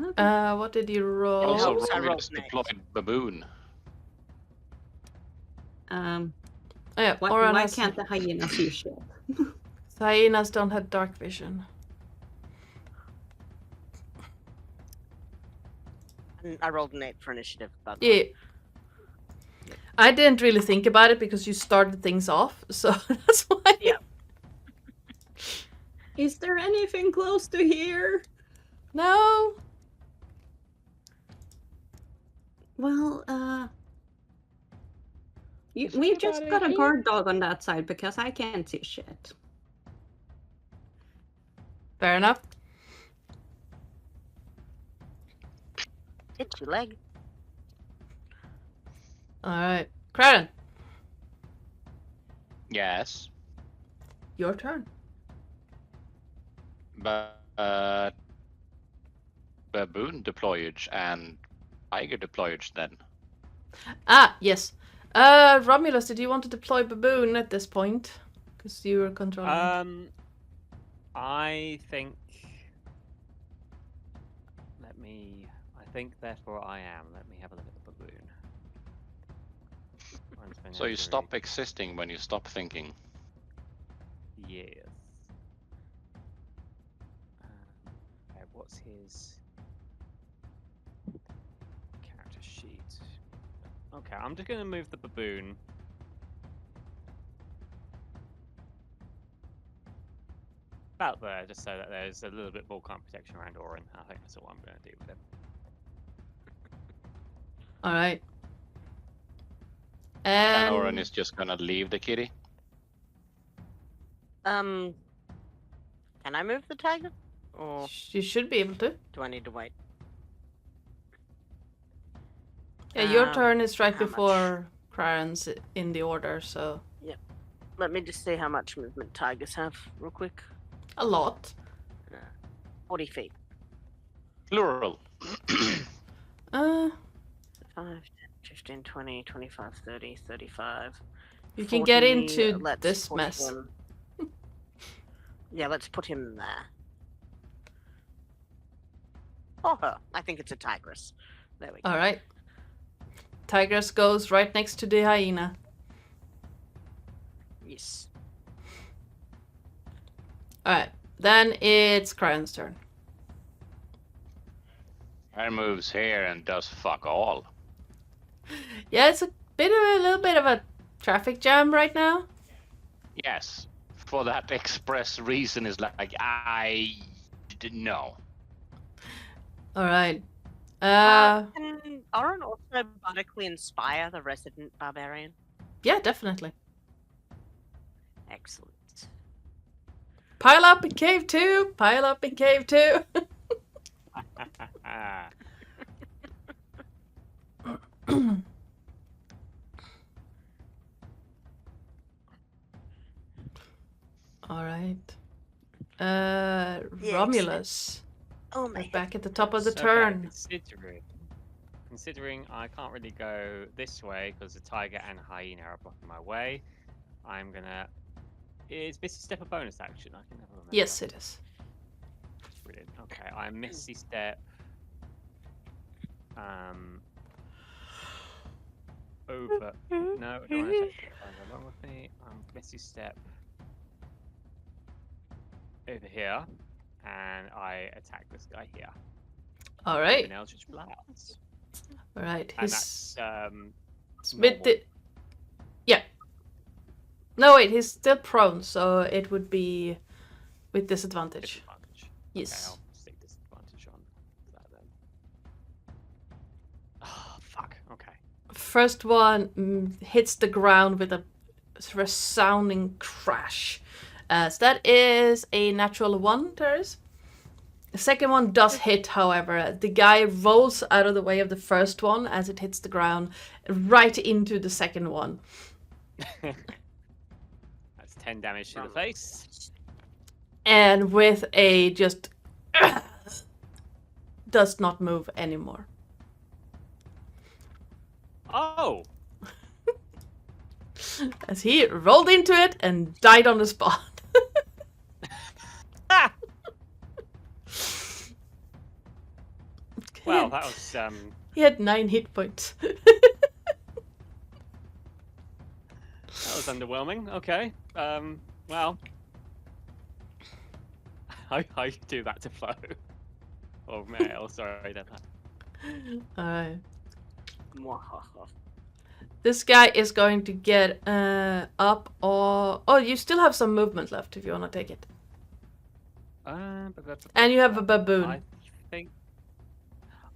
Okay. What did you roll? Also, helps I roll Romulus next. deployed baboon. Oh, yeah, Why Oran has... can't the hyena see shit? Hyenas don't have dark vision. And I rolled an 8 for initiative, by the way. Yeah. I didn't really think about it because you started things off, so that's why. Yeah. Is there anything close to here? No. Well, we just got a guard dog on that side because I can't see shit. Fair enough. Hit your leg. Alright. Kraden, Yes. your turn. But baboon deployage and tiger deployage then. Ah, yes. Romulus, did you want to deploy Baboon at this point? Because you were controlling it. I think. I think therefore I am. Let me have a look at the baboon. So you stop existing when you stop thinking. Yes. Okay, what's his character sheet? Okay, I'm just going to move the baboon. About there, just so that there's a little bit more kind of protection around Orin. I think that's all I'm going to do with him. Alright. And Orin is just gonna leave the kitty. Can I move the tiger? Or You should be able to. do I need to wait? Yeah, your turn is right how before Kraren's in the order, so... Let me just see how much movement tigers have, real quick. A lot. 40 feet. Plural. 5, 10, 15, 20, 25, 30, 35. You can get 40, into let's this put mess. him- Yeah, let's put him there. Or her. I think it's a tigress. There we go. Alright. Tigress goes right next to the hyena. Yes. Alright. Then it's Kraren's turn. And moves here and does fuck all. Yeah, it's a little bit of a traffic jam right now. Yes. For that express reason is like I didn't know. Alright. Can Oren also bodically inspire the resident barbarian? Yeah, definitely. Excellent. Pile up in cave 2! Pile up in cave 2! Alright. Romulus. Oh We're my. back at the top of the So, turn. considering I can't really go this way because the tiger and hyena are blocking my way, I'm gonna. Is Misty Step a bonus action? I can never remember. Yes, it is. Brilliant. Okay, I'm Misty Step. Over. No, I don't want to take it along with me. I'm Misty Step over here, and I attack this guy here. All With right. an Eldritch Blast. All right. And He's that's it's normal. with the. Yeah. No, wait. He's still prone, so it would be with disadvantage. Disadvantage. Yes. Okay, I'll stick disadvantage on that then. Oh, fuck. Okay. First one hits the ground with a resounding crash. So that is a natural 1, Terris. The second one does hit, however. The guy rolls out of the way of the first one as it hits the ground, right into the second one. That's 10 damage to the face. And with a just does not move anymore. Oh! As he rolled into it and died on the spot. Ah! Well, that was He had 9 hit points. that was underwhelming. Okay. Well, how you do that to Flo? Or Mel? Sorry, that. Alright. This guy is going to get up or... Oh, you still have some movement left if you want to take it. And you have a baboon. I think.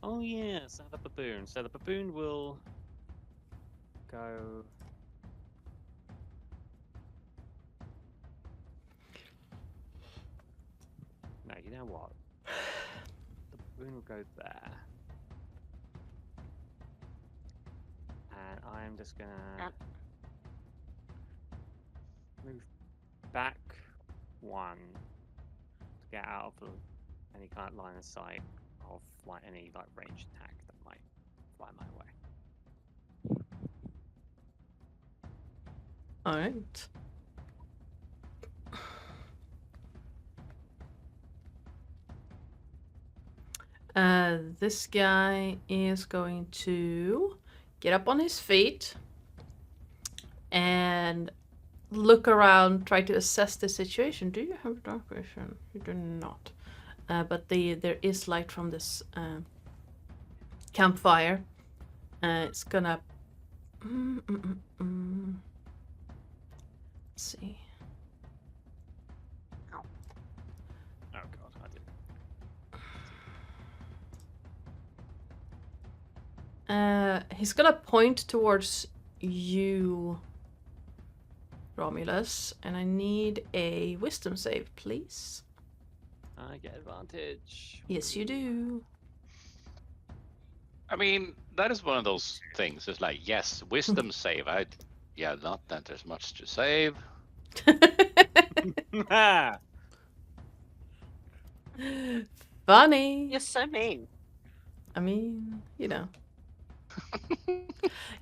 Oh yes, I have a baboon. So the baboon will go. No, you know what? The baboon will go there. And I'm just gonna move back 1 to get out of any kind of line of sight of like any like ranged attack that might fly my way. Alright. This guy is going to get up on his feet and look around, try to assess the situation. Do you have dark vision? You do not. But there is light from this campfire. It's gonna... Let's see. Oh god, I did. He's gonna point towards you, Romulus, and I need a wisdom save, please. I get advantage. Yes, you do. I mean, that is one of those things. It's like, yes, wisdom save. Yeah, not that there's much to save. Funny. You're so mean. I mean, you know.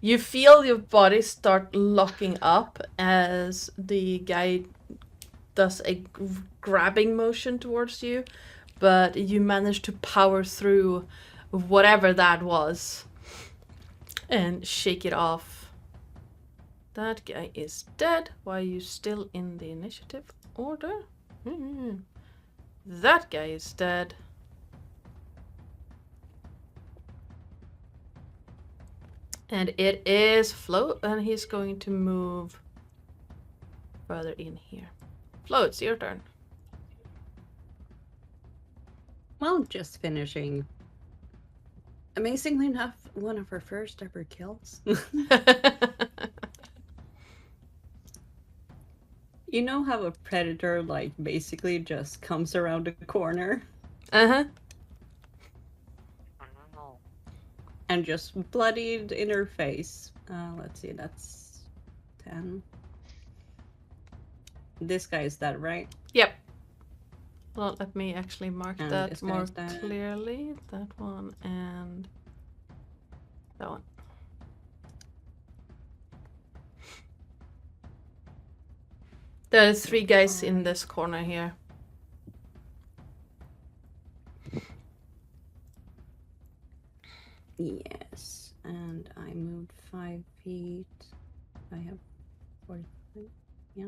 You feel your body start locking up as the guy does a grabbing motion towards you, but you manage to power through whatever that was and shake it off. That guy is dead. Why are you still in the initiative order? That guy is dead. And it is Flo, and he's going to move further in here. Flo, it's your turn. Well, just finishing. Amazingly enough, one of her first ever kills. You know how a predator, like, basically just comes around the corner Uh-huh. and just bloodied in her face. Let's see, that's 10. This guy is dead, right? Yep. Well, let me actually mark And that this more guy's dead. clearly. That one and that one. There are 3 guys in this corner here. Yes, and I moved 5 feet. I have 45. Yeah.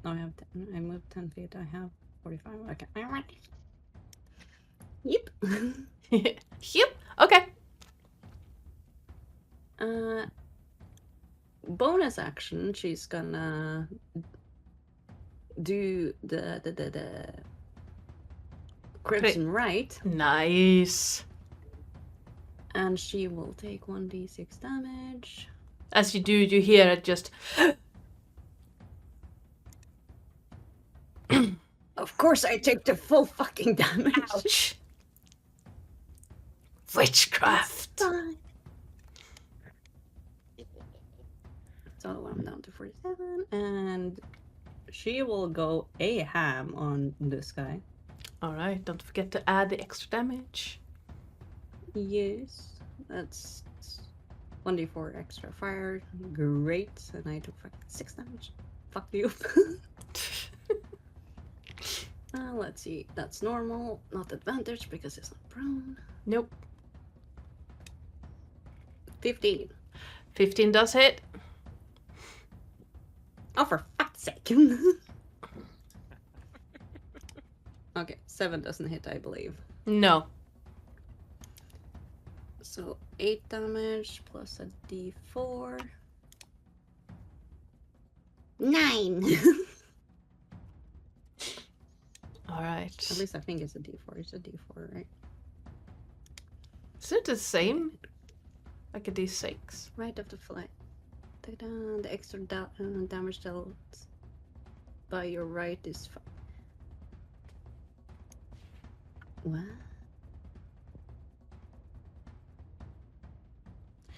No, I have. I moved 10 feet. I have 45. Okay. Yep. Yep. Okay. Bonus action. She's gonna do the Crimson Right, Nice. and she will take 1d6 damage. As you do, you hear it just. Of course, I take the full fucking damage. Ouch. Witchcraft. Fine. So I'm down to 47, and she will go a ham on this guy. Alright, don't forget to add the extra damage. Yes, that's 1d4 extra fire. Great, and I took 6 damage. Fuck you. Let's see, that's normal, not advantage because it's not prone. Nope. 15. 15 does hit. Oh, for fuck's sake. Okay, 7 doesn't hit, I believe. No. So 8 damage plus a d4. 9! Alright. At least I think it's a d4. It's a d4, right? Is it the same? Like a d6? Right of the flight. Take down the extra damage dealt by your right is. What?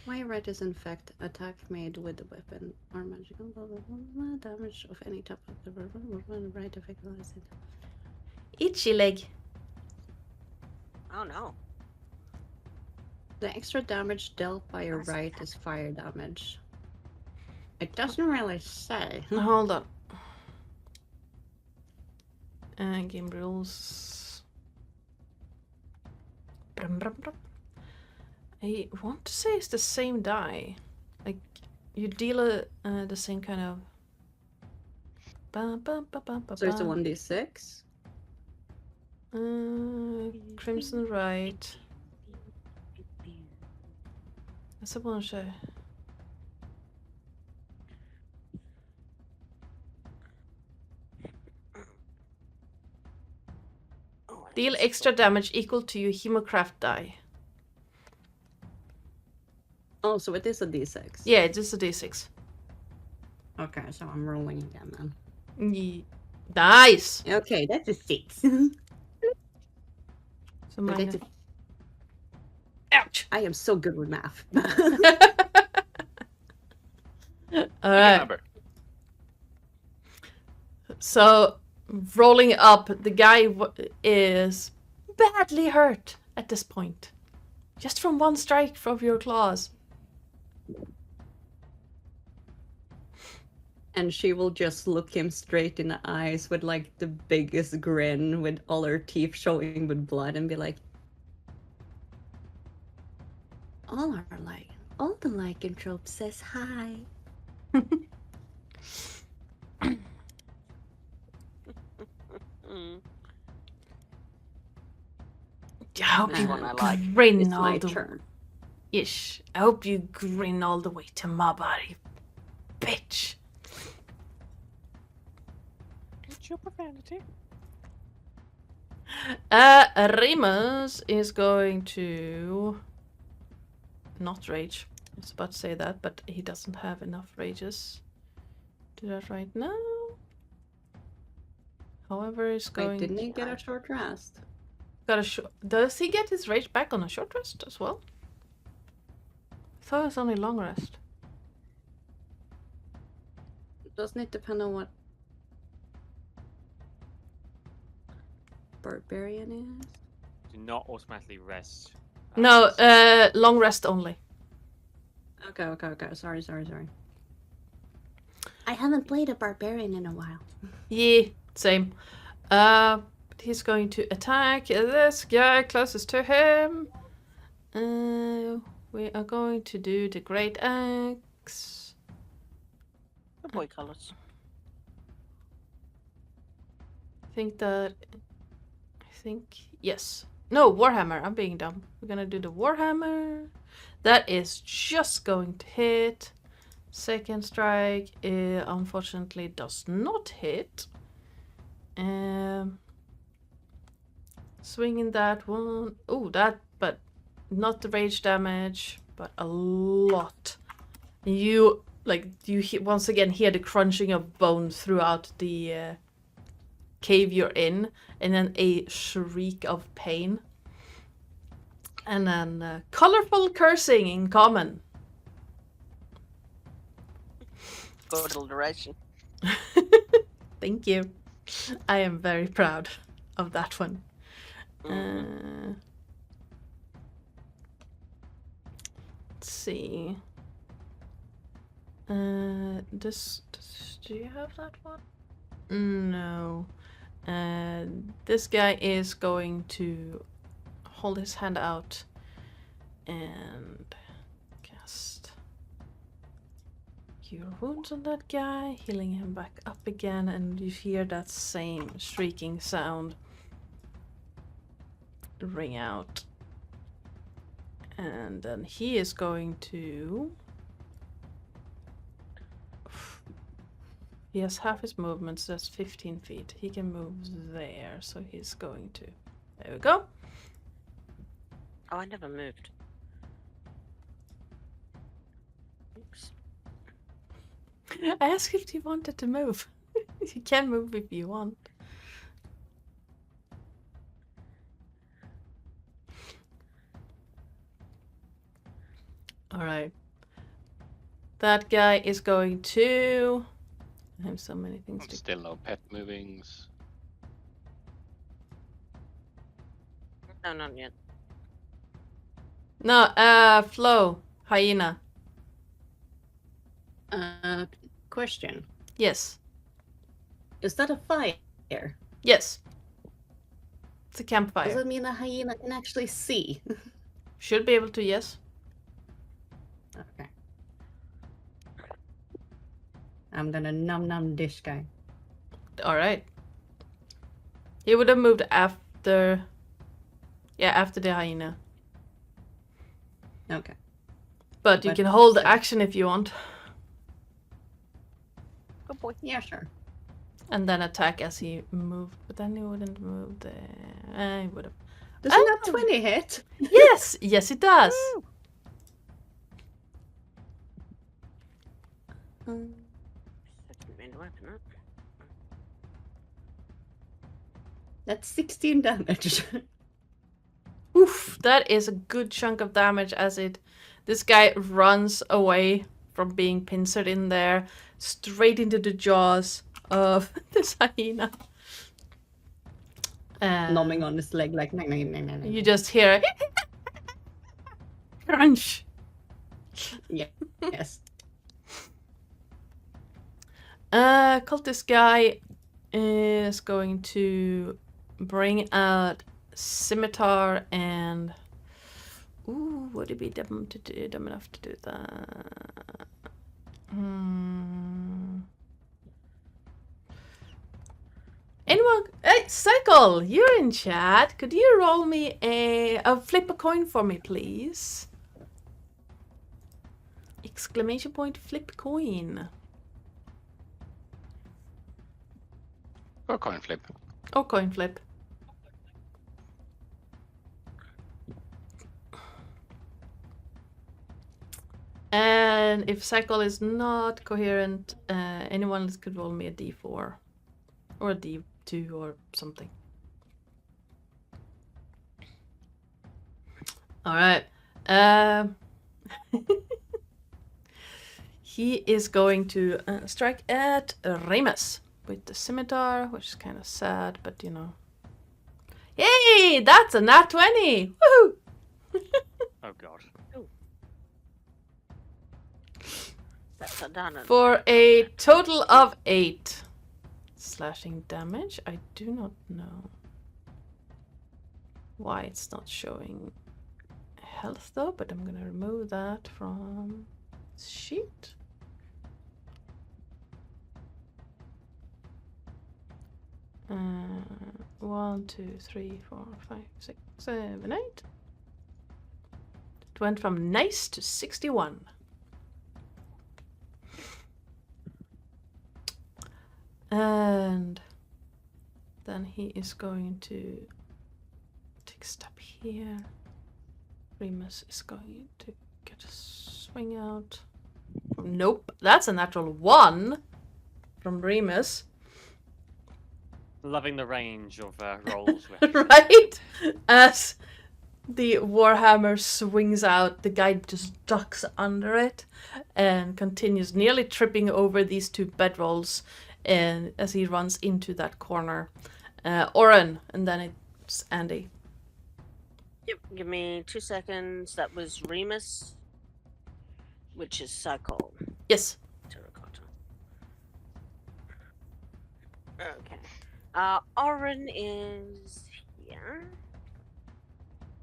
My right is in fact attack made with a weapon or magical blah, blah, blah, blah, damage of any type of the right effect. Itchy leg. Oh no. The extra damage dealt by your right is fire damage. It doesn't really say. Hold on. Game rules. Brum, brum, brum. I want to say it's the same die. Like, you deal the same kind of... So it's a 1d6? Crimson right. That's a one shot. Deal extra damage equal to your Hemocraft die. Oh, so it is a d6? Yeah, it's just a d6. Okay, so I'm rolling again then. Nice! Okay, that's a 6. So mine... That's a... Ouch! I am so good with math. Alright. Number. So, rolling up, the guy is badly hurt at this point. Just from one strike from your claws. And she will just look him straight in the eyes with like the biggest grin with all her teeth showing with blood and be like, all the lycanthropes says hi. I hope you One I like. grin It's all my the turn. Ish. I hope you grin all the way to my body, bitch. What's your profanity? Remus is going to not rage. I was about to say that, but he doesn't have enough rages to do that right now. However, he's going. Wait, didn't he get a short rest? Got a short. Does he get his rage back on a short rest as well? I thought it was only long rest. Doesn't it depend on what? barbarian is? Do not automatically rest. No, long rest only. Okay. Sorry. I haven't played a barbarian in a while. Yeah, same. But he's going to attack this guy closest to him. We are going to do the great axe. Good boy, Carlos. I think yes. No, Warhammer. I'm being dumb. We're gonna do the Warhammer. That is just going to hit. Second strike, unfortunately, does not hit. Swinging that one. Oh, that, but not the rage damage, but a lot. You once again hear the crunching of bones throughout the cave you're in, and then a shriek of pain. And then colorful cursing in common. Good alliteration. Thank you. I am very proud of that one. Let's see. This. Do you have that one? No. This guy is going to hold his hand out and cast Cure Wounds on that guy, healing him back up again, and you hear that same shrieking sound ring out. And then he is going to... He has half his movement, so that's 15 feet. He can move there, so he's going to... There we go. Oh, I never moved. Oops. I asked if you wanted to move. You can move if you want. Alright. That guy is going to... I have so many things to... Still no pet movings. No, not yet. No, Flo. Hyena. Question. Yes. Is that a fire? Yes. It's a Does campfire. that mean a hyena can actually see? Should be able to, yes. Okay. I'm gonna num this guy. Alright. He would have moved after... Yeah, after the hyena. Okay. But you But- can hold the action if you want. Good boy. Yeah, sure. And then attack as he moved. But then he wouldn't move there. He would have. Doesn't Oh. that 20 hit? Yes! Yes, it does! Didn't mean to open that. That's 16 damage. Oof! That is a good chunk of damage as it... This guy runs away from being pincered in there, straight into the jaws of this hyena. Numbing on his leg like... You just hear... crunch! Yes. Cultist guy is going to bring out scimitar and... Ooh, would it be dumb enough to do that? Anyone? Hey, Psycole, you're in chat. Could you roll me flip a coin for me, please? Exclamation point, flip coin. Or coin flip. Or coin flip. And if Psycole is not coherent, anyone could roll me a d4. Or a d2 or something. Alright. He is going to strike at Remus with the scimitar, which is kind of sad, but you know. Hey, that's a nat 20! Woohoo! Oh god. That's a done. For a total of 8 slashing damage. I do not know why it's not showing health though, but I'm gonna remove that from this sheet. Uh, 1, 2, 3, 4, 5, 6, 7, 8. It went from nice to 61. And then he is going to take a step here. Remus is going to get a swing out. Nope, that's a natural 1 from Remus. Loving the range of rolls. With. Right? As the Warhammer swings out, the guy just ducks under it and continues nearly tripping over these 2 bedrolls and as he runs into that corner. Oren, and then it's Andy. Yep, give me 2 seconds. That was Remus, which is Psycole. Yes. Terracotta. Okay. Oren is here.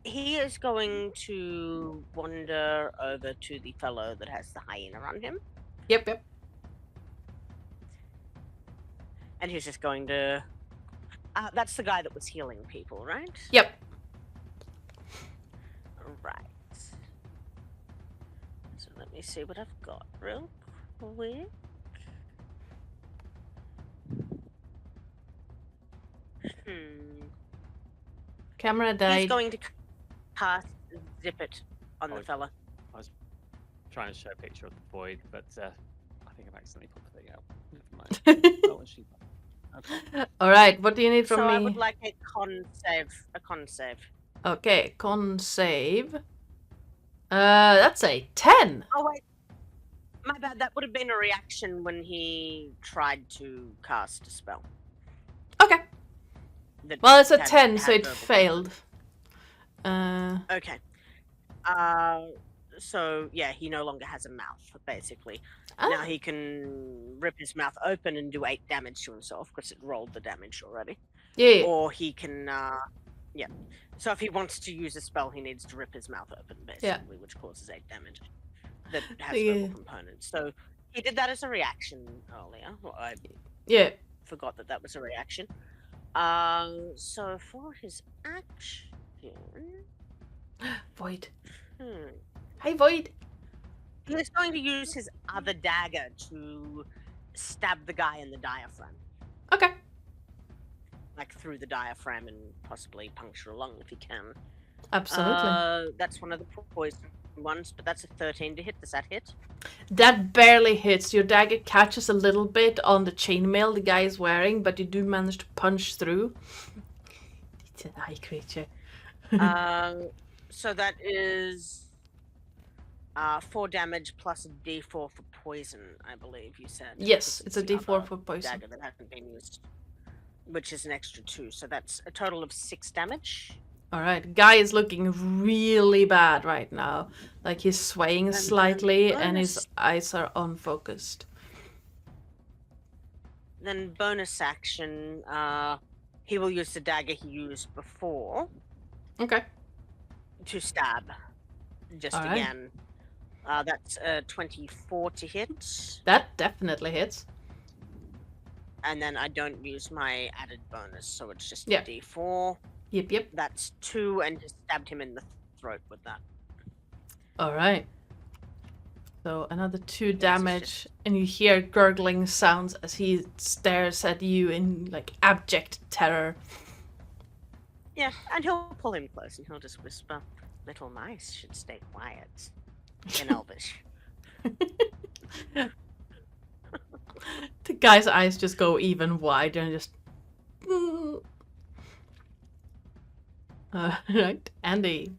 He is going to wander over to the fellow that has the hyena on him. Yep. And he's just going to... that's the guy that was healing people, right? Yep. Right. So let me see what I've got real quick. Camera died. He's going to cast Zip It on the Oh. fella. Trying to show a picture of the void, but I think I've accidentally put the thing out. Never mind. Oh, she... Okay. Alright, what do you need from So me? I would like a con save. Okay, con save. That's a 10. Oh wait, my bad. That would have been a reaction when he tried to cast a spell. Okay. that Well, it's a had- 10, so had it verbal failed. Okay. So yeah, he no longer has a mouth, basically. Now Ah, he can rip his mouth open and do 8 damage to himself because it rolled the damage already. yeah. Or he can, yeah. So if he wants to use a spell, he needs to rip his mouth open, basically, which causes 8 damage. That has Yeah. verbal components. So he did that as a reaction earlier. Well, I Yeah. forgot that that was a reaction. So for his action, Void. hmm, Hi, Void. he's going to use his other dagger to stab the guy in the diaphragm, Okay. like through the diaphragm and possibly puncture a lung if he can. Absolutely. That's one of the poison ones, but that's a 13 to hit. Does that hit? That barely hits. Your dagger catches a little bit on the chainmail the guy is wearing, but you do manage to punch through. It's an eye creature. So that is 4 damage plus a d4 for poison, I believe you said. Yes, This it's is a the d4 other for poison. dagger that hasn't been used, which is an extra 2. So that's a total of 6 damage. Alright, guy is looking really bad right now. Like he's swaying And slightly and his bonus- eyes are unfocused. Then bonus action, he will use the dagger he used before Okay. to stab. Just Alright. again. That's 24 to hit. That definitely hits. And then I don't use my added bonus, so it's just Yeah. a d4. Yep. That's 2, and just stabbed him in the throat with that. Alright. So another 2 Yes, it's damage, and you hear gurgling sounds as he stares at you in like abject terror. Yeah, and he'll pull him close and he'll just whisper, "Little mice should stay quiet." In Elvish. The guy's eyes just go even wider and just. Right, Andy,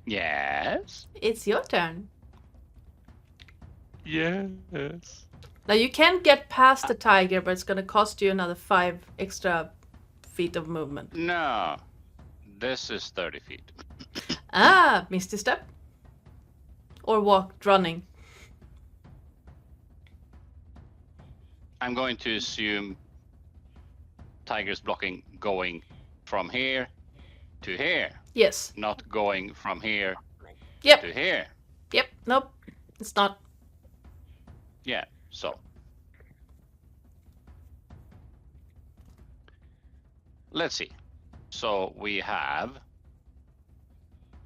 Yes. it's your turn. Yes. Now you can get past the tiger, but it's gonna cost you another 5 extra feet of movement. No. This is 30 feet. Ah, Misty Step. Or walked running. I'm going to assume Tiger's blocking going from here to here, Yes. not going from here Yep. to here. Yep. Nope. It's not. Yeah, so. Let's see. So we have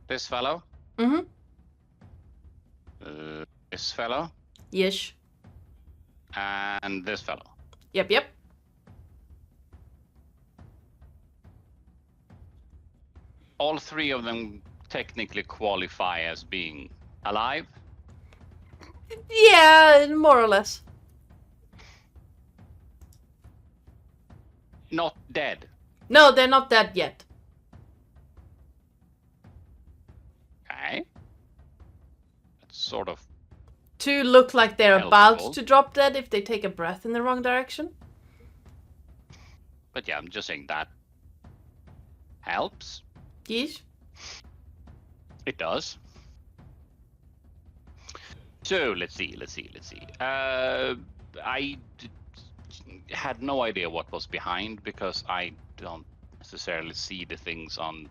this fellow, Mm-hmm. this fellow, Yes. and this fellow. Yep, yep. All three of them technically qualify as being alive. Yeah, more or less. Not dead. No, they're not dead yet. Okay. That's sort of. To look like they're Helpful. about to drop dead if they take a breath in the wrong direction. But yeah, I'm just saying that helps. Yes. It does. So let's see. Had no idea what was behind because I don't necessarily see the things on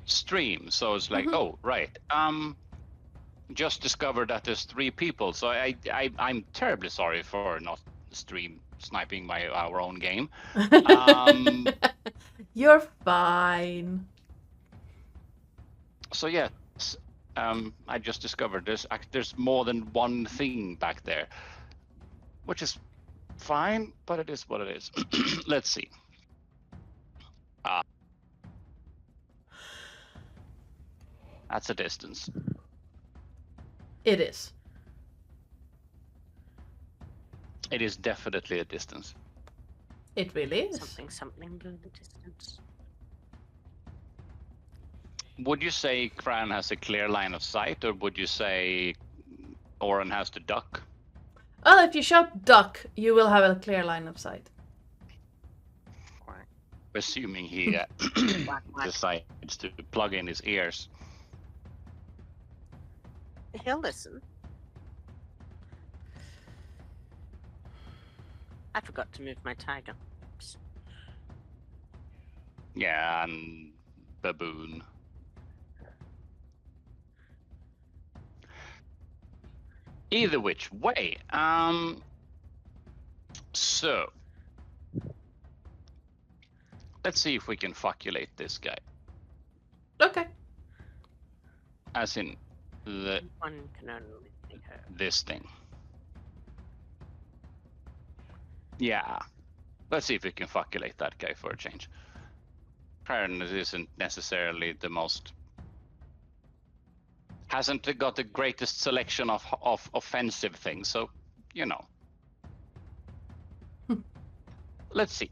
stream. So it's like, oh right. Just discovered that there's 3 people. So I'm terribly sorry for not stream sniping our own game. You're fine. So yes, I just discovered there's more than one thing back there, which is fine, but it is what it is. Let's see. That's a distance. It is. It is definitely a distance. It really is. Something blue in the distance. Would you say Kran has a clear line of sight, or would you say Oren has to duck? Well, if you shout duck, you will have a clear line of sight. Assuming he decides to plug in his ears. He'll listen. I forgot to move my tiger. Oops. Yeah, and baboon. Either which way. So let's see if we can fuckulate this guy. Okay. As in One can only be heard. this thing. Yeah. Let's see if we can fuckulate that guy for a change. Carnis isn't necessarily the most. Hasn't got the greatest selection of offensive things, so you know. Let's see.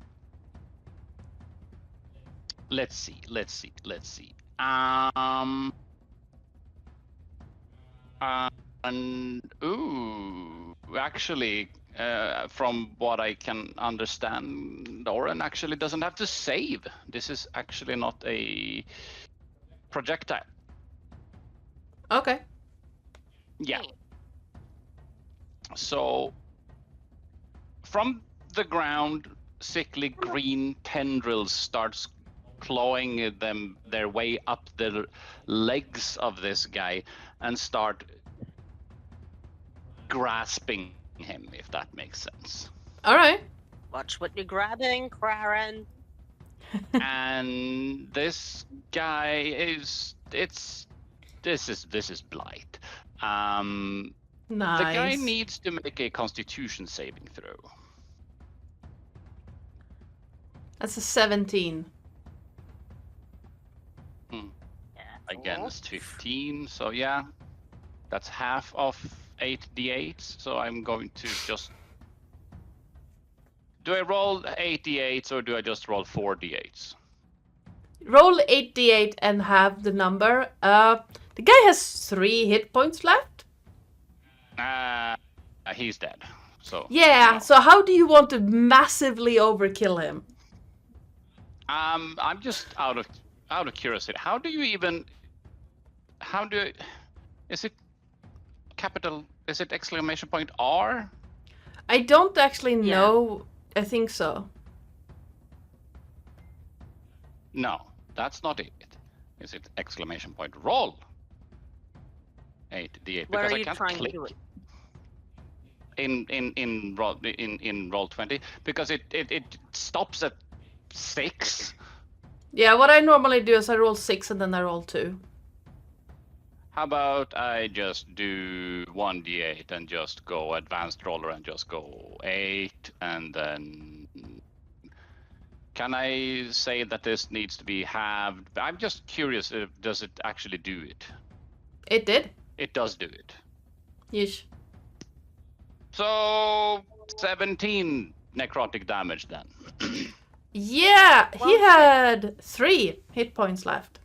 And actually, from what I can understand, Oren actually doesn't have to save. This is actually not a projectile. Okay. Yeah. So, from the ground, sickly green tendrils starts clawing their way up the legs of this guy and start grasping him, if that makes sense. All right. Watch what you're grabbing, Karen. And this guy is this is blight. Nice. The guy needs to make a Constitution saving throw. That's a 17. Against 15, so yeah, that's half of 8d8s. So I'm going to just. Do I roll 8d8s or do I just roll 4d8s? Roll 8d8 and have the number. The guy has 3 hit points left. He's dead. So Yeah, no. so how do you want to massively overkill him? I'm just out of curiosity. How do you even? Is it capital? Is it exclamation point R? I don't actually Yeah. know. I think so. No, that's not it. Is it exclamation point roll? 8d8 Where because are I you can't trying click to do it? in roll 20 because it stops at 6. Yeah, what I normally do is I roll 6 and then I roll 2. How about I just do 1d8 and just go advanced roller and just go 8 and then can I say that this needs to be halved? I'm just curious, does it actually do it? It did. It does do it. Yeesh. So 17 necrotic damage then. Yeah, he Well, had 3 hit points left.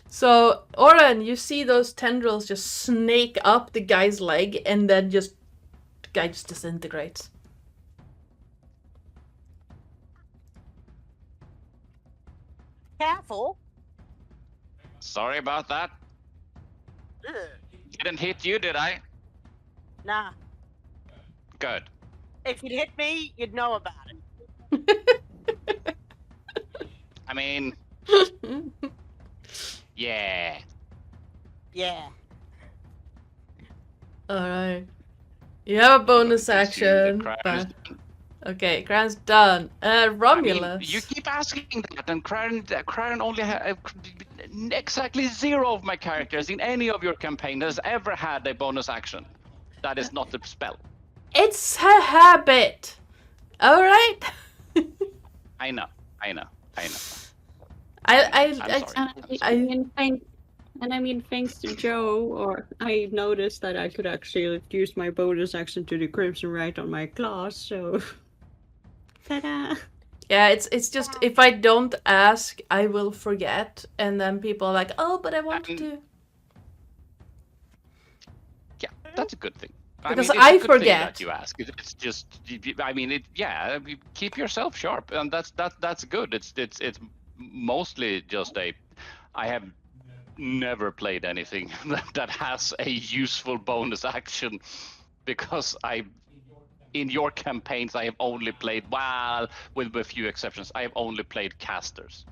So, Oren, you see those tendrils just snake up the guy's leg and then the guy just disintegrates. Careful. Sorry about that. Ugh. Didn't hit you, did I? Nah. Good. If you'd hit me, you'd know about it. I mean, yeah. Yeah. Alright. You have a bonus Going to assume that action. Crane is But... done. Okay, Cran's done. Romulus. I mean, you keep asking that, and Crane only exactly 0 of my characters in any of your campaign has ever had a bonus action. That is not a spell. It's a habit. Alright? I know. I'm sorry. And I mean, thanks to Joe, I noticed that I could actually use my bonus action to do Crimson Right on my class, so... Ta-da! Yeah, it's just if I don't ask, I will forget, and then people are like, "Oh, but I wanted to." Yeah, that's a good thing. Because it's I a good forget. thing that you ask. It's just, I mean, keep yourself sharp, and that's good. It's mostly just I have never played anything that has a useful bonus action because in your campaigns I have only played, well, with a few exceptions, I have only played casters.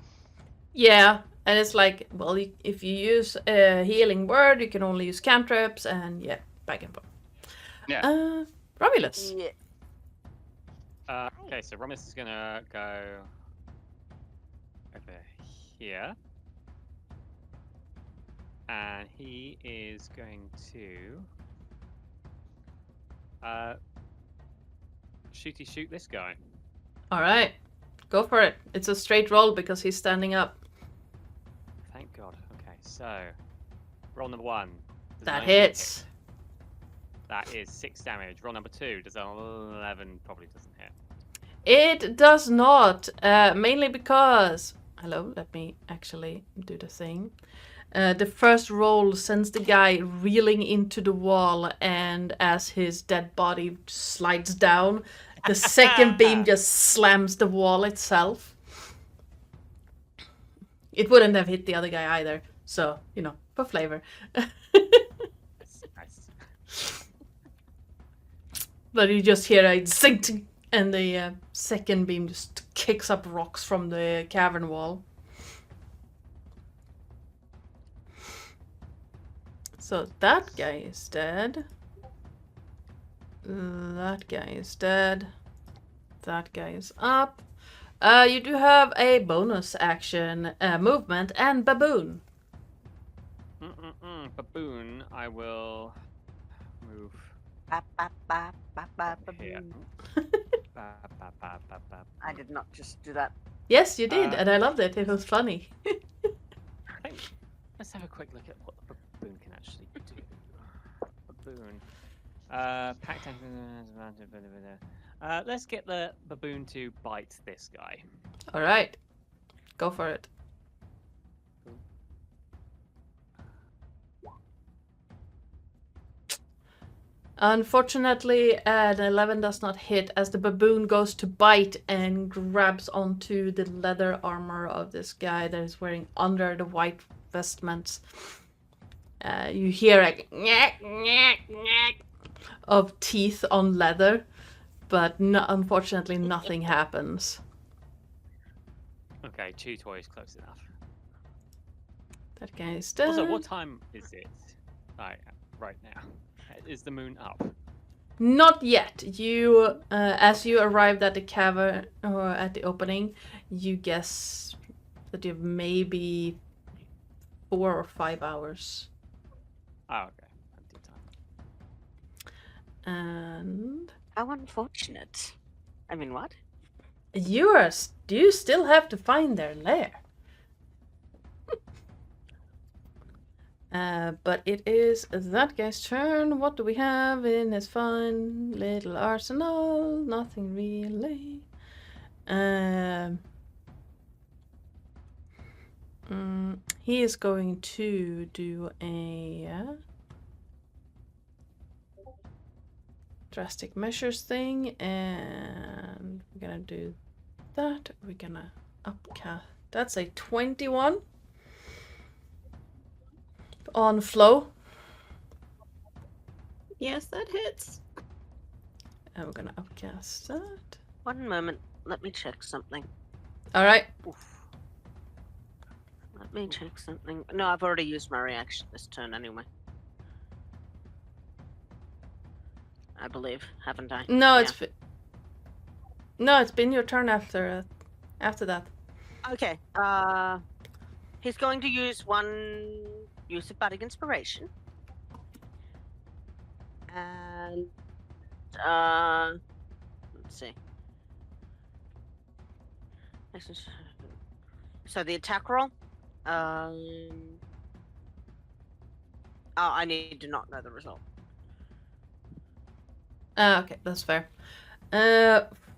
Yeah, and it's like, well, if you use a healing word, you can only use cantrips, and yeah, back and forth. Yeah. Romulus. Yeah. Okay, so Romulus is gonna go over here. And he is going to shoot this guy. Alright, go for it. It's a straight roll because he's standing up. Thank God. Okay, so roll number 1. Does That 19 hits. hit? That is 6 damage. Roll number 2 does 11. Probably doesn't hit. It does not, mainly because... Hello, let me actually do the thing. The first roll sends the guy reeling into the wall, and as his dead body slides down, the second beam just slams the wall itself. It wouldn't have hit the other guy either, so, for flavor. Nice. But you just hear a zing, and the second beam just kicks up rocks from the cavern wall. So that guy is dead. That guy is dead. That guy is up. You do have a bonus action, movement, and baboon. Baboon, I will move here. I did not just do that. Yes, you did, and I loved it. It was funny. Let's have a quick look at what the baboon can actually do. Baboon. Packed. Let's get the baboon to bite this guy. All right, go for it. Unfortunately, an 11 does not hit as the baboon goes to bite and grabs onto the leather armor of this guy that is wearing under the white vestments. You hear a nyek, nyek, nyek of teeth on leather, but unfortunately nothing happens. Okay, 2 toys close enough. That guy is dead. Also, what time is it? Right now. Is the moon up? Not yet. You, as you arrived at the cavern or at the opening, you guess that you have maybe 4 or 5 hours. Oh, okay. Plenty of time. And How unfortunate. I mean, what? you still have to find their lair. But it is that guy's turn. What do we have in his fun little arsenal? Nothing really. He is going to do a drastic measures thing, and we're gonna do that. We're gonna upcast. That's a 21 on flow. Yes, that hits. And we're gonna upcast that. One moment. Let me check something. All right. Oof. Let me check something. No, I've already used my reaction this turn anyway. I believe, haven't I? No, Yeah. it's been your turn after that. Okay. He's going to use one use of bardic inspiration, and let's see. So the attack roll. Oh, I need to not know the result. Okay, that's fair.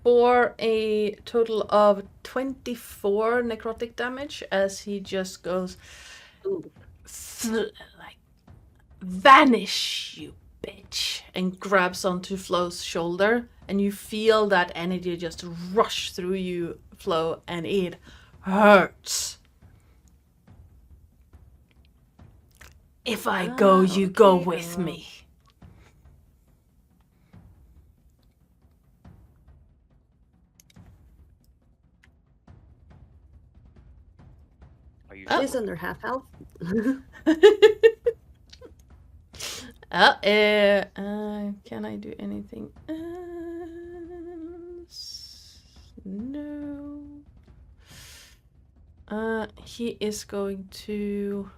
For a total of 24 necrotic damage as he just goes like, vanish, you bitch, and grabs onto Flo's shoulder, and you feel that energy just rush through you, Flo, and it hurts. If I go, you go with me. Are you Oh. She's under half health. Can I do anything else? No. He is going to...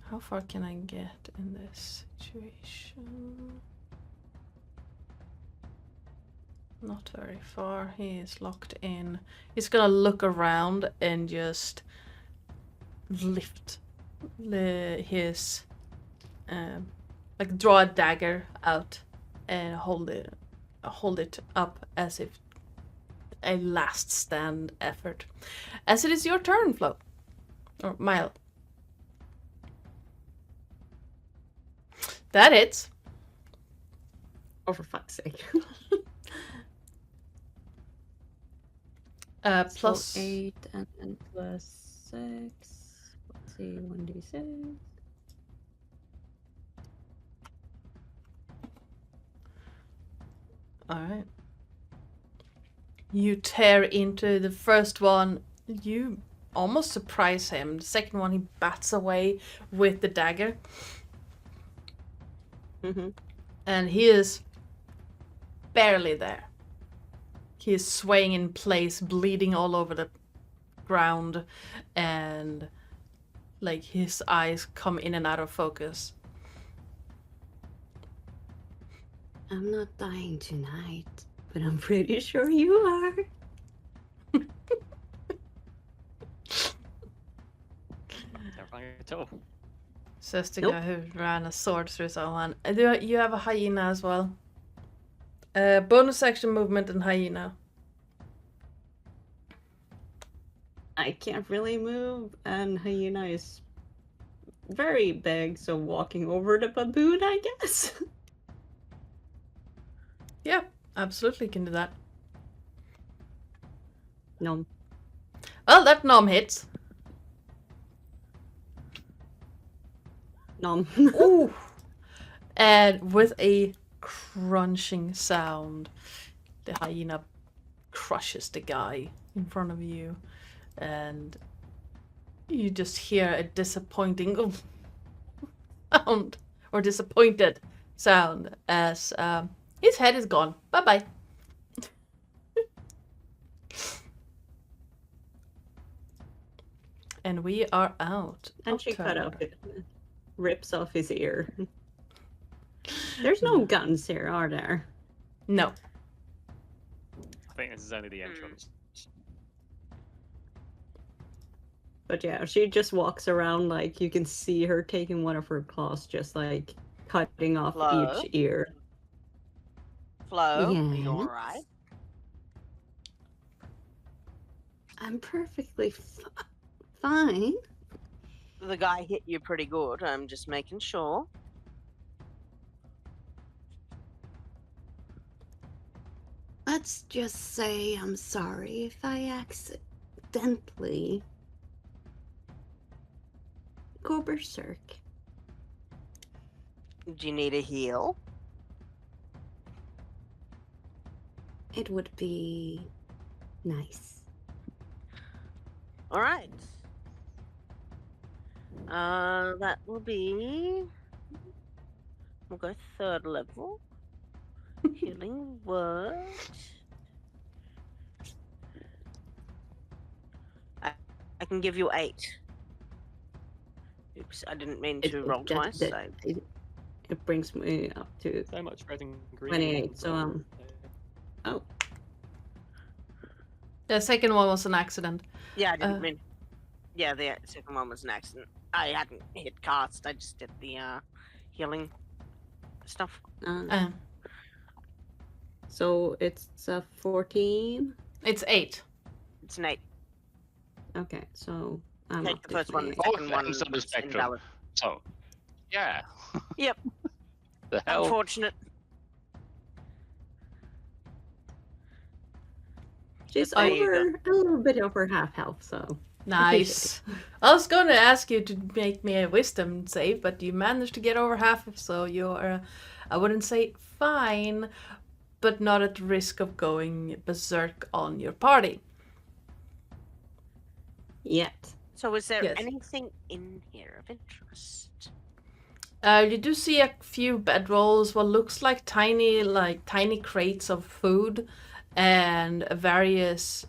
How far can I get in this situation? Not very far. He is locked in. He's gonna look around and just lift his like draw a dagger out and hold it up as if a last stand effort. As it is your turn, Flo. Or Mile. That hits. Oh, for fuck's sake. Plus So 8 and then plus 6. Let's see, 1d6. Alright. You tear into the first one. You almost surprise him. The second one, he bats away with the dagger. And he is barely there. He is swaying in place, bleeding all over the ground, and like his eyes come in and out of focus. I'm not dying tonight, but I'm pretty sure you are. Terrifying at all. Says the Nope. guy who ran a sword through someone. You have a hyena as well. Bonus action movement and hyena. I can't really move, and hyena is very big, so walking over the baboon, I guess. Yeah, absolutely can do that. No. Well, that nom hits. No. Ooh. And with a crunching sound, the hyena crushes the guy in front of you, and you just hear a disappointing sound, or disappointed sound, as his head is gone. Bye bye. And we are out. And of she cut turn. off it. Rips off his ear. There's no guns here, are there? No. I think this is only the entrance. But yeah, she just walks around like you can see her taking one of her claws, just like cutting off Flo? each ear. Flo, are you Yes? alright? I'm perfectly fine. The guy hit you pretty good. I'm just making sure. Let's just say I'm sorry if I accidentally go berserk. Do you need a heal? It would be nice. Alright. That will be... We'll go 3rd level. Healing word. I can give you 8. Oops, I didn't mean to roll twice. It brings me up to So much red and green. 28. So oh, The second one was an accident. Yeah, I didn't mean... Yeah, the second one was an accident. I hadn't hit cast, I just did the healing stuff. so it's a 14. It's 8. It's an 8. Okay, so I'm Take up the to first one, the 28. Both second one ends of the was spectrum. invalid. So, yeah. Yep. The hell? Unfortunate. She's There you over a little bit over half health, so Nice. I was going to ask you to make me a wisdom save, but you managed to get over half, so you're, I wouldn't say fine, but not at risk of going berserk on your party. yet. So is there Yes. anything in here of interest? You do see a few bedrolls, what looks like tiny crates of food, and various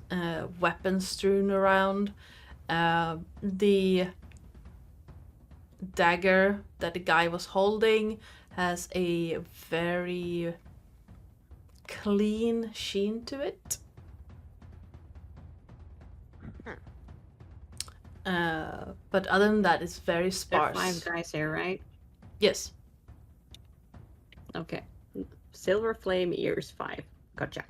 weapons strewn around. The dagger that the guy was holding has a very clean sheen to it. But other than that, it's very There are 5 sparse. guys here, right? Yes. Okay. Silver flame ears 5. Gotcha.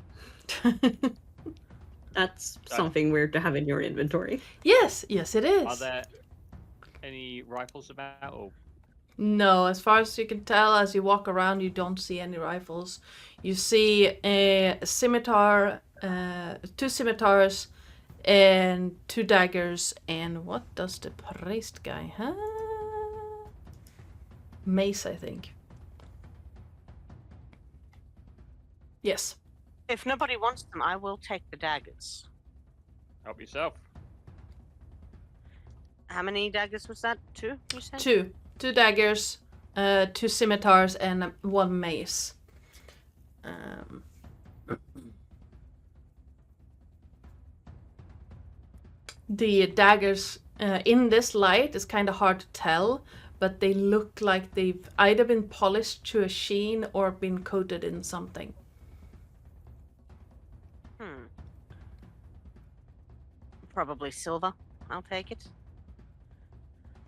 That's something weird to have in your inventory. Yes, it is. Are there any rifles about? Or No, as far as you can tell, as you walk around, you don't see any rifles. You see a scimitar, 2 scimitars, and 2 daggers, and what does the priest guy have? Mace, I think. Yes. If nobody wants them, I will take the daggers. help yourself. How many daggers was that? 2, you said? 2 daggers, 2 scimitars, and 1 mace. The daggers in this light is kind of hard to tell, but they look like they've either been polished to a sheen or been coated in something. Probably silver. I'll take it.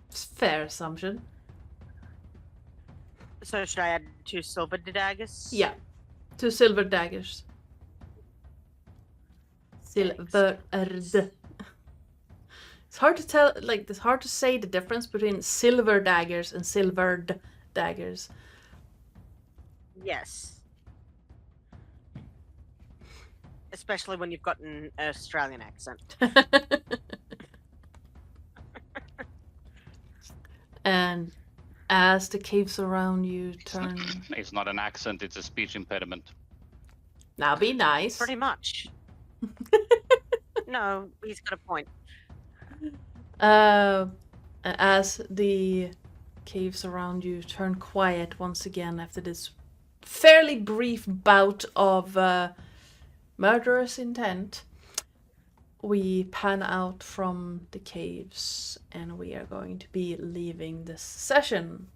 It's a fair assumption. So should I add 2 silver daggers? Yeah. 2 silver daggers. It's hard to tell, like, it's hard to say the difference between silver daggers and silvered daggers. Yes. Especially when you've got an Australian accent. And as the caves around you turn... It's not an accent, it's a speech impediment. Now be nice. Pretty much. No, he's got a point. As the caves around you turn quiet once again after this fairly brief bout of murderous intent, we pan out from the caves and we are going to be leaving this session.